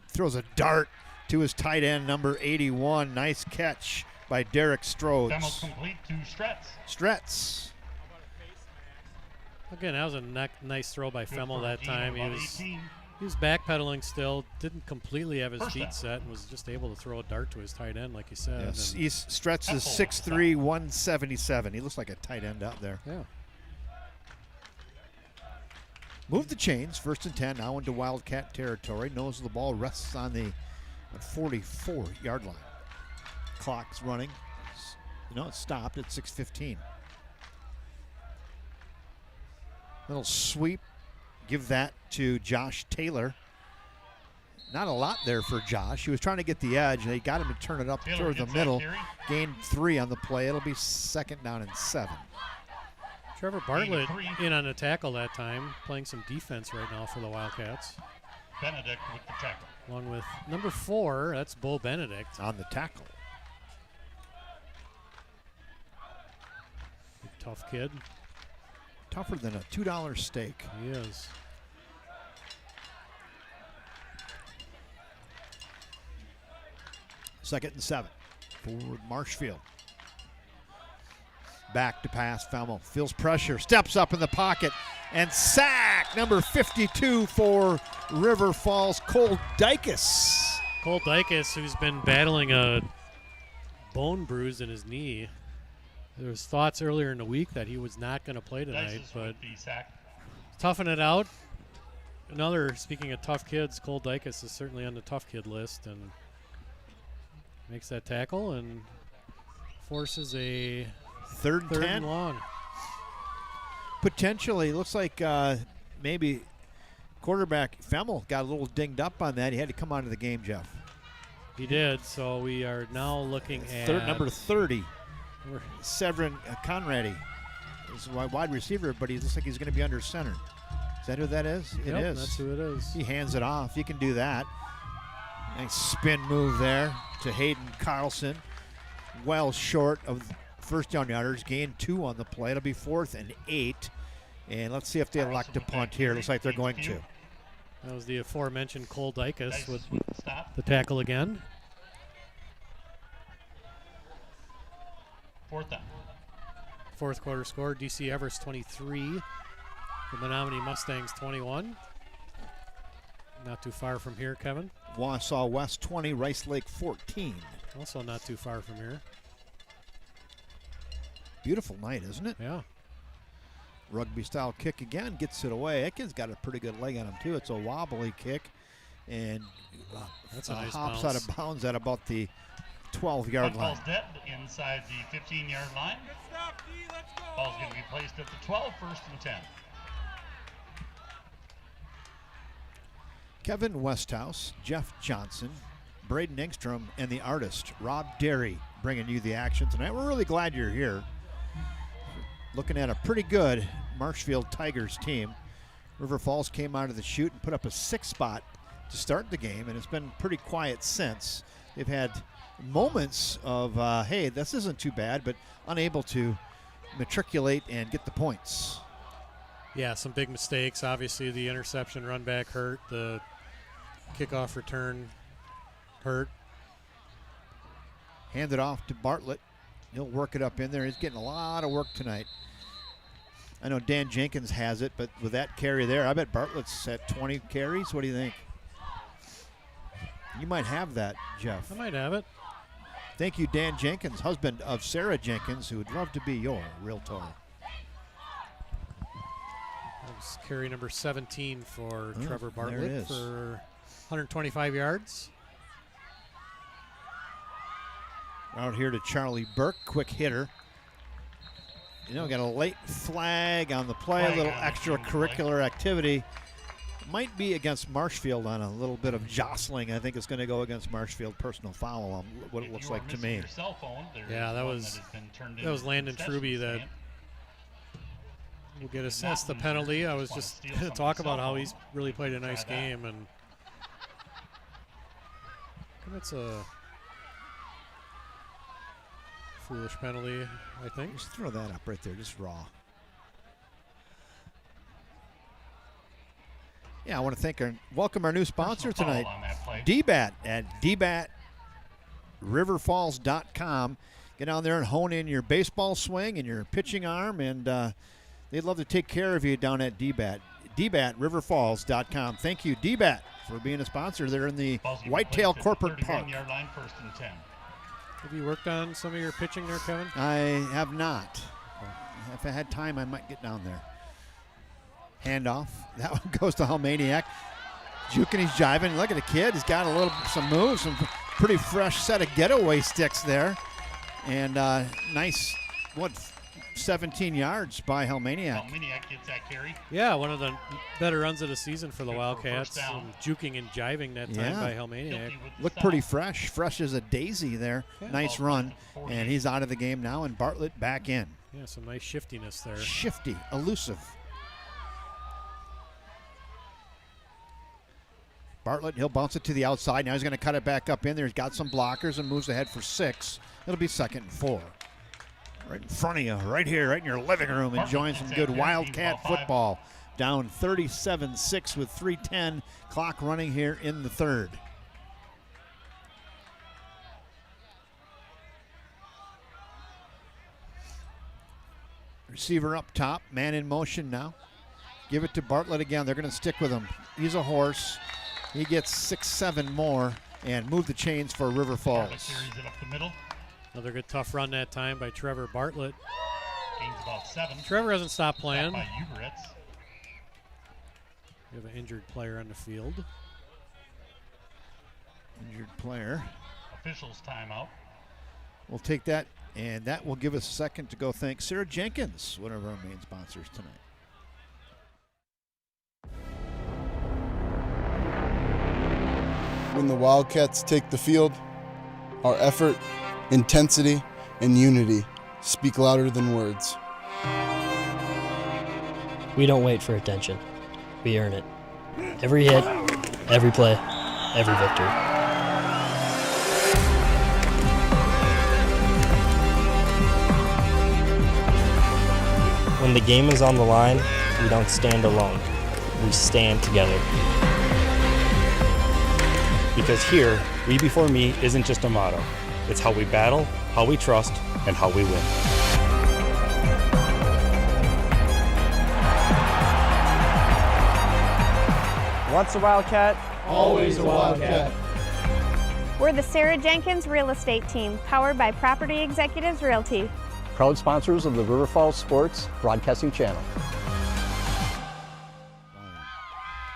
Throws a dart to his tight end, number 81. Nice catch by Derek Strodes. Demo complete to Stretz. Stretz. Again, that was a nice throw by Femmel that time. He was 18. backpedaling still, didn't completely have his feet set, and was just able to throw a dart to his tight end, like you said. Yes, Stretz is 6'3", 177. He looks like a tight end out there. Yeah. Move the chains, 1st and 10, now into Wildcat territory. Nose of the ball rests on the 44-yard line. Clock's running. No, it stopped at 6:15. Little sweep. Give that to Josh Taylor. Not a lot there for Josh. He was trying to get the edge. They got him to turn it up toward the middle. Gained 3 on the play. It'll be 2nd down and 7. Trevor Bartlett in on a tackle that time, playing some defense right now for the Wildcats. Benedict with the tackle. Along with number 4, that's Bo Benedict. On the tackle. Tough kid. Tougher than a $2 steak. He is. Second and 7 for Marshfield. Back to pass. Femmel feels pressure, steps up in the pocket, and sack. Number 52 for River Falls, Cole Dykes. Cole Dykes, who's been battling a bone bruise in his knee. There was thoughts earlier in the week that he was not going to play tonight, but toughing it out. Another, speaking of tough kids, Cole Dykes is certainly on the tough kid list and makes that tackle and forces a third and 10 and long. Potentially, looks like maybe quarterback Femmel got a little dinged up on that. He had to come out of the game, Jeff. He did, so we are now looking at number 30. Severin Conradi is a wide receiver, but he looks like he's going to be under center. Is that who that is? Yep, it is. That's who it is. He hands it off. You can do that. Nice spin move there to Hayden Carlson. Well short of first down yarders. Gained 2 on the play. It'll be 4th and 8. And let's see if they elect to punt here. Looks like they're going to. That was the aforementioned Cole Dykes with the tackle again. 4th down. Fourth quarter score, DC Everest 23. The Menominee Mustangs 21. Not too far from here, Kevin. Wausau West 20, Rice Lake 14. Also not too far from here. Beautiful night, isn't it? Yeah. Rugby style kick again, gets it away. That kid's got a pretty good leg on him too. It's a wobbly kick and that's a nice hops bounce. out of bounds at about the 12-yard line. Ball's dead inside the 15-yard line. Ball's going to be placed at the 12, 1st and 10. Kevin Westhouse, Jeff Johnson, Braden Engstrom, and the artist, Rob Derry, bringing you the action tonight. We're really glad you're here. Looking at a pretty good Marshfield Tigers team. River Falls came out of the chute and put up a 6 spot to start the game, and it's been pretty quiet since. They've had moments of, hey, this isn't too bad, but unable to matriculate and get the points. Yeah, some big mistakes. Obviously, the interception run back hurt. The kickoff return hurt. Hand it off to Bartlett. He'll work it up in there. He's getting a lot of work tonight. I know Dan Jenkins has it, but with that carry there, I bet Bartlett's at 20 carries. What do you think? You might have that, Jeff. I might have it. Thank you, Dan Jenkins, husband of Sarah Jenkins, who would love to be your realtor. That was carry number 17 for Trevor Bartlett for 125 yards. Out here to Charlie Burke, quick hitter. You know, got a late flag on the play, a little extracurricular activity. Might be against Marshfield on a little bit of jostling. I think it's going to go against Marshfield. Personal foul on what it looks like to me. Yeah, that was Landon Truby that will get assessed the penalty. I was just going to talk about how he's really played a nice game, and it's a foolish penalty, I think. Just throw that up right there, just raw. Yeah, I want to welcome our new sponsor tonight, on that play. DBAT at dbatriverfalls.com. Get down there and hone in your baseball swing and your pitching arm, and they'd love to take care of you down at DBAT. dbatriverfalls.com. Thank you, DBAT, for being a sponsor there in the Whitetail Corporate Park. 31-yard line, 1st and 10. Have you worked on some of your pitching there, Kevin? I have not. If I had time, I might get down there. Handoff. That one goes to Helmaniak. Juking, he's jiving. Look at the kid. He's got some moves, some pretty fresh set of getaway sticks there. And nice, 17 yards by Helmaniak. Helmaniak gets that carry. Yeah, one of the better runs of the season for the Wildcats. Juking and jiving that time by Helmaniak. Looked pretty fresh as a daisy there. Yeah. Nice run. And he's out of the game now, and Bartlett back in. Yeah, some nice shiftiness there. Shifty, elusive. Bartlett, he'll bounce it to the outside. Now he's going to cut it back up in there. He's got some blockers and moves ahead for 6. It'll be 2nd and 4. Right in front of you, right here, right in your living room, enjoying some good Wildcat football. Down 37-6 with 3:10 clock running here in the 3rd. Receiver up top, man in motion now. Give it to Bartlett again. They're going to stick with him. He's a horse. He gets 6-7 more and move the chains for River Falls. Carries it up the middle. Another good tough run that time by Trevor Bartlett. Gains about 7. Trevor hasn't stopped playing. By Uberitz. We have an injured player on the field. Injured player. Officials timeout. We'll take that, and that will give us a second to go thank Sarah Jenkins, one of our main sponsors tonight. When the Wildcats take the field, our effort, intensity, and unity speak louder than words. We don't wait for attention. We earn it. Every hit, every play, every victory. When the game is on the line, we don't stand alone. We stand together. Because here, we before me isn't just a motto. It's how we battle, how we trust, and how we win. Once a Wildcat, always a Wildcat. We're the Sarah Jenkins Real Estate Team, powered by Property Executives Realty. Proud sponsors of the River Falls Sports Broadcasting Channel.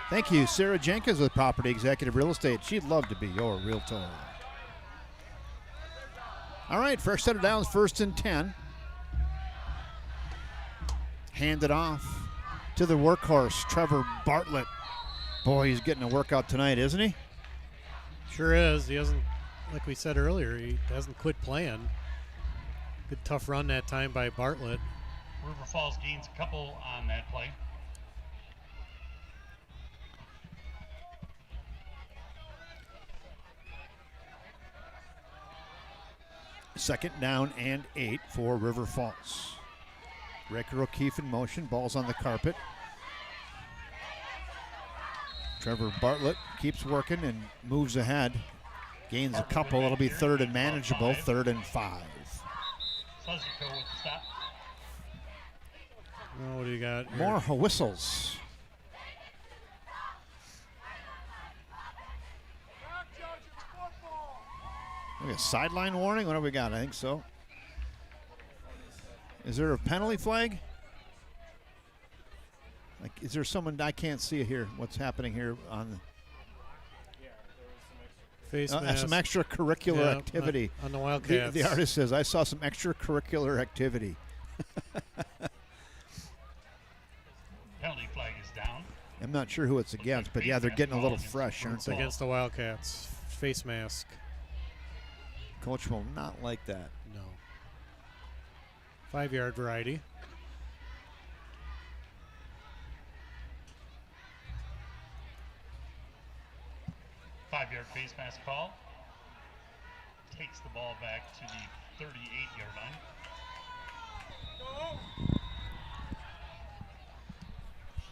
Thank you, Sarah Jenkins with Property Executive Real Estate. She'd love to be your realtor. All right, first set of downs, 1st and 10. Hand it off to the workhorse, Trevor Bartlett. Boy, he's getting a workout tonight, isn't he? Sure is. He hasn't, like we said earlier, he hasn't quit playing. Good tough run that time by Bartlett. River Falls gains a couple on that play. Second down and 8 for River Falls. Ricker O'Keefe in motion. Ball's on the carpet. Trevor Bartlett keeps working and moves ahead. Gains a couple. It'll be 3rd and manageable. 3rd and 5. Oh, what do you got here? More whistles. We got a sideline warning. What do we got? I think so. Is there a penalty flag? Like, is there someone I can't see here? What's happening here on the face mask? Some extracurricular activity on the Wildcats. The artist says, "I saw some extracurricular activity." Penalty flag is down. I'm not sure who it's against, but yeah, they're getting a little fresh, aren't they? It's against the Wildcats. Face mask. Coach will not like that. No. 5-yard variety. Five-yard face mask call. Takes the ball back to the 38-yard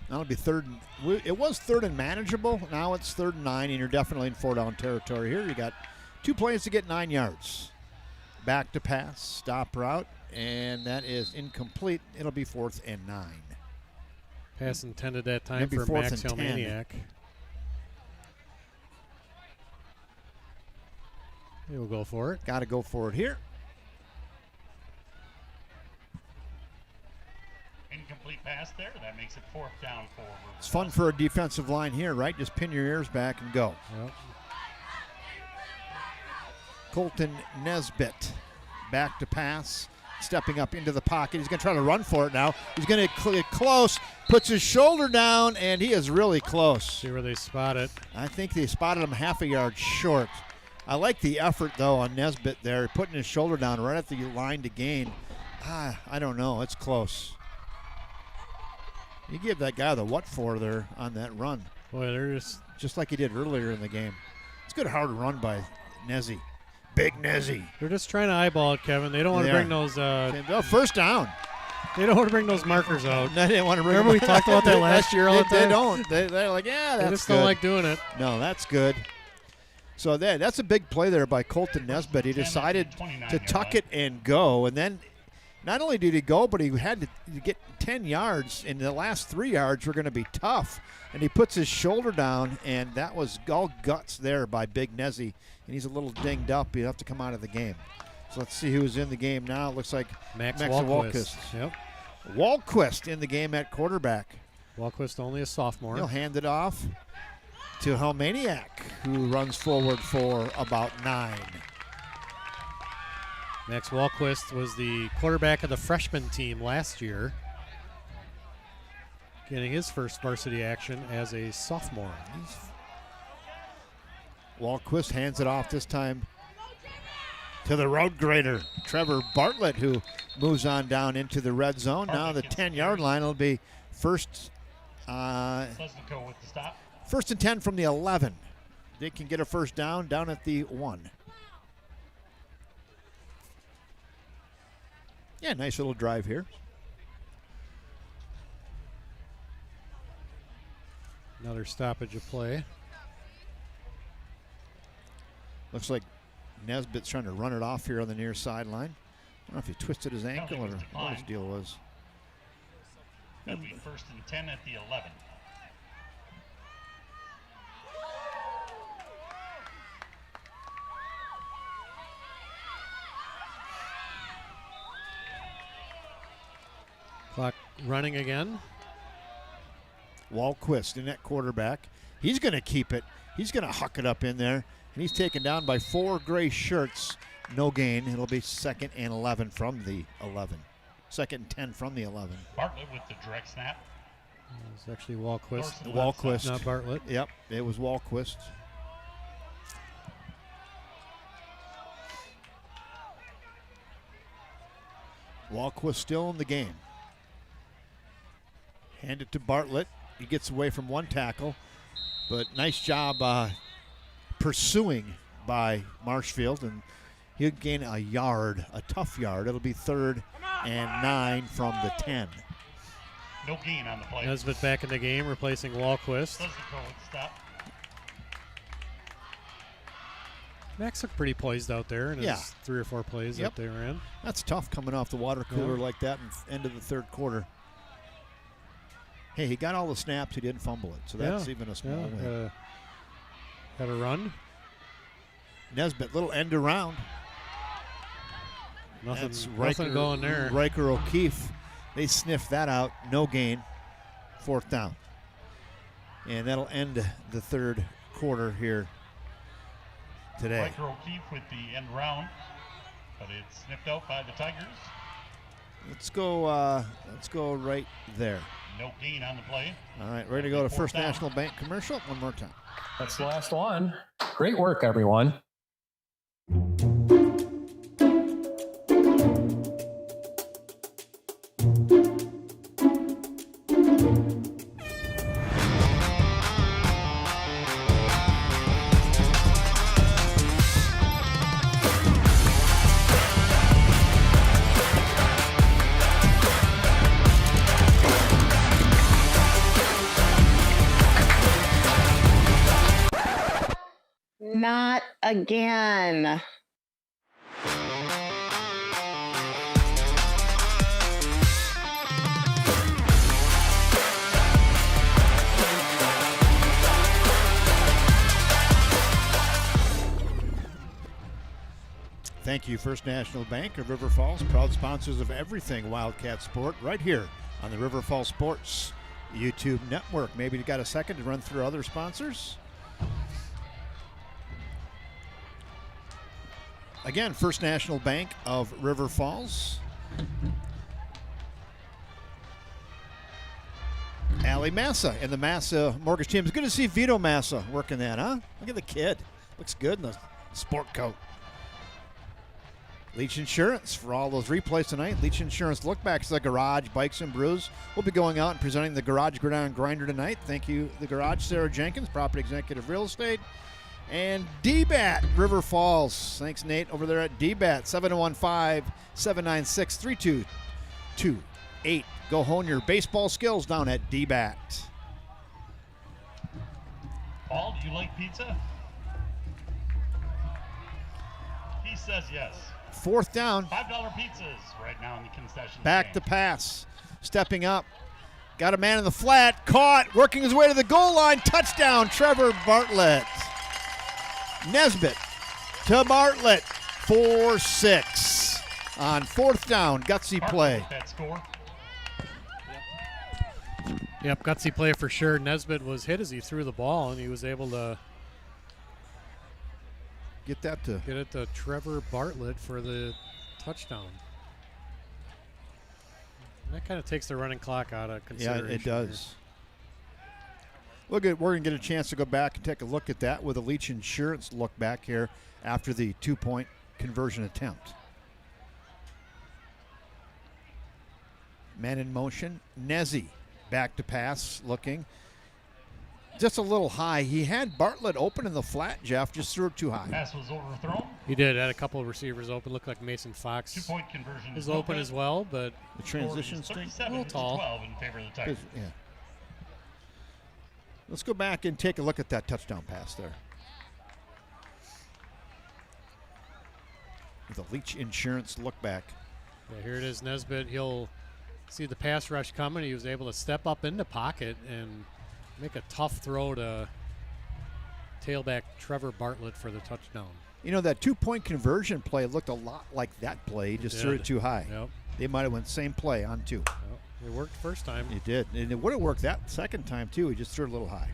line. That'll be third. It was third and manageable. Now it's 3rd and 9, and you're definitely in 4-down territory here. You got 2 plays to get 9 yards. Back to pass, stop route, and that is incomplete. It'll be 4th and 9. Pass intended that time Maybe for 4th Max and 10. Helmaniak. He will go for it. Got to go for it here. Incomplete pass there. That makes it 4th down for River. It's fun for a defensive line here, right? Just pin your ears back and go. Yep. Colton Nesbitt back to pass, stepping up into the pocket. He's going to try to run for it now. He's going to get close, puts his shoulder down, and he is really close. See where they spot it. I think they spotted him half a yard short. I like the effort, though, on Nesbitt there, putting his shoulder down right at the line to gain. I don't know. It's close. You give that guy the what for there on that run. Boy, they're just like he did earlier in the game. It's a good hard run by Nezzy. Big Nezzy. They're just trying to eyeball it, Kevin. They don't want to bring those. First down. They don't want to bring those markers out. They didn't want to bring. Remember we talked about that last year all the time? They don't. They're like, yeah, that's They just good. don't like doing it. No, that's good. So that's a big play there by Colton Nesbitt. He decided to tuck it and go, and then not only did he go, but he had to get 10 yards, and the last 3 yards were going to be tough. And he puts his shoulder down, and that was all guts there by Big Nezzy, and he's a little dinged up. He'll have to come out of the game. So let's see who's in the game now. It looks like Max Walquist. Yep. Walquist in the game at quarterback. Walquist only a sophomore. He'll hand it off to Helmaniak, who runs forward for about 9. Max Walquist was the quarterback of the freshman team last year, getting his first varsity action as a sophomore. Walquist hands it off this time to the road grader, Trevor Bartlett, who moves on down into the red zone. Now the 10-yard line will be first and 10 from the 11. They can get a first down at the 1. Yeah, nice little drive here. Another stoppage of play. Looks like Nesbitt's trying to run it off here on the near sideline. I don't know if he twisted his ankle or what his deal was. That'll be 1st and 10 at the 11. Clock running again. Walquist in at quarterback. He's going to keep it. He's going to huck it up in there. And he's taken down by 4 gray shirts. No gain. It'll be 2nd and 11 from the 11. 2nd and 10 from the 11. Bartlett with the direct snap. It's actually Walquist. Walquist. Not Bartlett. Yep, it was Walquist. Walquist still in the game. Hand it to Bartlett. He gets away from one tackle, but nice job pursuing by Marshfield, and he'll gain a yard, a tough yard. It'll be 3rd and 9 from the 10. No gain on the play. Nesbitt back in the game, replacing Walquist. Doesn't go with stop. Max looked pretty poised out there in his 3 or 4 plays that they were in. That's tough coming off the water cooler like that in the end of the 3rd quarter. Hey, he got all the snaps. He didn't fumble it, so that's even a small win. Had a run. Nesbitt, little end around. Nothing going there. Riker O'Keefe, they sniffed that out. No gain. 4th down. And that'll end the 3rd quarter here today. Riker O'Keefe with the end round, but it's sniffed out by the Tigers. Let's go right there. No gain on the play. All right, ready to go to First National Bank commercial one more time. That's the last one. Great work, everyone. again. Thank you, First National Bank of River Falls, proud sponsors of everything Wildcat Sport right here on the River Falls Sports YouTube network. Maybe you got a second to run through other sponsors? Again, First National Bank of River Falls. Allie Massa and the Massa Mortgage Team. It's good to see Vito Massa working that, huh? Look at the kid. Looks good in the sport coat. Leach Insurance for all those replays tonight. Leach Insurance look back to the Garage Bikes and Brews. We'll be going out and presenting the Garage Gridiron Grinder tonight. Thank you, the Garage. Sarah Jenkins, Property Executive Real Estate. And DBAT River Falls. Thanks, Nate, over there at DBAT. 715-796-3228. Go hone your baseball skills down at DBAT. Paul, do you like pizza? He says yes. Fourth down. $5 pizzas right now in the concession Back stand. to pass. Stepping up. Got a man in the flat. Caught. Working his way to the goal line. Touchdown, Trevor Bartlett. Nesbitt to Bartlett. 4-6 on fourth down. Gutsy play. That score. Yep, gutsy play for sure. Nesbitt was hit as he threw the ball, and he was able to get it to Trevor Bartlett for the touchdown. And that kind of takes the running clock out of consideration. Yeah, it does. We're going to get a chance to go back and take a look at that with a Leach Insurance look back here after the 2-point conversion attempt. Man in motion. Nezzy back to pass, looking. Just a little high. He had Bartlett open in the flat, Jeff. Just threw it too high. Pass was overthrown. He did. Had a couple of receivers open. Looked like Mason Fox 2-point conversion is open as well, but the transition string a little tall. 12 in favor of the Tigers. Yeah. Let's go back and take a look at that touchdown pass there. With a Leach Insurance look back. Yeah, here it is, Nesbitt. He'll see the pass rush coming. He was able to step up in the pocket and make a tough throw to tailback Trevor Bartlett for the touchdown. You know, that 2-point conversion play looked a lot like that play. He just threw it too high. Yep. They might have went same play on 2. Yep. It worked first time. It did. And it would have worked that second time, too. He just threw it a little high.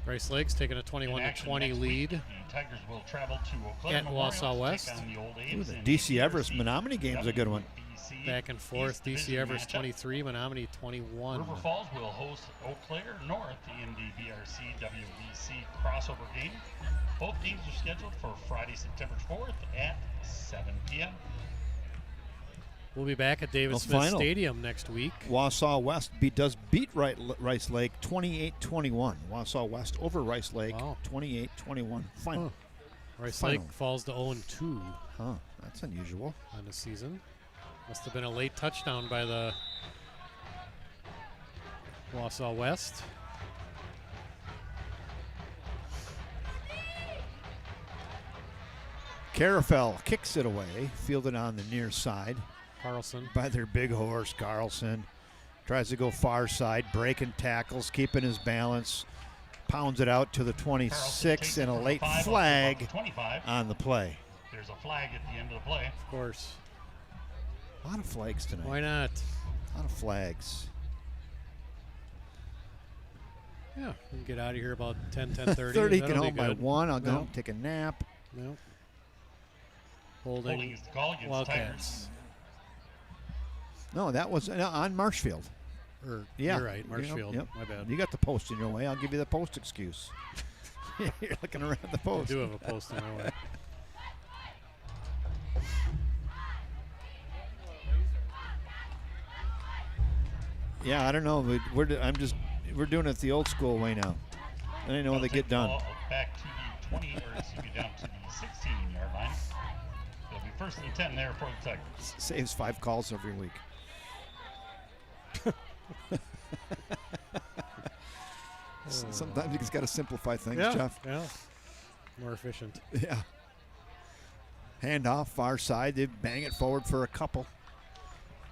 Rice Lake's taking a 21-20 lead. The Tigers will travel to Oakland at Wausau West. Ooh, the DC Everest Menominee game's a good one. Back and forth. DC Everest 23, Menominee 21. River Falls will host Eau Claire North in the BRC WEC crossover game. Both games are scheduled for Friday, September 4th at 7 p.m. We'll be back at David Smith Stadium next week. Wausau West does beat Rice Lake 28-21. Wausau West over Rice Lake 28-21. Final. Rice Lake falls to 0-2. Huh, that's unusual. On the season. Must have been a late touchdown by the Wausau West. Carafel kicks it away, fielded on the near side. Carlson. By their big horse, Carlson. Tries to go far side, breaking tackles, keeping his balance. Pounds it out to the 26 and a late flag on the play. There's a flag at the end of the play. Of course. A lot of flags tonight. Why not? A lot of flags. Yeah, we can get out of here about 10:30. 30, get home by 1. I'll go home, take a nap. No. Holding is the call against Wildcats. No, that was on Marshfield. You're right, Marshfield. Yep. My bad. You got the post in your way. I'll give you the post excuse. You're looking around the post. I do have a post in my way. Yeah, I don't know. We're doing it the old school way now. I don't know when they get done. Back to the 20, or excuse me, down to the 16-yard line. It'll be first and 10 there for the Tigers. Saves 5 calls every week. Sometimes you just got to simplify things, Yeah, Jeff. yeah. More efficient. Yeah. Handoff, far side. They bang it forward for a couple.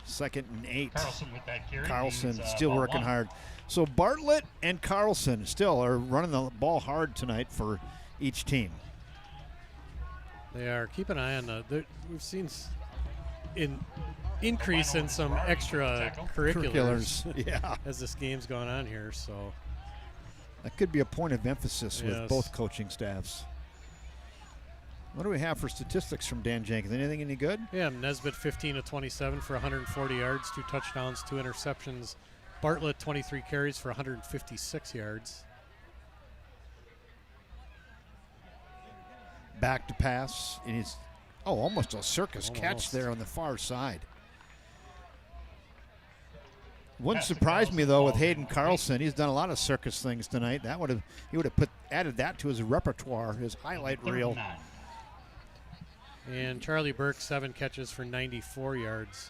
2nd and 8. Carlson with that carry. Carlson means, still ball working 1. hard. So Bartlett and Carlson still are running the ball hard tonight for each team. They are. Keep an eye on we've seen increase in some extra curriculars yeah, as this game's gone on here. So that could be a point of emphasis with Yes. both coaching staffs. What do we have for statistics from Dan Jenkins? Anything any good? yeah, Nesbitt 15 of 27 for 140 yards, 2 touchdowns, 2 interceptions. Bartlett 23 carries for 156 yards. Back to pass, and he's almost a circus catch Almost. there on the far side. Wouldn't surprise me though with Hayden Carlson. He's done a lot of circus things tonight. He would have added that to his repertoire, his highlight reel. And Charlie Burke 7 catches for 94 yards.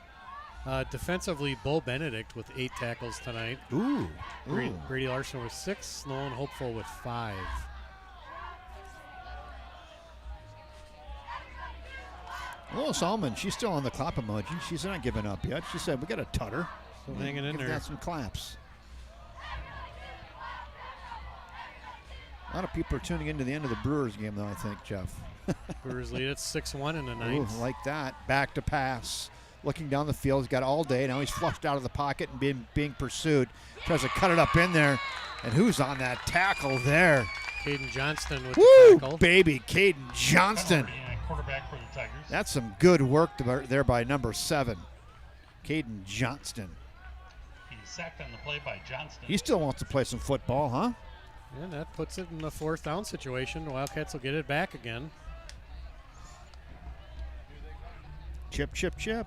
Defensively, Bo Benedict with 8 tackles tonight. Ooh. Brady Larson with 6. Sloan Hopeful with 5. Lois Allman, she's still on the clap emoji. She's not giving up yet. She said, we got to tutter. Still hanging in Give there. that some claps. A lot of people are tuning into the end of the Brewers game, though, I think, Jeff. Brewers lead at 6-1 in the ninth. Ooh, like that. Back to pass. Looking down the field. He's got all day. Now he's flushed out of the pocket and being pursued. Tries to cut it up in there. And who's on that tackle there? Caden Johnston with Woo, the tackle. baby, Caden Johnston. Quarterback for the Tigers. That's some good work there by number 7, Caden Johnston. He's sacked on the play by Johnston. He still wants to play some football, huh? And that puts it in the 4th down situation. The Wildcats will get it back again. Chip, chip, chip.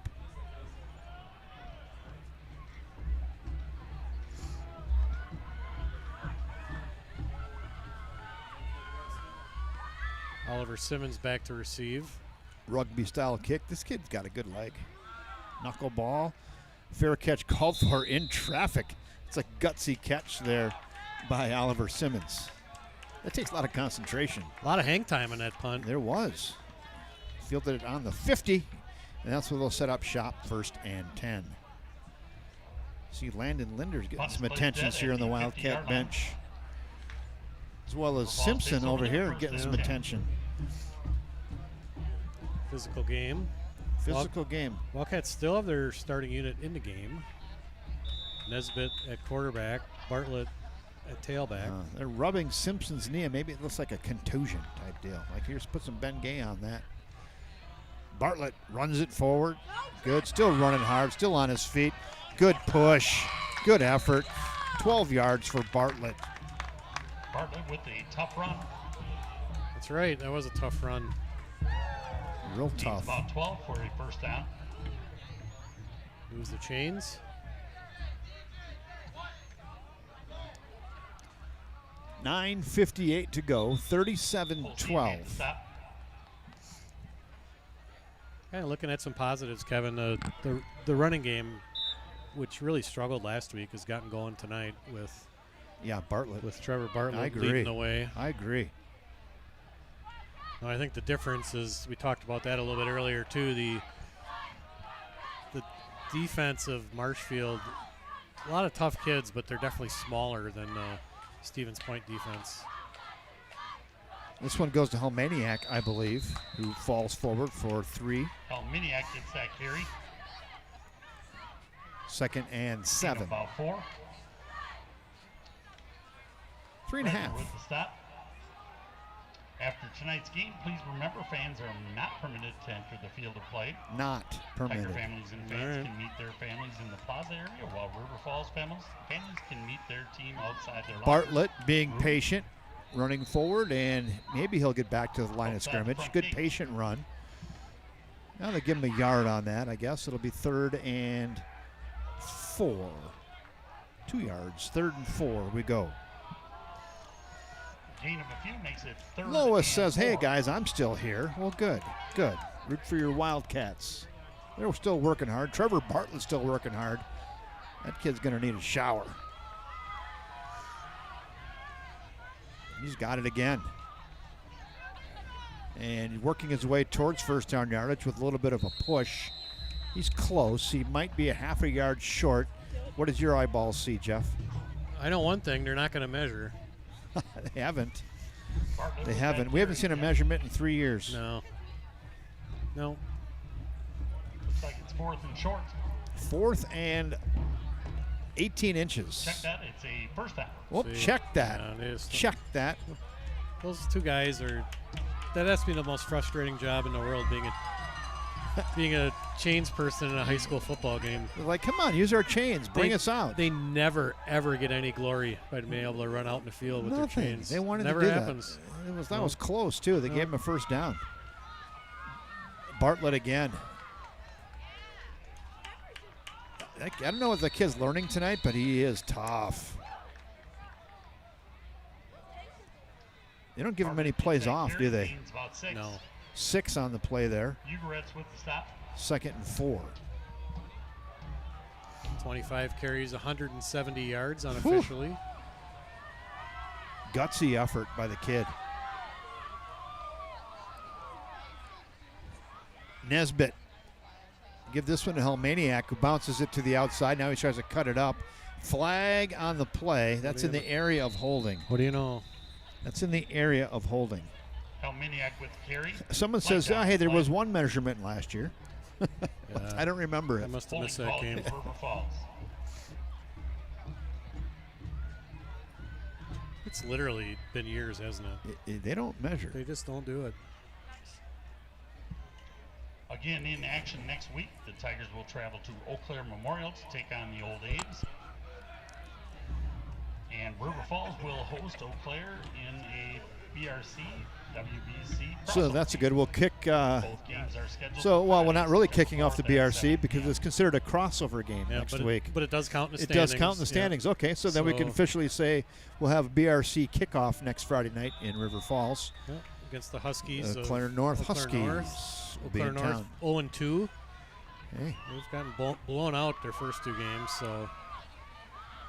Oliver Simmons back to receive. Rugby style kick. This kid's got a good leg. Knuckleball. Fair catch called for in traffic. It's a gutsy catch there by Oliver Simmons. That takes a lot of concentration. A lot of hang time on that punt. There was. Fielded it on the 50, and that's where they'll set up shop, 1st and 10. See Landon Linder's getting some attentions here on the Wildcat bench. As well as Simpson over here getting some attention. Physical game. Physical game. Wildcats still have their starting unit in the game. Nesbitt at quarterback, Bartlett at tailback. They're rubbing Simpson's knee, and maybe it looks like a contusion type deal. Like, here's put some Ben Gay on that. Bartlett runs it forward. Good. Still running hard. Still on his feet. Good push. Good effort. 12 yards for Bartlett. Bartlett with a tough run. That's right. That was a tough run. Real tough. About 12 for a 1st down. Moves the chains. $9:58 to go. 37-12. Kind of looking at some positives, Kevin. The running game, which really struggled last week, has gotten going tonight with Bartlett. With Trevor Bartlett I agree. leading the way. I agree. Now, I think the difference is, we talked about that a little bit earlier too, the defense of Marshfield, a lot of tough kids, but they're definitely smaller than Stevens Point defense. This one goes to Helmaniak, I believe, who falls forward for 3. Helmaniak gets that carry. 2nd and 7. About 4. 3.5. With the stop. After tonight's game, please remember fans are not permitted to enter the field of play. Not permitted. Tiger families and fans can meet their families in the plaza area, while River Falls families can meet their team outside their Bartlett being patient, running forward, and maybe he'll get back to the line of scrimmage. Good patient run. Now they give him a yard on that. I guess it'll be 3rd and 4. 2 yards. 3rd and 4 we go. Gain of a few makes it 3rd. Lois says, and 4. hey guys, I'm still here. Well, good. Root for your Wildcats. They're still working hard. Trevor Bartlett's still working hard. That kid's going to need a shower. He's got it again. And working his way towards first down yardage with a little bit of a push. He's close. He might be a half a yard short. What does your eyeball see, Jeff? I know one thing, they're not going to measure. They haven't. They haven't. We haven't seen a measurement in 3 years. No. No. Looks like it's 4th and short. 4th and 18 inches. Check that. It's a first down. Well, check that. Check that. Those two guys are. That has to be the most frustrating job in the world, being a chains person in a high school football game. Like, come on, use our chains. Bring us out. They never, ever get any glory by being able to run out in the field with their chains. They wanted never to do happens. That was close, too. They gave him a first down. Bartlett again. I don't know what the kid's learning tonight, but he is tough. They don't give him any plays off, do they? No. 6 on the play there. Ugaretz with the stop. 2nd and 4. 25 carries, 170 yards unofficially. Gutsy effort by the kid. Nesbitt. Give this one to Helmaniak, who bounces it to the outside. Now he tries to cut it up. Flag on the play. That's in the area of holding. What do you know? That's in the area of holding. Helmaniak with carry. Someone says, hey, there was one measurement last year. I don't remember it. I must have missed that game. It's literally been years, hasn't it? They don't measure. They just don't do it. Again, in action next week, the Tigers will travel to Eau Claire Memorial to take on the Old A's. And River Falls will host Eau Claire in a BRC, WBC. So that's a good. We'll kick. Both games are scheduled. So, well, we're not really kicking off the BRC because it's considered a crossover game next week. But it does count in the standings. standings. It does count in the standings. Yeah. Okay, so then we can officially say we'll have a BRC kickoff next Friday night in River Falls. Yeah, against the Huskies. Claire North Huskies will be in town. 0-2. Hey. They've gotten blown out their first 2 games, so.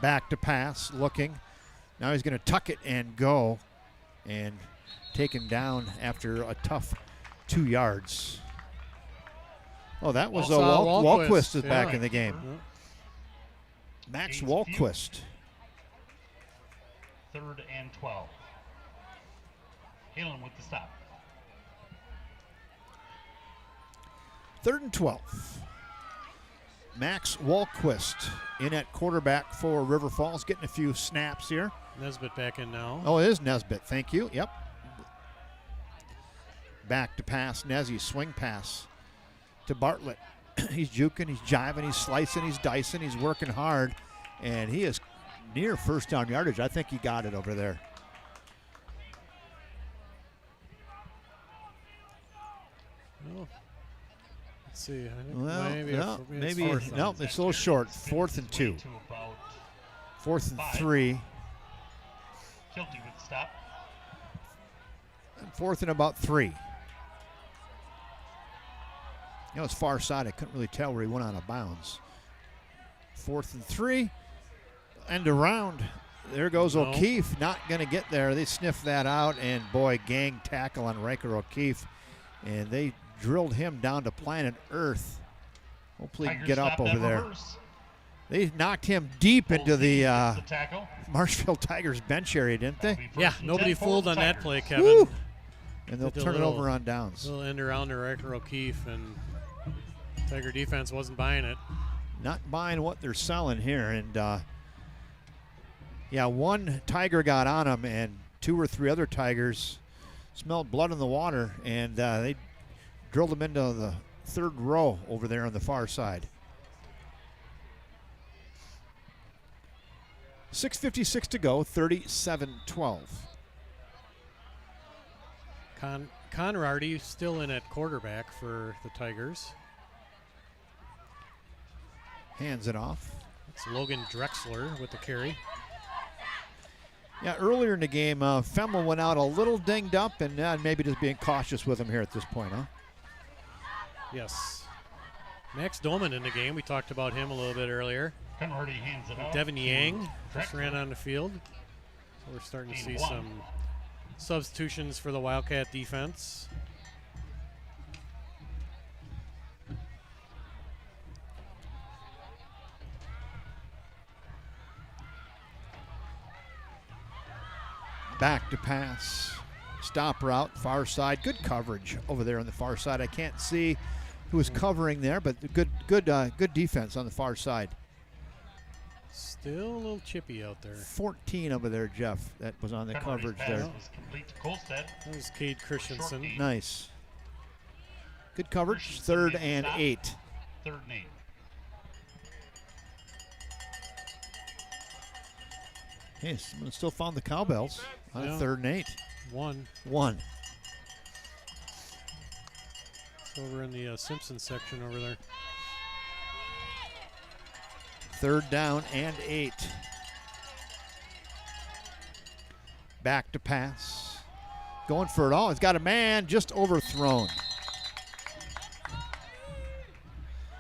Back to pass, looking. Now he's going to tuck it and go. And taken down after a tough 2 yards. Oh, that was Walquist is back in the game. Yeah. Max Walquist. 3rd and 12. Halen with the stop. 3rd and 12. Max Walquist in at quarterback for River Falls, getting a few snaps here. Nesbitt back in now. Oh, it is Nesbitt. Thank you. Yep. Back to pass. Nezzy, swing pass to Bartlett. He's juking, he's jiving, he's slicing, he's dicing, he's working hard, and he is near first down yardage. I think he got it over there. Oh. Let's see. I think well, maybe it's a little short. 4th and 2. 4th and 3. Kilty with the stop. And 4th and about 3. You know, it's far side. I couldn't really tell where he went out of bounds. 4th and 3. End around. There goes O'Keefe. Not going to get there. They sniffed that out, and boy, gang tackle on Riker O'Keefe. And they drilled him down to planet Earth. Hopefully he can get up over there. They knocked him deep into the Marshfield Tigers bench area, didn't they? Yeah, nobody fooled on that play, Kevin. Woo! And they'll turn it over on downs. Little end around to Riker O'Keefe, and Tiger defense wasn't buying it. Not buying what they're selling here. And, yeah, one Tiger got on him, and 2 or 3 other Tigers smelled blood in the water, and they drilled him into the 3rd row over there on the far side. 6:56 to go, 37-12. Conradi still in at quarterback for the Tigers. Hands it off. It's Logan Drexler with the carry. Yeah, earlier in the game, Femmel went out a little dinged up, and maybe just being cautious with him here at this point, huh? Yes. Max Doman in the game. We talked about him a little bit earlier. Conradi hands it off. Devin Yang just ran on the field. So we're starting to see some substitutions for the Wildcat defense. Back to pass. Stop route, far side. Good coverage over there on the far side. I can't see who was covering there, but good defense on the far side. Still a little chippy out there. 14 over there, Jeff. That was on the coverage there. That was Cade Christensen. Nice. Good coverage. 3rd and 8. 3rd and 8. Hey, someone still found the cowbells on 3rd and 8. One. It's over in the Simpson section over there. 3rd down and 8. Back to pass. Going for it all. He's got a man just overthrown.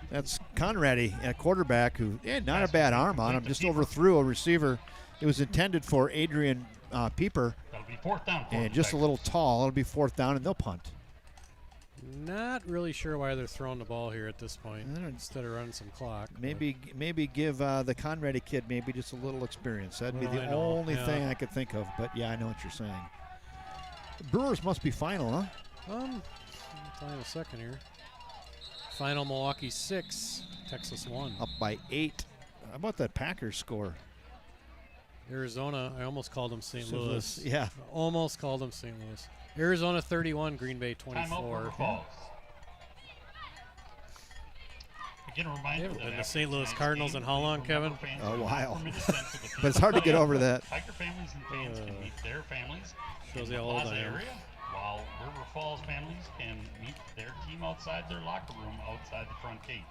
That's Conradi, a quarterback who, not a bad arm on him, just overthrew a receiver. It was intended for Adrian Pieper. That'll be 4th down. And just a little tall. It'll be 4th down, and they'll punt. Not really sure why they're throwing the ball here at this point instead of running some clock. Maybe give the Conradi kid maybe just a little experience. That'd be the only thing I could think of. But, yeah, I know what you're saying. The Brewers must be final, huh? I'll tell you in a second here. Final Milwaukee 6, Texas 1. Up by 8. How about that Packers score? Arizona, I almost called them St. Louis. Yeah. Almost called them St. Louis. Arizona 31, Green Bay 24. Again, a reminder that the St. Louis Cardinals in how long, Kevin? A while. But it's hard to get over that. Tiger families and fans can meet their families shows in you the how old Plaza I am. area, while River Falls families can meet their team outside their locker room outside the front gate.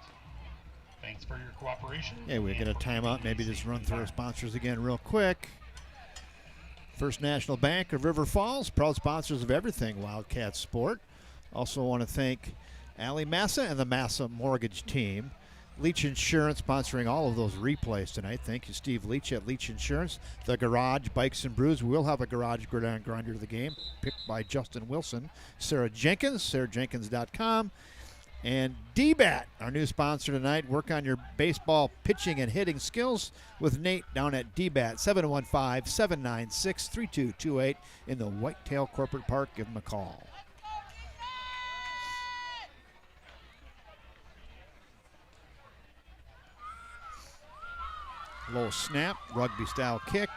Thanks for your cooperation. Hey, we get a timeout. Maybe just run through our sponsors again real quick. First National Bank of River Falls, proud sponsors of everything Wildcat Sport. Also want to thank Allie Massa and the Massa Mortgage Team. Leach Insurance sponsoring all of those replays tonight. Thank you, Steve Leach at Leach Insurance. The Garage, Bikes and Brews. We will have a Garage Gridiron Grinder of the game, picked by Justin Wilson. Sarah Jenkins, sarahjenkins.com. And DBAT, our new sponsor tonight. Work on your baseball pitching and hitting skills with Nate down at DBAT, 715-796-3228 in the Whitetail Corporate Park. Give him a call. Low snap, rugby-style kick.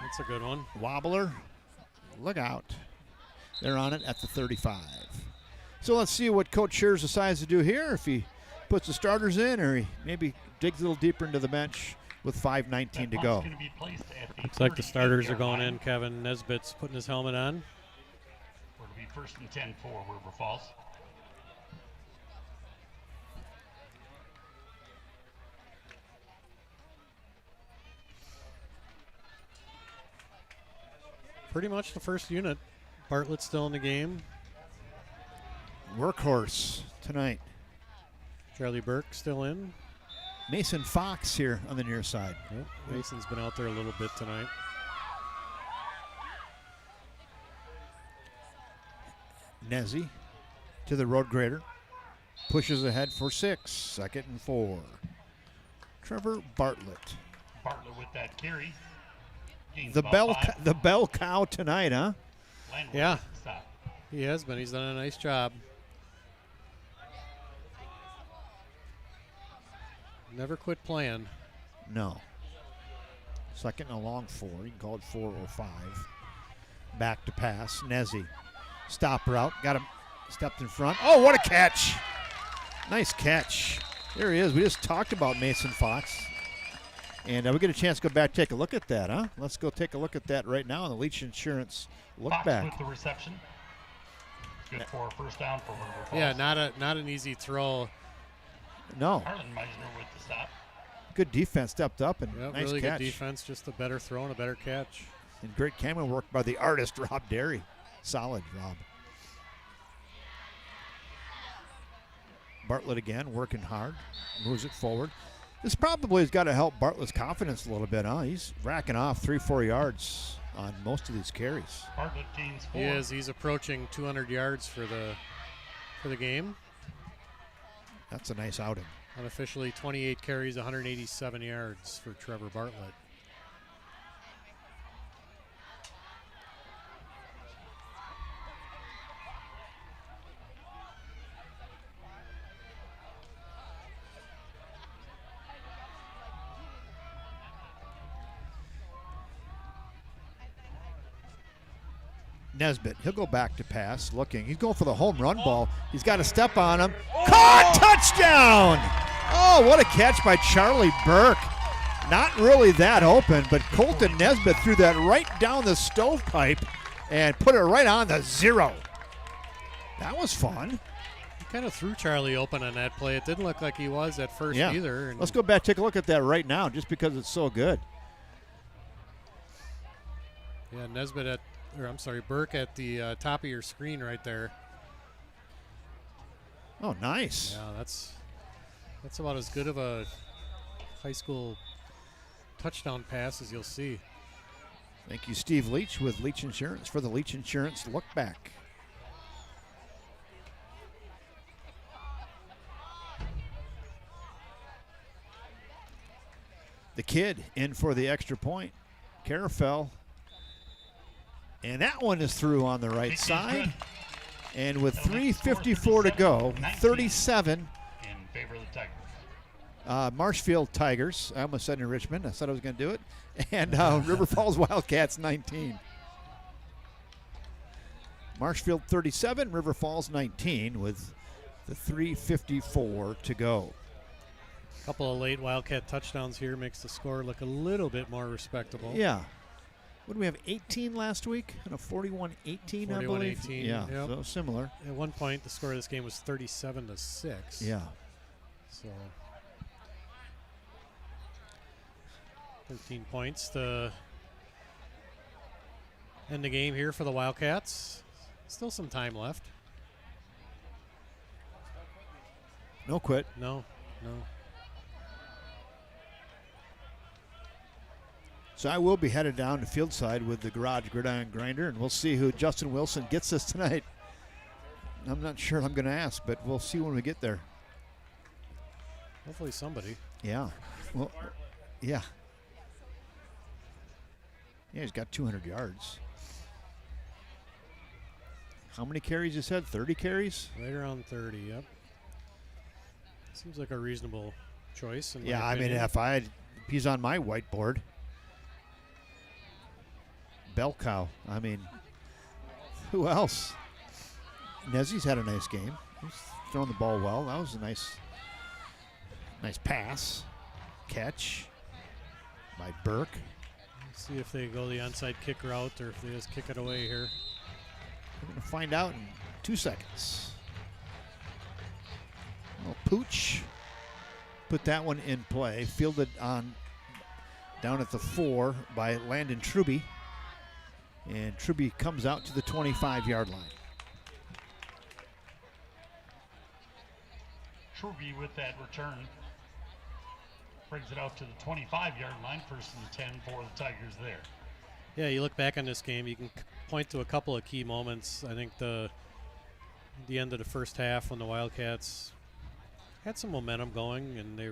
That's a good one. Wobbler. Look out. They're on it at the 35. So let's see what Coach Shears decides to do here. If he puts the starters in or he maybe digs a little deeper into the bench with 5:19 to go. Looks like the starters are going in. Kevin Nesbitt's putting his helmet on. It'll be 1st and 10 for River Falls. Pretty much the first unit. Bartlett's still in the game. Workhorse tonight. Charlie Burke still in. Mason Fox here on the near side. Yep. Mason's been out there a little bit tonight. Nezzy to the road grader. Pushes ahead for 6. 2nd and 4. Trevor Bartlett. Bartlett with that carry. The bell cow tonight, huh? Yeah. He has been. He's done a nice job. Never quit playing. No. 2nd and a long 4. You can call it 4 or 5. Back to pass. Nezzy. Stop route. Got him. Stepped in front. Oh, what a catch. Nice catch. There he is. We just talked about Mason Fox. And we get a chance to go back take a look at that, huh? Let's go take a look at that right now on the Leach Insurance look Fox back. with the reception. Good for a 1st down for River Falls. Yeah, not an easy throw. No. Harlan Meisner with the stop. Good defense, stepped up, and Yep, nice really catch. good defense, just a better throw and a better catch. And great camera work by the artist, Rob Derry. Solid, Rob. Bartlett again, working hard, moves it forward. This probably has got to help Bartlett's confidence a little bit, huh? He's racking off 3-4 yards on most of these carries. Bartlett gains 4. He is. He's approaching 200 yards for the game. That's a nice outing. Unofficially 28 carries, 187 yards for Trevor Bartlett. Nesbitt, he'll go back to pass, looking. He's going for the home run ball. He's got a step on him. Caught! Touchdown! Oh, what a catch by Charlie Burke. Not really that open, but Colton Nesbitt threw that right down the stovepipe and put it right on the 0. That was fun. He kind of threw Charlie open on that play. It didn't look like he was at first either. Let's go back, take a look at that right now, just because it's so good. Yeah, Burke at the top of your screen right there. Oh, nice. Yeah, that's about as good of a high school touchdown pass as you'll see. Thank you, Steve Leach with Leach Insurance for the Leach Insurance Look Back. The kid in for the extra point. Carafel. And that one is through on the right side. And with 3:54 to go, 37. In favor of the Tigers. Marshfield Tigers. I almost said in Richmond. I said I was going to do it. And River Falls Wildcats 19. Marshfield 37, River Falls 19 with the 3:54 to go. A couple of late Wildcat touchdowns here makes the score look a little bit more respectable. Yeah. What did we have, 18 last week? And a 41-18, I believe? 41-18, yeah, yep. So similar. At one point, the score of this game was 37-6. Yeah. So 13 points to end the game here for the Wildcats. Still some time left. No quit. No. So I will be headed down to Fieldside with the Garage Gridiron Grinder, and we'll see who Justin Wilson gets us tonight. I'm not sure I'm going to ask, but we'll see when we get there. Hopefully somebody. Yeah. Well, yeah. Yeah, he's got 200 yards. How many carries you said? 30 carries? Right around 30, yep. Seems like a reasonable choice. Yeah, I mean, if he's on my whiteboard. Bell cow. I mean, who else? Nezzy's had a nice game. He's throwing the ball well. That was a nice pass, catch by Burke. Let's see if they go the onside kick route or if they just kick it away here. We're going to find out in 2 seconds. Well, Pooch put that one in play. Fielded on down at the 4 by Landon Truby. And Truby comes out to the 25-yard line. Truby with that return brings it out to the 25-yard line, first and 10 for the Tigers there. Yeah, you look back on this game, you can point to a couple of key moments. I think the end of the first half when the Wildcats had some momentum going, and they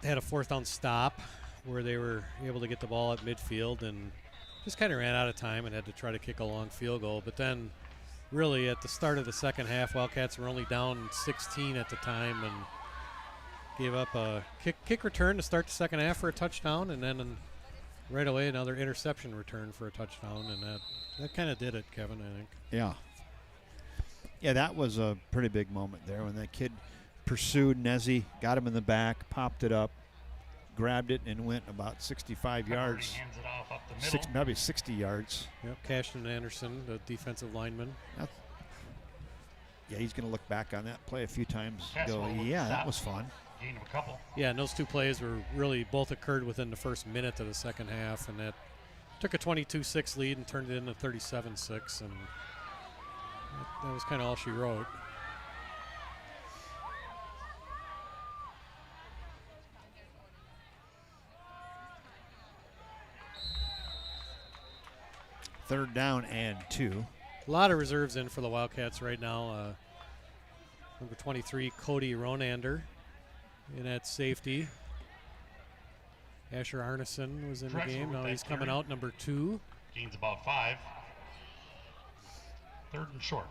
had a fourth down stop where they were able to get the ball at midfield and just kind of ran out of time and had to try to kick a long field goal. But then really at the start of the second half, Wildcats were only down 16 at the time and gave up a kick return to start the second half for a touchdown, and then right away another interception return for a touchdown, and that kind of did it, Kevin, I think. Yeah. Yeah, that was a pretty big moment there when that kid pursued Nezzy, got him in the back, popped it up, grabbed it, and went about 65 yards. Hands it off up the middle. Maybe 60 yards. Yep, Cashton Anderson, the defensive lineman. Yeah, he's going to look back on that play a few times and go, Caswell yeah, that was fun. Gain of a couple. Yeah, and those two plays were really both occurred within the first minute of the second half, and that took a 22-6 lead and turned it into 37-6, and that was kind of all she wrote. 3rd down and 2. A lot of reserves in for the Wildcats right now. Number 23, Cody Ronander in at safety. Asher Arneson was in the game. Now he's coming out, number 2. Gains about 5. 3rd and short.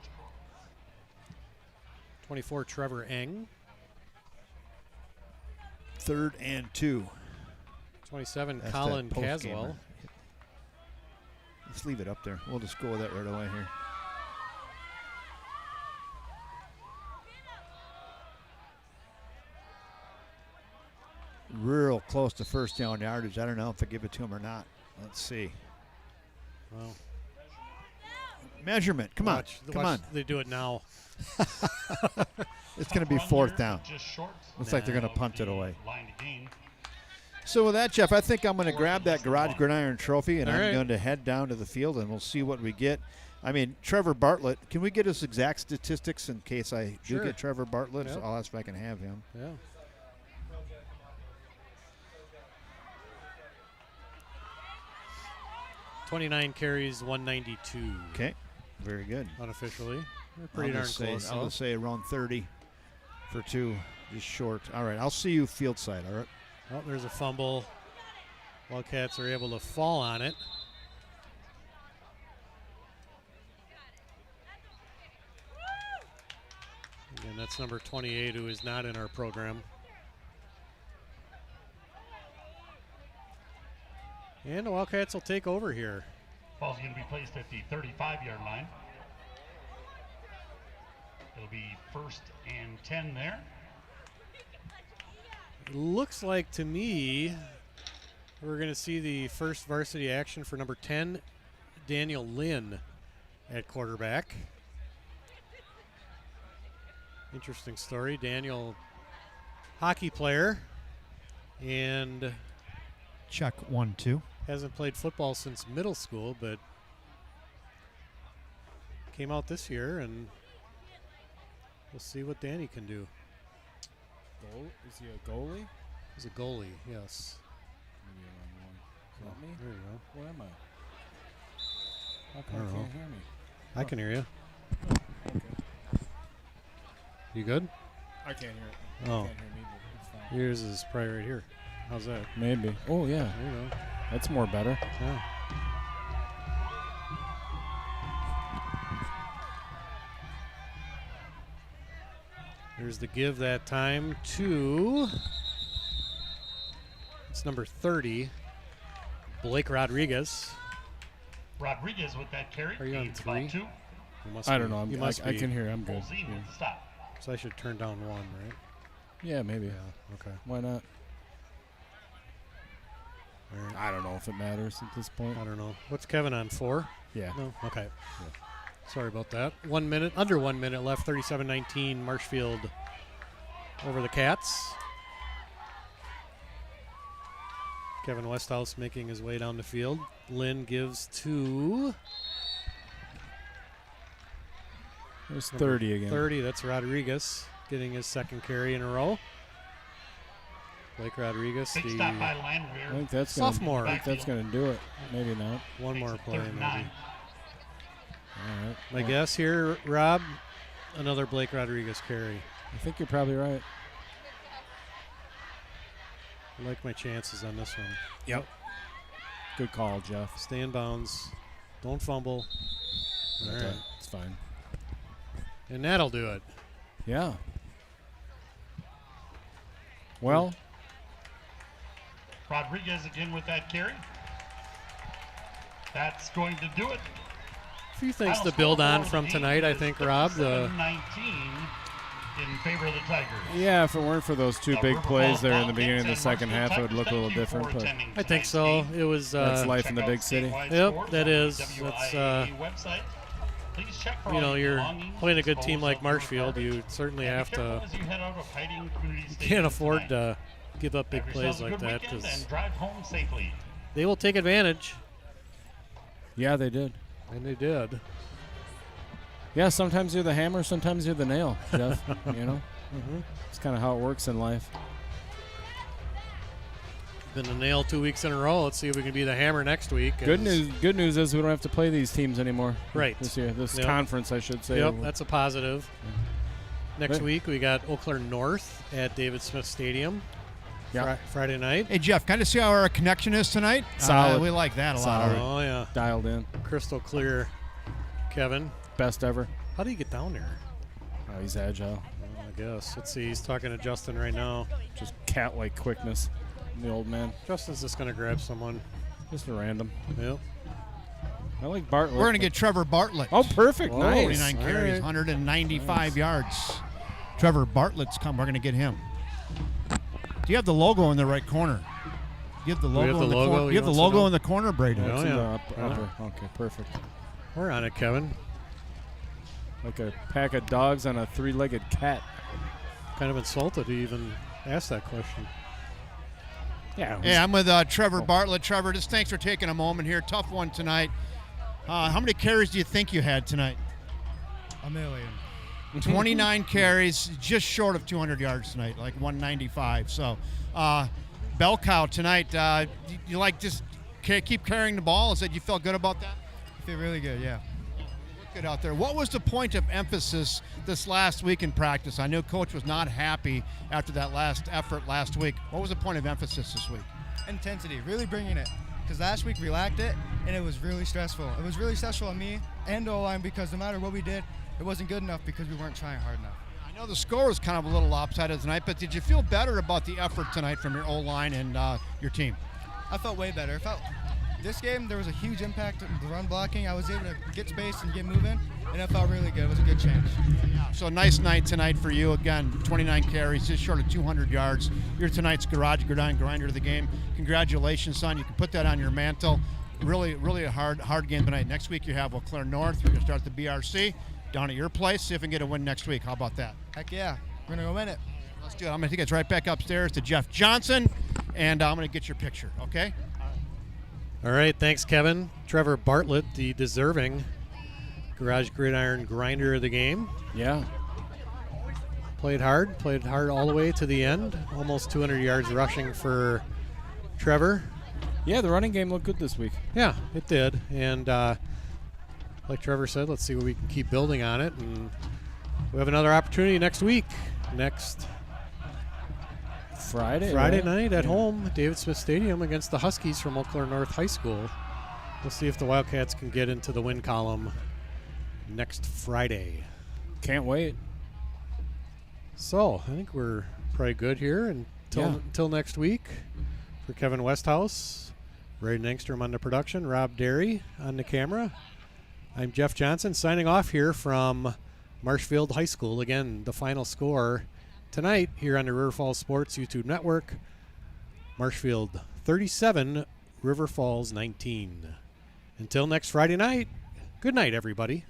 24, Trevor Eng. 3rd and 2. 27, That's Colin that post-gamer. Caswell. Let's leave it up there. We'll just go with that right away here. Real close to 1st down yardage. I don't know if I give it to him or not. Let's see. Well, measurement. Come on. Come on. They do it now. It's going to be 4th down. Looks like they're going to punt it away. So with that, Jeff, I think I'm going to grab that Garage Gridiron trophy, and I'm going to head down to the field, and we'll see what we get. I mean, Trevor Bartlett, can we get his exact statistics in case I do get Trevor Bartlett? Yep. So I'll ask if I can have him. Yeah. .29 carries, 192. Okay, very good. Unofficially, we're pretty darn close. I'll just say around 30 for 2, just short. All right, I'll see you field side. All right. Oh, there's a fumble. Wildcats are able to fall on it. Again, that's number 28, who is not in our program. And the Wildcats will take over here. Ball's going to be placed at the 35-yard line. It'll be 1st and 10 there. It looks like to me we're going to see the first varsity action for number 10, Daniel Lynn, at quarterback. Interesting story. Daniel, hockey player, and check 1-2. Hasn't played football since middle school, but came out this year, and we'll see what Danny can do. Is he a goalie? He's a goalie, yes. Is that me? There you go. Where am I? How I come don't you know. can't hear me? I can hear you. Okay. You good? I can't hear it. Oh. You can't hear me, but it's fine. Yours is probably right here. How's that? Maybe. Oh, yeah. There you go. That's more better. Yeah. There's the give that time to, it's number 30, Blake Rodriguez. Rodriguez with that carry. Are you on Gains 3? about 2. You must I be. don't know. You must I be. can hear. I'm good. Bolzin Yeah. with the stop. So I should turn down 1, right? Yeah, maybe. Yeah, okay. Why not? All right. I don't know if it matters at this point. I don't know. What's Kevin on, 4? Yeah. No? Okay. Yeah. Sorry about that. 1 minute, under 1 minute left, 37-19, Marshfield over the Cats. Kevin Westhouse making his way down the field. Lynn gives to... There's 30 again. 30, that's Rodriguez getting his 2nd carry in a row. Blake Rodriguez, Big the stop by Landwehr. I think that's sophomore. I think that's going to do it. Maybe not. One more play, maybe. 39. All right. My guess here, Rob, another Blake Rodriguez carry. I think you're probably right. I like my chances on this one. Yep. Good call, Jeff. Stay in bounds. Don't fumble. All Okay, right. it's fine. And that'll do it. Yeah. Well, Rodriguez again with that carry. That's going to do it. A few things Final to build score on for from the tonight, I game think, is Rob. 37-19 in favor of the Tigers. yeah, if it weren't for those 2 big plays there in the beginning of the second half, it would look a little different. But I think so. It was. That's life in the big city. Yep, that is. That's. You know, you're playing a good team like Marshfield. You certainly have to. You can't afford to give up big plays like that because they will take advantage. Yeah, they did. And they did. Yeah, sometimes you're the hammer, sometimes you're the nail, Jeff. You know, Mm-hmm. it's kind of how it works in life. Been a nail 2 weeks in a row. Let's see if we can be the hammer next week. Good news is we don't have to play these teams anymore. Right. This year. This conference, I should say. Yep, that's a positive. Next week, we got Eau Claire North at David Smith Stadium. Friday night. Hey, Jeff, kind of see how our connection is tonight? Solid. We like that a lot. Oh, yeah. Dialed in. Crystal clear, Kevin. Best ever. How do you get down there? Oh, he's agile. I guess. Let's see. He's talking to Justin right now. Just cat-like quickness. The old man. Justin's just going to grab someone. Just a random. Yep. I like Bartlett. We're going to get Trevor Bartlett. Oh, perfect. Whoa, Nice. 49 carries, 195 yards. Trevor Bartlett's come. We're going to get him. Do you have the logo in the right corner? Do you have the logo in the corner? You have the logo in the corner, Brady. Oh, yeah. Upper. Okay, perfect. We're on it, Kevin. Like a pack of dogs on a three-legged cat. Kind of insulted to even ask that question. Yeah, I'm with Trevor Bartlett. Trevor, just thanks for taking a moment here. Tough one tonight. How many carries do you think you had tonight? A million. 29 carries, just short of 200 yards tonight, like 195. So, bell cow tonight. You like just keep carrying the ball? Is that you felt good about that? I feel really good, yeah. Look good out there. What was the point of emphasis this last week in practice? I know Coach was not happy after that last effort last week. What was the point of emphasis this week? Intensity, really bringing it. Because last week we lacked it, and it was really stressful. It was really stressful on me and O-line because no matter what we did, it wasn't good enough because we weren't trying hard enough. I know the score was kind of a little lopsided tonight, but did you feel better about the effort tonight from your O-line and your team? I felt way better. This game, there was a huge impact on the run blocking. I was able to get space and get moving, and it felt really good. It was a good change. Yeah, so nice night tonight for you. Again, 29 carries, just short of 200 yards. You're tonight's garage grinder of the game. Congratulations, son. You can put that on your mantle. Really, really a hard game tonight. Next week you have Eau Claire North. You're going to start the BRC down at your place. See if we can get a win next week. How about that? Heck yeah. We're going to go win it. Let's do it. I'm going to take us right back upstairs to Jeff Johnson, and I'm going to get your picture, okay? All right, thanks, Kevin. Trevor Bartlett, the deserving garage gridiron grinder of the game. Yeah. Played hard all the way to the end. Almost 200 yards rushing for Trevor. Yeah, the running game looked good this week. Yeah, it did. And like Trevor said, let's see what we can keep building on it. And we have another opportunity next week. Next Friday night at home, David Smith Stadium against the Huskies from Eau Claire North High School. We'll see if the Wildcats can get into the win column next Friday. Can't wait. So I think we're probably good here until next week. For Kevin Westhouse, Ray Nangstrom on the production, Rob Derry on the camera. I'm Jeff Johnson signing off here from Marshfield High School. Again, the final score tonight here on the River Falls Sports YouTube Network. Marshfield 37, River Falls 19. Until next Friday night, good night, everybody.